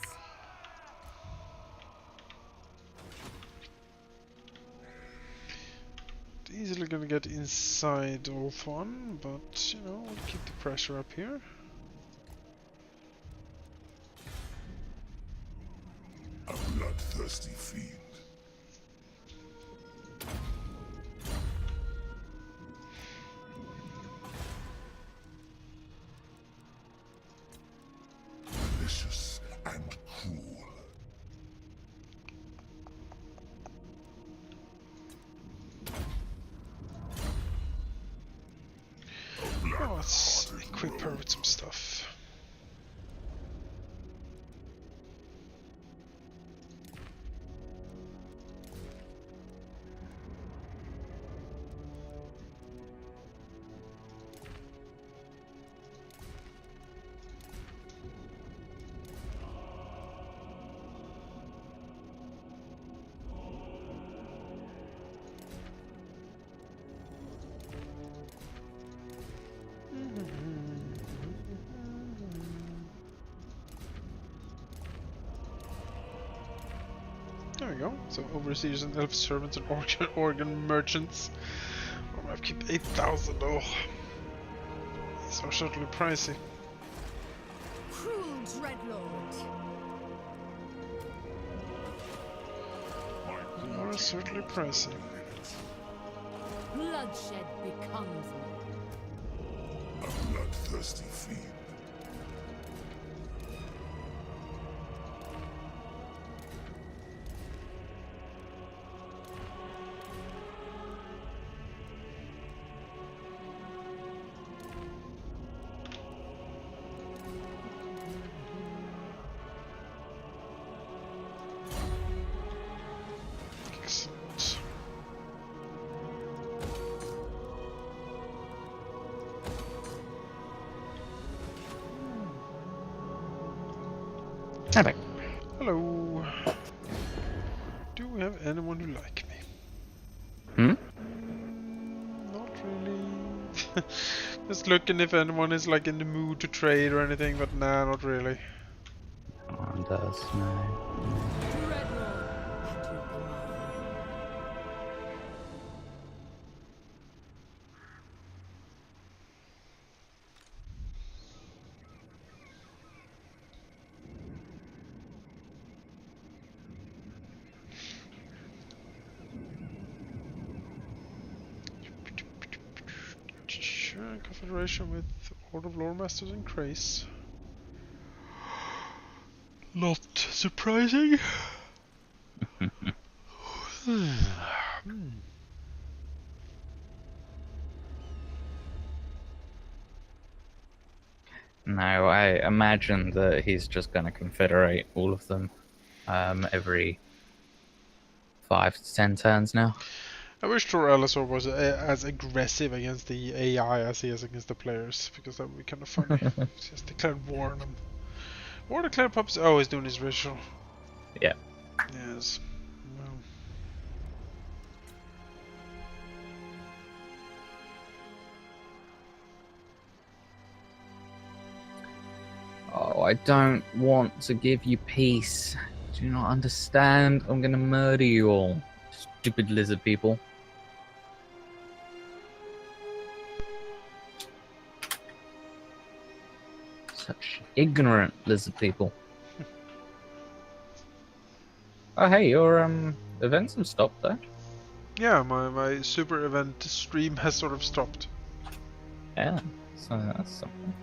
Easily gonna get inside Wolf 1, but you know, we'll keep the pressure up here. A bloodthirsty fiend. Malicious and cruel. Oh, let's equip her with some stuff. There we go. So overseers and elf servants and organ merchants. Oh, I've kept 8,000 though. These are certainly pricey. Cruel Dreadlord. They are certainly pricey. Bloodshed becomes me. A bloodthirsty fiend. Excellent. Hello. Hello. Do we have anyone who like me? Not really. Just looking if anyone is like in the mood to trade or anything, but nah, not really. On does no. Dreadlord, at your command. Sure, confederation with Order of Lore Masters and Crace. Not surprising. No, I imagine that he's just going to confederate all of them every 5 to 10 turns now. I wish Tor Elisor was as aggressive against the AI as he is against the players, because that would be kind of funny. Just declared war on them. War declared pups. Oh, he's doing his ritual. Yeah. Yes. I don't want to give you peace. Do you not understand? I'm gonna murder you all. Stupid lizard people. Such ignorant lizard people. Oh hey, your events have stopped though. Yeah, my super event stream has sort of stopped. Yeah, so that's something.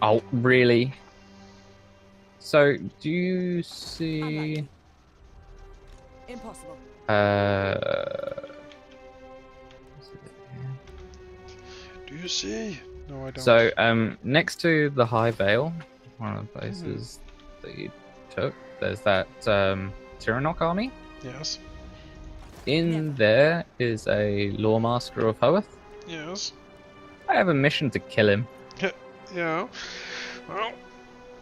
Oh, really? So, do you see... Impossible. Do you see? No, I don't. So, next to the High Vale, one of the places that you took, there's that Tyrannok army. Yes. In there is a Lawmaster of Hoeth. Yes. I have a mission to kill him. Yeah.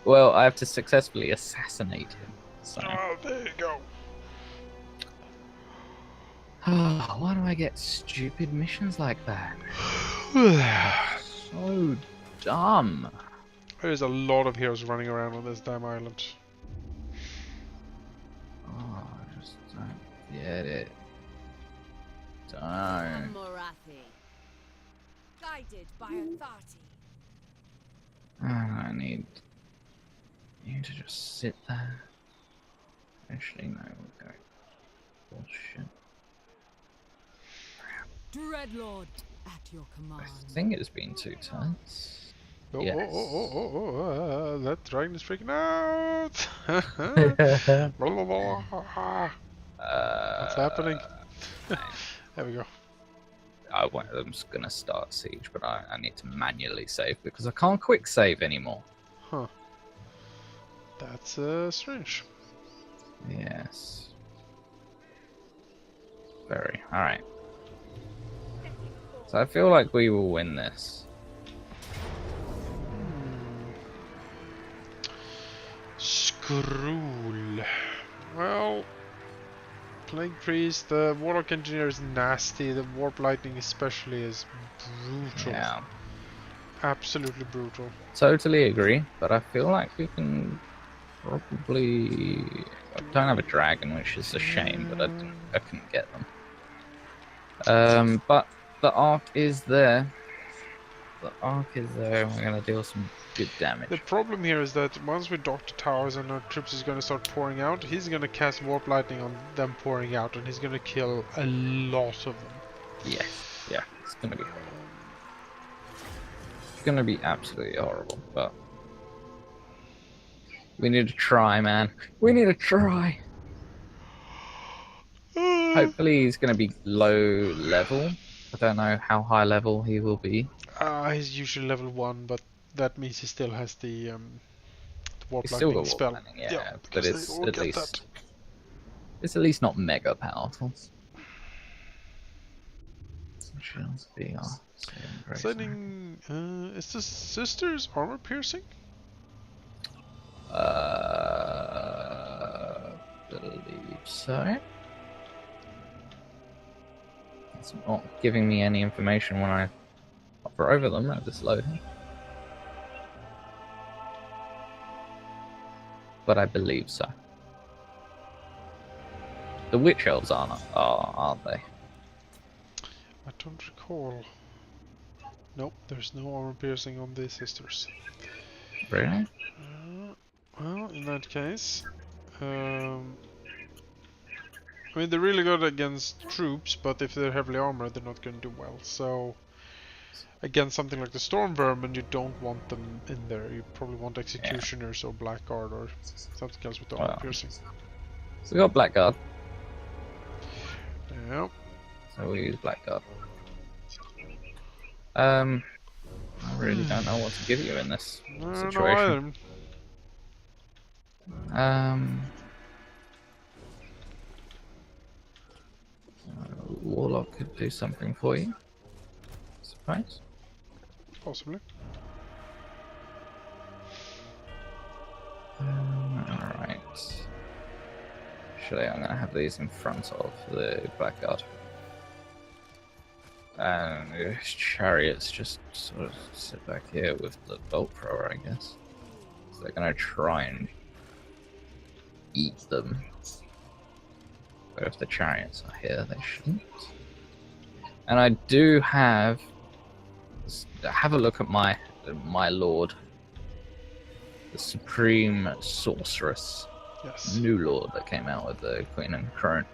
Well, I have to successfully assassinate him. So. Oh, there you go. Why do I get stupid missions like that? So dumb. There's a lot of heroes running around on this damn island. Oh, I just don't get it. Don't. Morathi. Guided by authority. I need you to just sit there. Actually, no, we're going. Bullshit. Dreadlord, at your command. I think it's been 2 turns. Oh, Yes. that dragon is freaking out! Blah, blah, blah. What's happening? There we go. I'm just gonna start siege, but I need to manually save because I can't quick save anymore. Huh. That's strange. Yes. Very. Alright. So I feel like we will win this. Skrull. Well, Plague Priest, the Warlock Engineer is nasty, the Warp Lightning especially is brutal. Yeah. Absolutely brutal. Totally agree, but I feel like we can probably... I don't have a dragon, which is a shame, but I couldn't get them. But the Ark is there. The Ark is there, and we're going to deal some good damage. The problem here is that once we dock the towers and our troops is going to start pouring out, he's going to cast Warp Lightning on them pouring out, and he's going to kill a lot of them. Yes, yeah, it's going to be horrible. It's going to be absolutely horrible, but... we need to try, man. We need to try! Hopefully he's going to be low level. I don't know how high level he will be. He's usually level 1, but that means he still has the Warp He's still Lightning got spell. Warp Lightning, yeah, but because it's they all at get least... that. It's at least not mega powerful. Shields VR. Sending, is the sister's armor piercing? Believe so. It's not giving me any information when I hover over them at this loading. But I believe so. The Witch Elves aren't they? I don't recall. Nope, there's no armor piercing on the sisters. Really? Well, in that case, I mean, they're really good against troops, but if they're heavily armored, they're not going to do well. So, against something like the Storm Vermin, you don't want them in there. You probably want Executioners or Blackguard or something else with armor piercing. So we got Blackguard. Yep. So we use Blackguard. I really don't know what to give you in this situation. Warlock could do something for you, I suppose. Possibly. Alright. Actually, I'm going to have these in front of the Blackguard. And chariots just sort of sit back here with the bolt thrower, I guess. So they're gonna try and eat them. But if the chariots are here, they shouldn't. And I do have a look at my lord, the supreme sorceress. Yes. New lord that came out with the Queen and Crown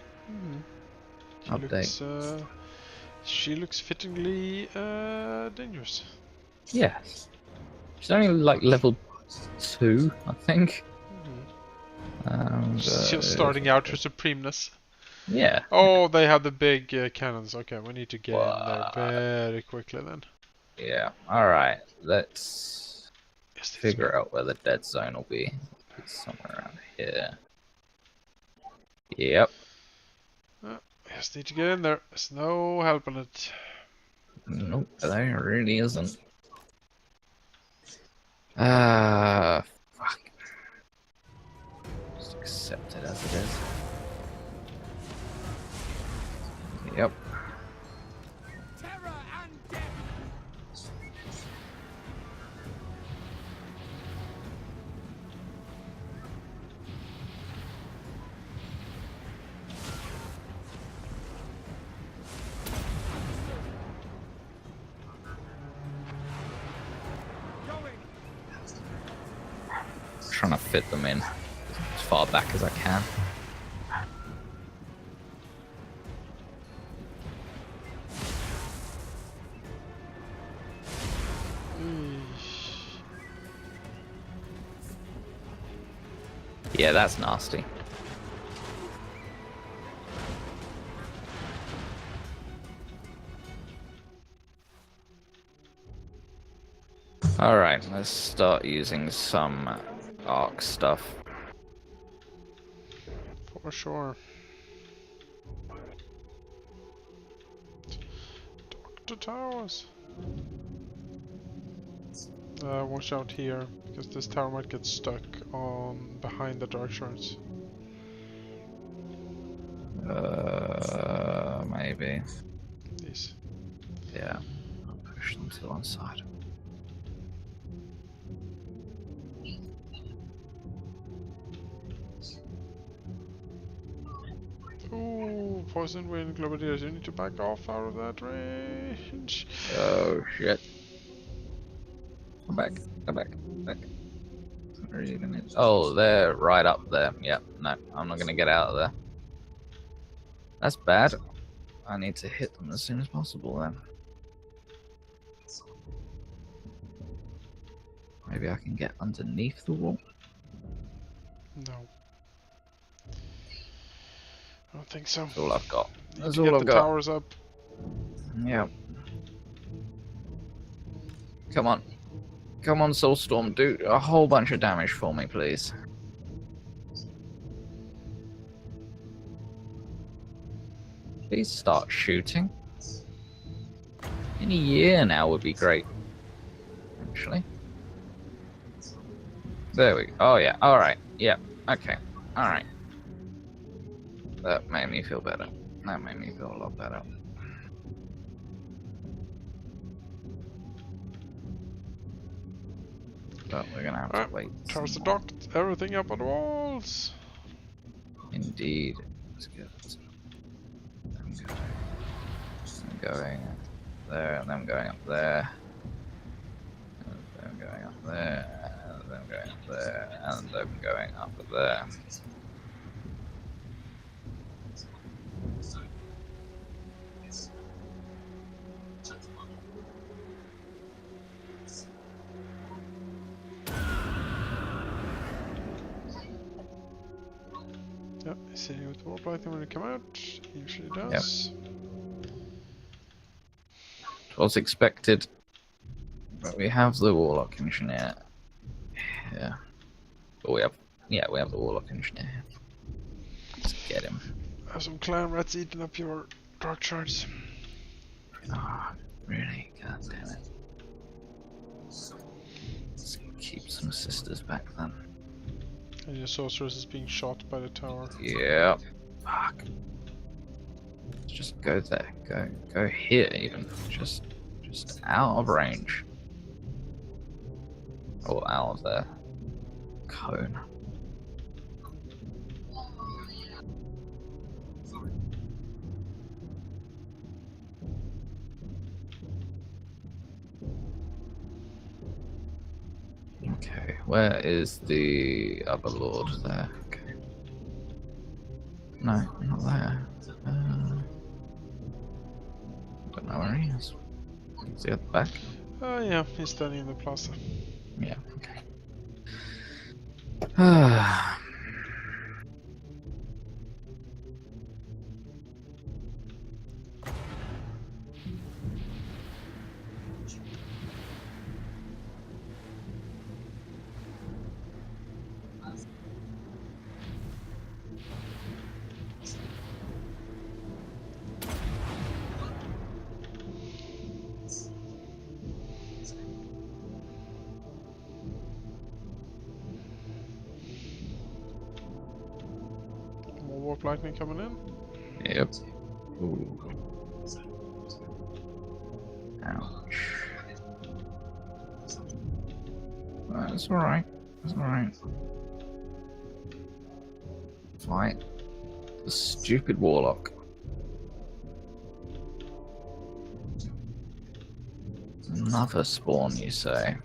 update. She looks fittingly dangerous. Yes. She's only like level 2, I think. She's just starting out her supremeness. Yeah. Oh, they have the big cannons. Okay, we need to get in there very quickly then. Yeah. Alright. Let's figure out where the dead zone will be. It's somewhere around here. Yep. Just need to get in there. There's no helping it. Nope, there really isn't. Fuck. Just accept it as it is. Yep. Terror and death. Trying to fit them in as far back as I can. Yeah, that's nasty. Alright, let's start using some arc stuff. For sure. Doctor Towers. Watch out here, because this tower might get stuck on behind the dark shards. Maybe. These. Yeah. I'll push them to one side. Ooh, poison wind, globadiers, you need to back off out of that range. Oh shit. Come back, come back, back. Where are you gonna... Oh, they're right up there. Yep, no, I'm not gonna get out of there. That's bad. I need to hit them as soon as possible then. Maybe I can get underneath the wall? No. I don't think so. That's all I've got. That's Get all the I've got. towers up. Yeah. Come on. Come on, Soulstorm. Do a whole bunch of damage for me, please. Please start shooting. Any year now would be great. Actually. There we go. Oh, yeah. Alright. Yeah. Okay. Alright. That made me feel better. That made me feel a lot better. But we're gonna have to wait. Towers are docked. Everything up on the walls. Indeed. Let's get them going there, and them going up there. And them going up there, and them going up there, and them going up there. Yep, he's sitting with the warp light when it come out. He usually does. Yep. It was expected. But we have the Warlock Engineer. Yeah. But we have the Warlock Engineer. Let's get him. Have some clan rats eating up your dark shards. Oh, really? God damn it. Let's keep some sisters back then. And your sorceress is being shot by the tower. Yeah. Fuck. Let's just go there. Go here even. Just out of range. Or out of there. cone. Okay, where is the other lord there? Okay. No, not there. Don't know where he is. Is he at the back? Oh yeah, he's standing in the plaza. Yeah, okay. Ah. More warp lightning coming in. Yep. Ooh. Ouch. That's alright. That's alright. Fight the stupid warlock. Another spawn, you say?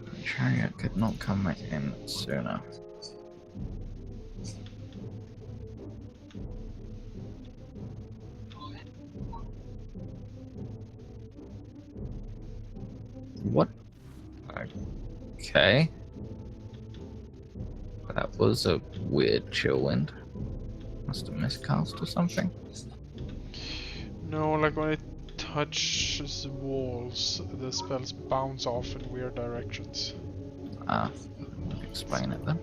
The chariot could not come in sooner. What? Okay. That was a weird chill wind. Must have miscast or something. No, like when it touches walls, the spells bounce off in weird directions. Ah, explain it then.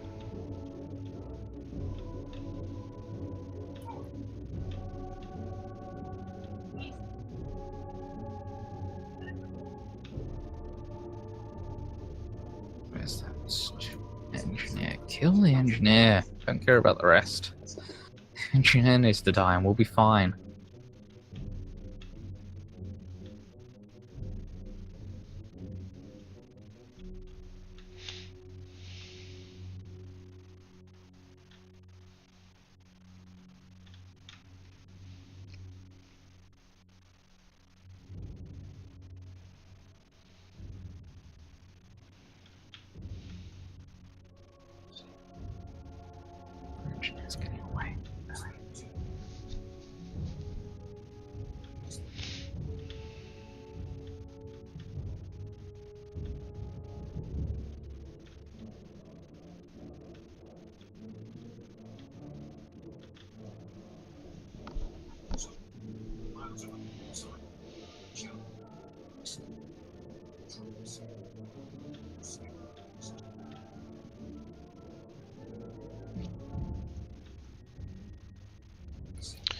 Where's that engineer? Kill the engineer. Don't care about the rest. Engineer needs to die and we'll be fine. Engineer's getting away.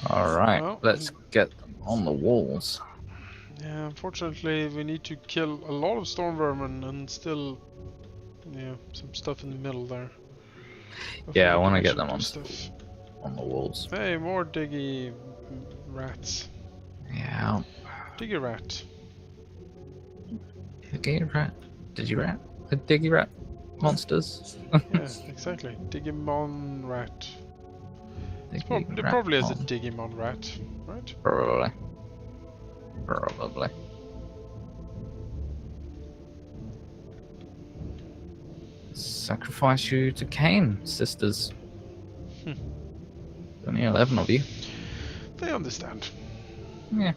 Alright, Well, let's get them on the walls. yeah, unfortunately we need to kill a lot of storm vermin and still, yeah, some stuff in the middle there. Yeah, I Before we want to can get actually them do on stuff. on the walls. Hey, more diggy rats. Yeah. Diggy rat. Diggy rat. Digirat? The Diggy rat monsters? Yeah, exactly. Digimon rat. Diggy It rat probably is a mon- Digimon rat, right? Probably. Probably. Sacrifice you to Cain, sisters. Only 11 of you. They understand. Yeah.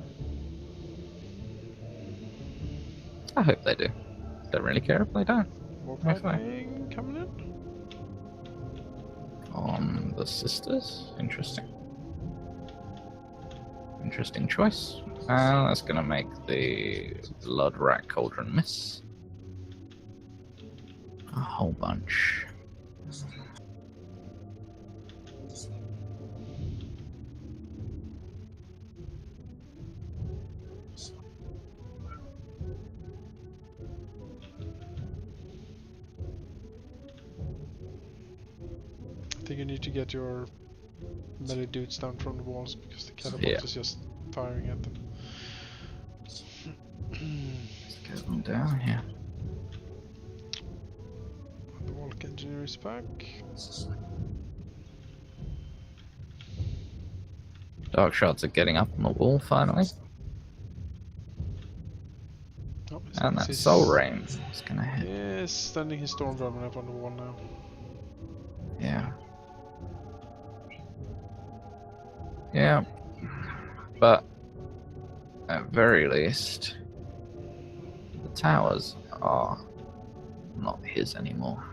I hope they do. Don't really care if they don't. More High five. lightning coming in. On the sisters? Interesting. Interesting choice. That's gonna make the Blood Rat Cauldron miss. A whole bunch. I think you need to get your melee dudes down from the walls because the catapult Yeah. is just firing at them. Let's get them down here. Engineer's back. Dark shards are getting up on the wall finally. Oh, And that soul rain is gonna hit. Yes, standing his storm vermin up on the wall now. Yeah. Yeah. But at very least, the towers are not his anymore.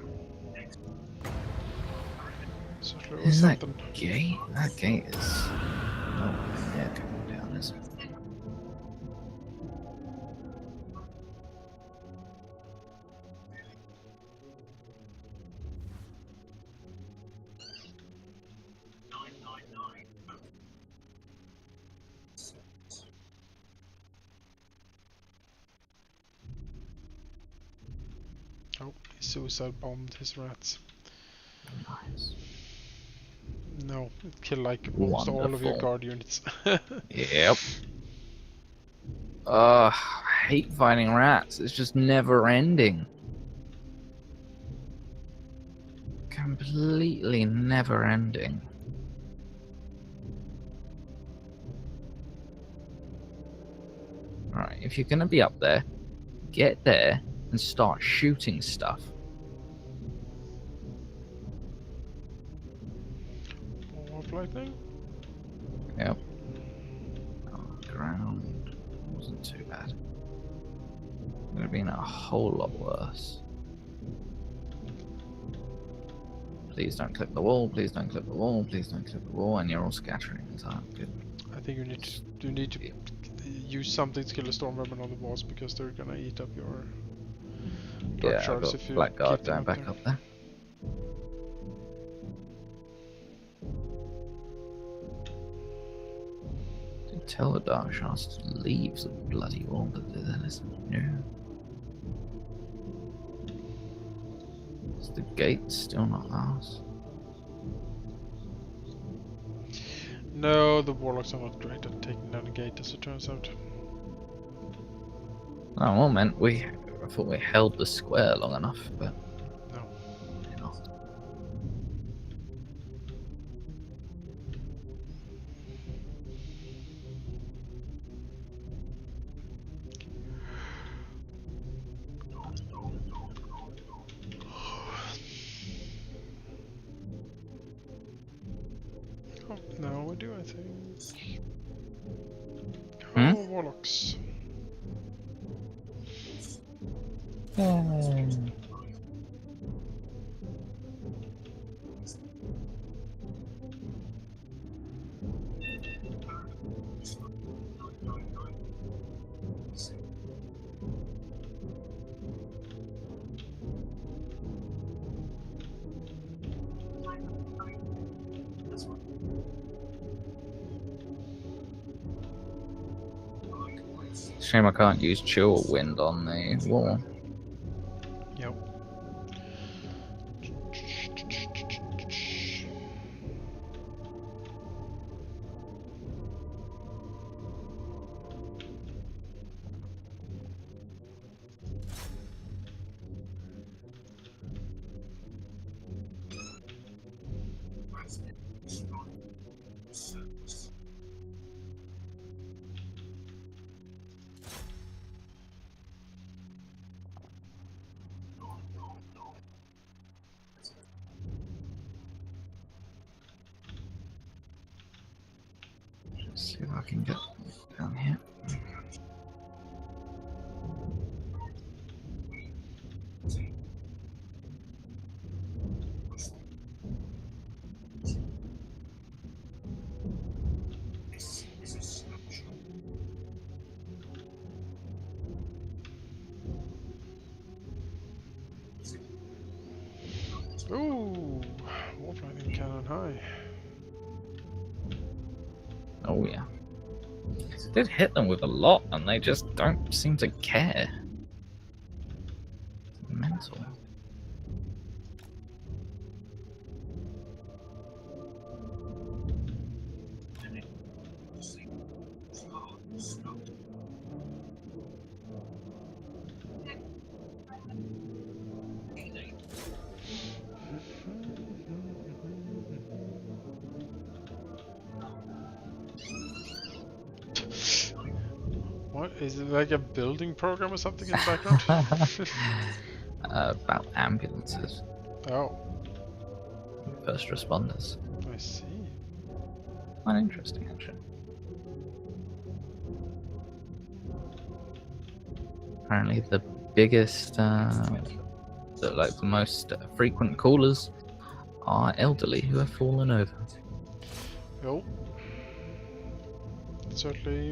Certainly was Is that something. gate? That gate is. Oh, yeah, coming down, isn't it? Oh, he suicide bombed his rats. Nice. No, it killed like almost all of your Wonderful. guard units. Yep. I hate fighting rats. It's just never ending. Completely never ending. Alright, if you're gonna be up there, get there and start shooting stuff. Warp lightning? Yep. On the ground wasn't too bad. Would have been a whole lot worse. Please don't clip the wall, please don't clip the wall, please don't clip the wall, and you're all scattering the time. Good. I think you need to use something to kill the storm vermin on the walls because they're gonna eat up your dark Yeah, I've shards got if you Blackguard keep them going back there. up there. Did tell the Dark Shards to leave the bloody wall, but they listened. No. Is the gate still not ours? No, the warlocks are not great at taking down the gate, as it turns out. Oh, well, meant I thought we held the square long enough, but No. maybe not. Oh, now we do, I think. Hmm? Oh, warlocks. Shame I can't use chill wind on the wall. Yep. Let's see if I can get down here. Ooh, warp lightning cannon high. Oh yeah. Did hit them with a lot, and they just don't seem to care. Mental. Is it like a building program or something in the background? About ambulances, Oh, first responders. I see. Quite interesting, actually. Apparently, the biggest, the most frequent callers are elderly who have fallen over. Oh. Certainly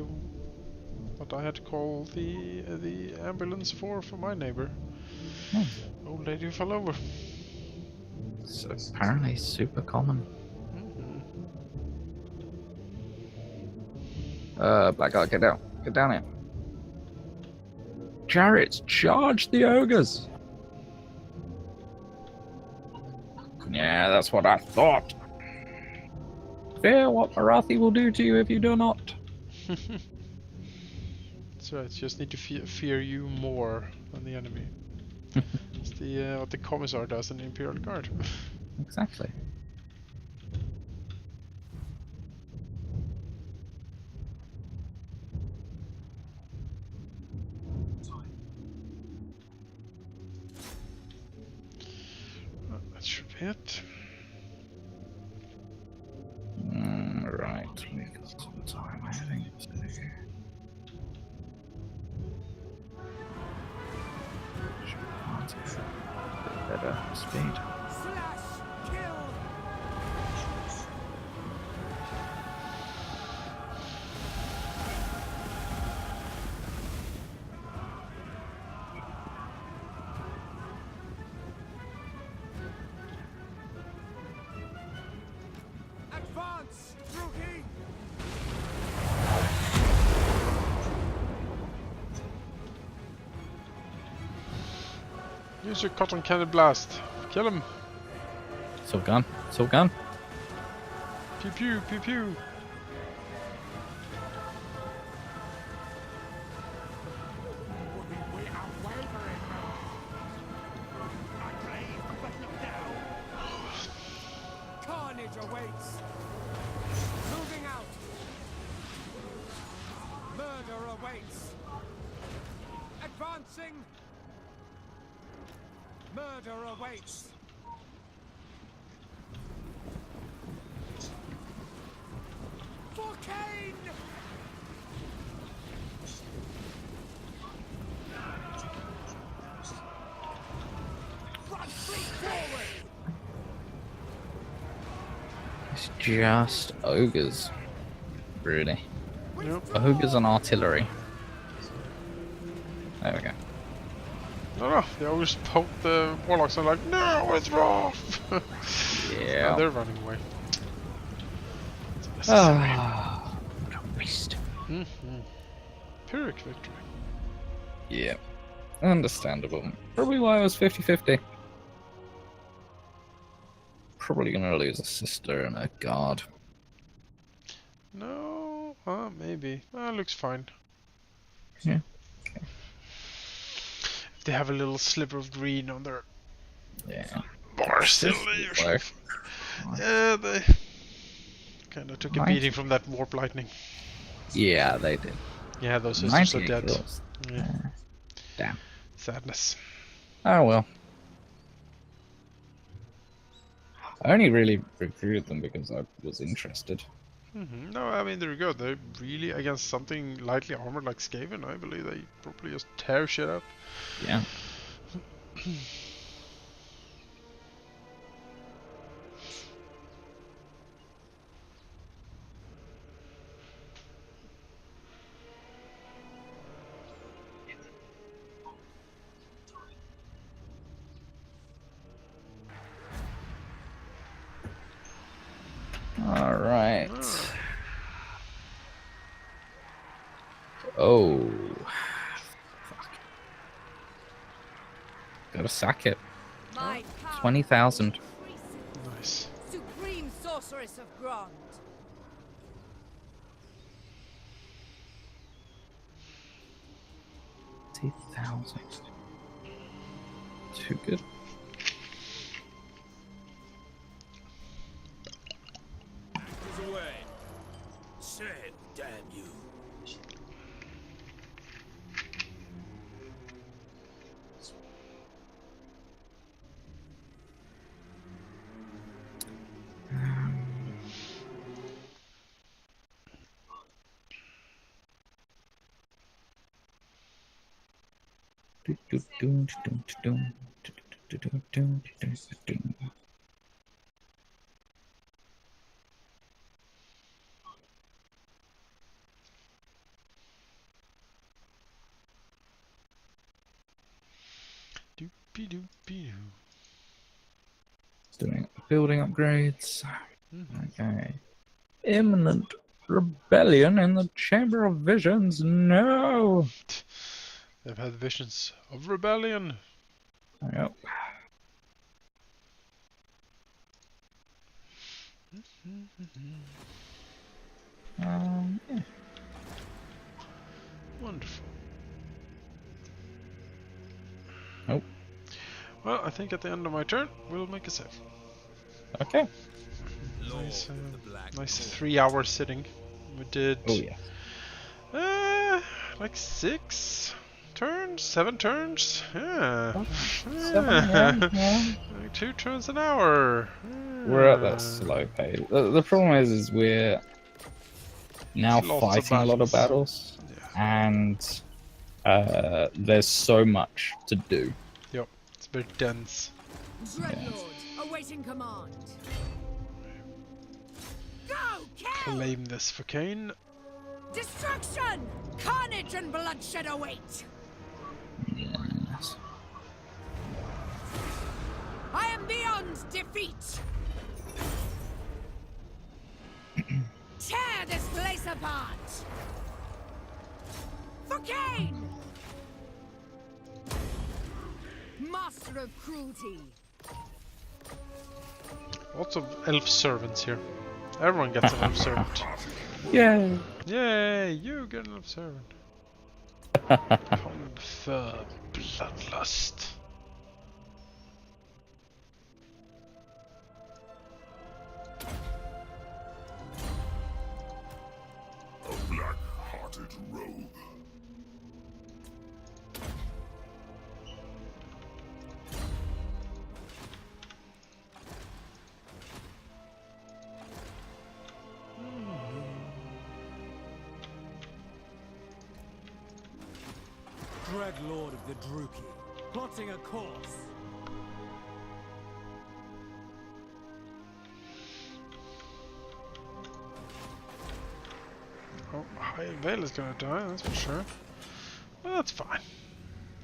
what I had to call the ambulance for my neighbor. Hmm. Old lady who fell over. So apparently super common. Black guy, get down. Get down here. Chariots, charge the ogres! Yeah, that's what I thought. Fear what Marathi will do to you if you do not. So I just need to fear you more than the enemy. It's the what the commissar does in the Imperial Guard. Exactly. That should be it. Right, we got some time, I think. Better speed. Slash! Kill! Advance, rookie! Use your cotton cannon blast. Kill him. It's all gone. It's all gone. Pew pew pew pew. Carnage awaits! Moving out! Murder awaits! Advancing! Murder awaits! For Cain! Run fleet forward! It's just ogres. Really. Yep. Ogres and artillery. There we go. No, they always poke the warlocks and like, no, it's rough. Yeah. And they're running away. Ah, what a waste. Pyrrhic victory. Yeah. Understandable. Probably why it was 50-50. Probably gonna lose a sister and a guard. No, maybe. Looks fine. Yeah. If they have a little sliver of green on their Yeah. bar still, they usually. Yeah, they kind of took a beating from that warp lightning. Yeah, they did. Yeah, those sisters are 98 dead. kills. Yeah. Damn. Sadness. Oh well. I only really recruited them because I was interested. No, I mean they're good. They're really against something lightly armored like Skaven. I believe they probably just tear shit up. Yeah. All right. Oh. Fuck. Gotta sack it. My power 20,000. increases. Nice. Supreme sorceress of Grant. 20,000. Too good. Away. Send, damn you. Doopy-doopy-doo. Doing building upgrades. Mhm. Okay. Imminent rebellion in the Chamber of Visions. No. They've had visions of rebellion. Yep. Yeah. Wonderful. Nope. Well, I think at the end of my turn, we'll make a save. Okay. Nice, Lord of the Black nice Sword. 3-hour sitting. We did Oh yeah. like 6 turns, 7 turns. Yeah. 7, yeah. Like 2 turns an hour. We're at that slow pace. The problem is we're now There's lots of fighting a lot of battles. battles, and there's so much to do. Yep, it's very dense. Dreadlord, awaiting command. Go, kill! Claim this for Kane. Destruction! Carnage and bloodshed await! Yes. I am beyond defeat! Tear this place apart! For Cain! Master of cruelty! Lots of elf servants here. Everyone gets an elf servant. Yay! Yay, you get an elf servant. Confer bloodlust. A black-hearted rogue. Dreadlord of the Druki, plotting a course. Oh, High Veil is gonna die, that's for sure. Well, that's fine.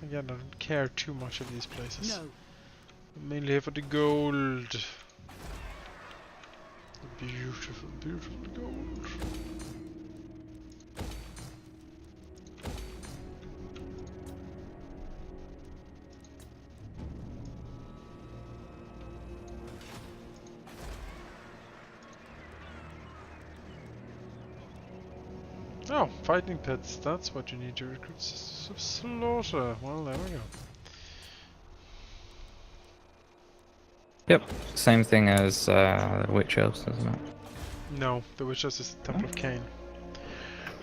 Again, I don't care too much of these places. No. I'm mainly here for the gold. The beautiful, beautiful gold. Oh, fighting pits, that's what you need to recruit Sisters of Slaughter. Well, there we go. Yep. Same thing as Witch Elves, isn't it? No, the Witches is the Temple of Cain.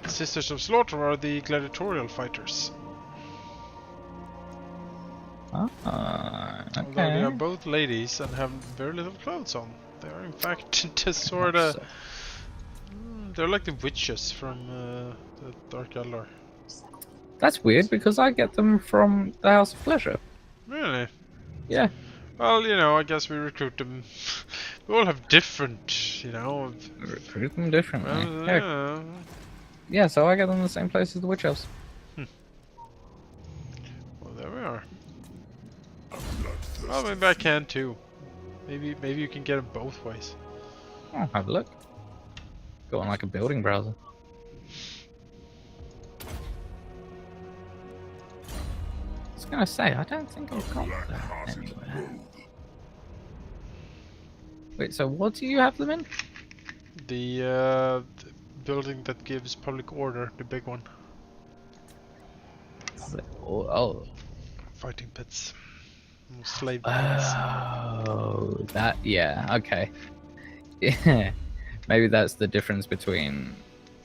The Sisters of Slaughter are the gladiatorial fighters. Ah, Although they are okay. both ladies and have very little clothes on. They are in fact just sorta... They're like the witches from the Dark Eldar. That's weird because I get them from the House of Pleasure. Really? Yeah. Well, you know, I guess we recruit them. We all have different, you know... Recruit them differently. Well, Yeah. yeah. Yeah, so I get them the same place as the Witch Elves. Well, there we are. A bloodthirsty Well, maybe I can too. Maybe you can get them both ways. Oh, have a look. Go on like a building browser. I was gonna say, I don't think I've got that black-hearted anywhere. rogue. Wait, so what do you have them in? The building that gives public order, the big one. Oh, Fighting pits. Slave pits. oh, that, yeah, okay. Yeah, maybe that's the difference between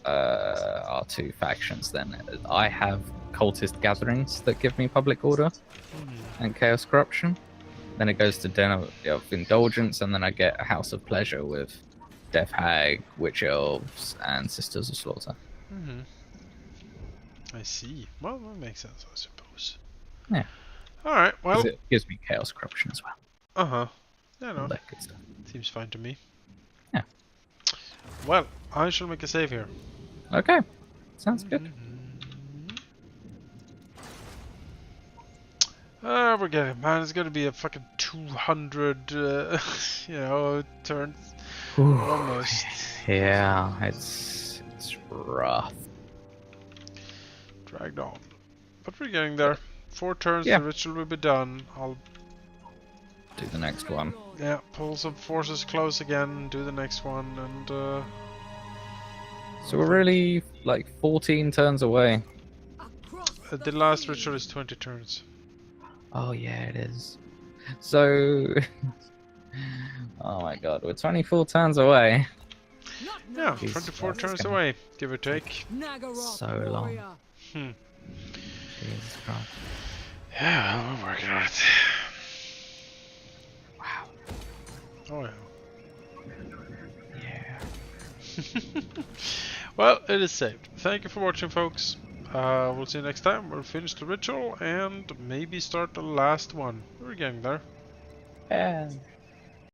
our two factions then. I have cultist gatherings that give me public order and chaos corruption. Then it goes to Den of Indulgence, and then I get a House of Pleasure with Death Hag, Witch Elves, and Sisters of Slaughter. I see. Well, that makes sense, I suppose. Yeah. Alright, well. 'Cause it gives me chaos corruption as well. Uh-huh. Yeah, All no. that good stuff. Seems fine to me. Yeah. Well, I shall make a save here. Okay. Sounds good. We're getting, man, it's gonna be a fucking 200, you know, turns. Ooh, Almost. yeah, it's rough. Dragged on. But we're getting there. 4 turns, Yeah. the ritual will be done. I'll, Do the next one. yeah, pull some forces close again, do the next one, and, So we're really like 14 turns away. the last ritual is 20 turns. Oh yeah, it is. So, oh my god, we're 24 turns away. Yeah, Jesus 24 Christ, turns it's gonna- away, give or take. So long. Jesus Christ. Yeah, we're working on it. Wow. Oh Yeah. yeah. Well, it is saved. Thank you for watching, folks. We'll see you next time. We'll finish the ritual and maybe start the last one. We're getting there. Yeah.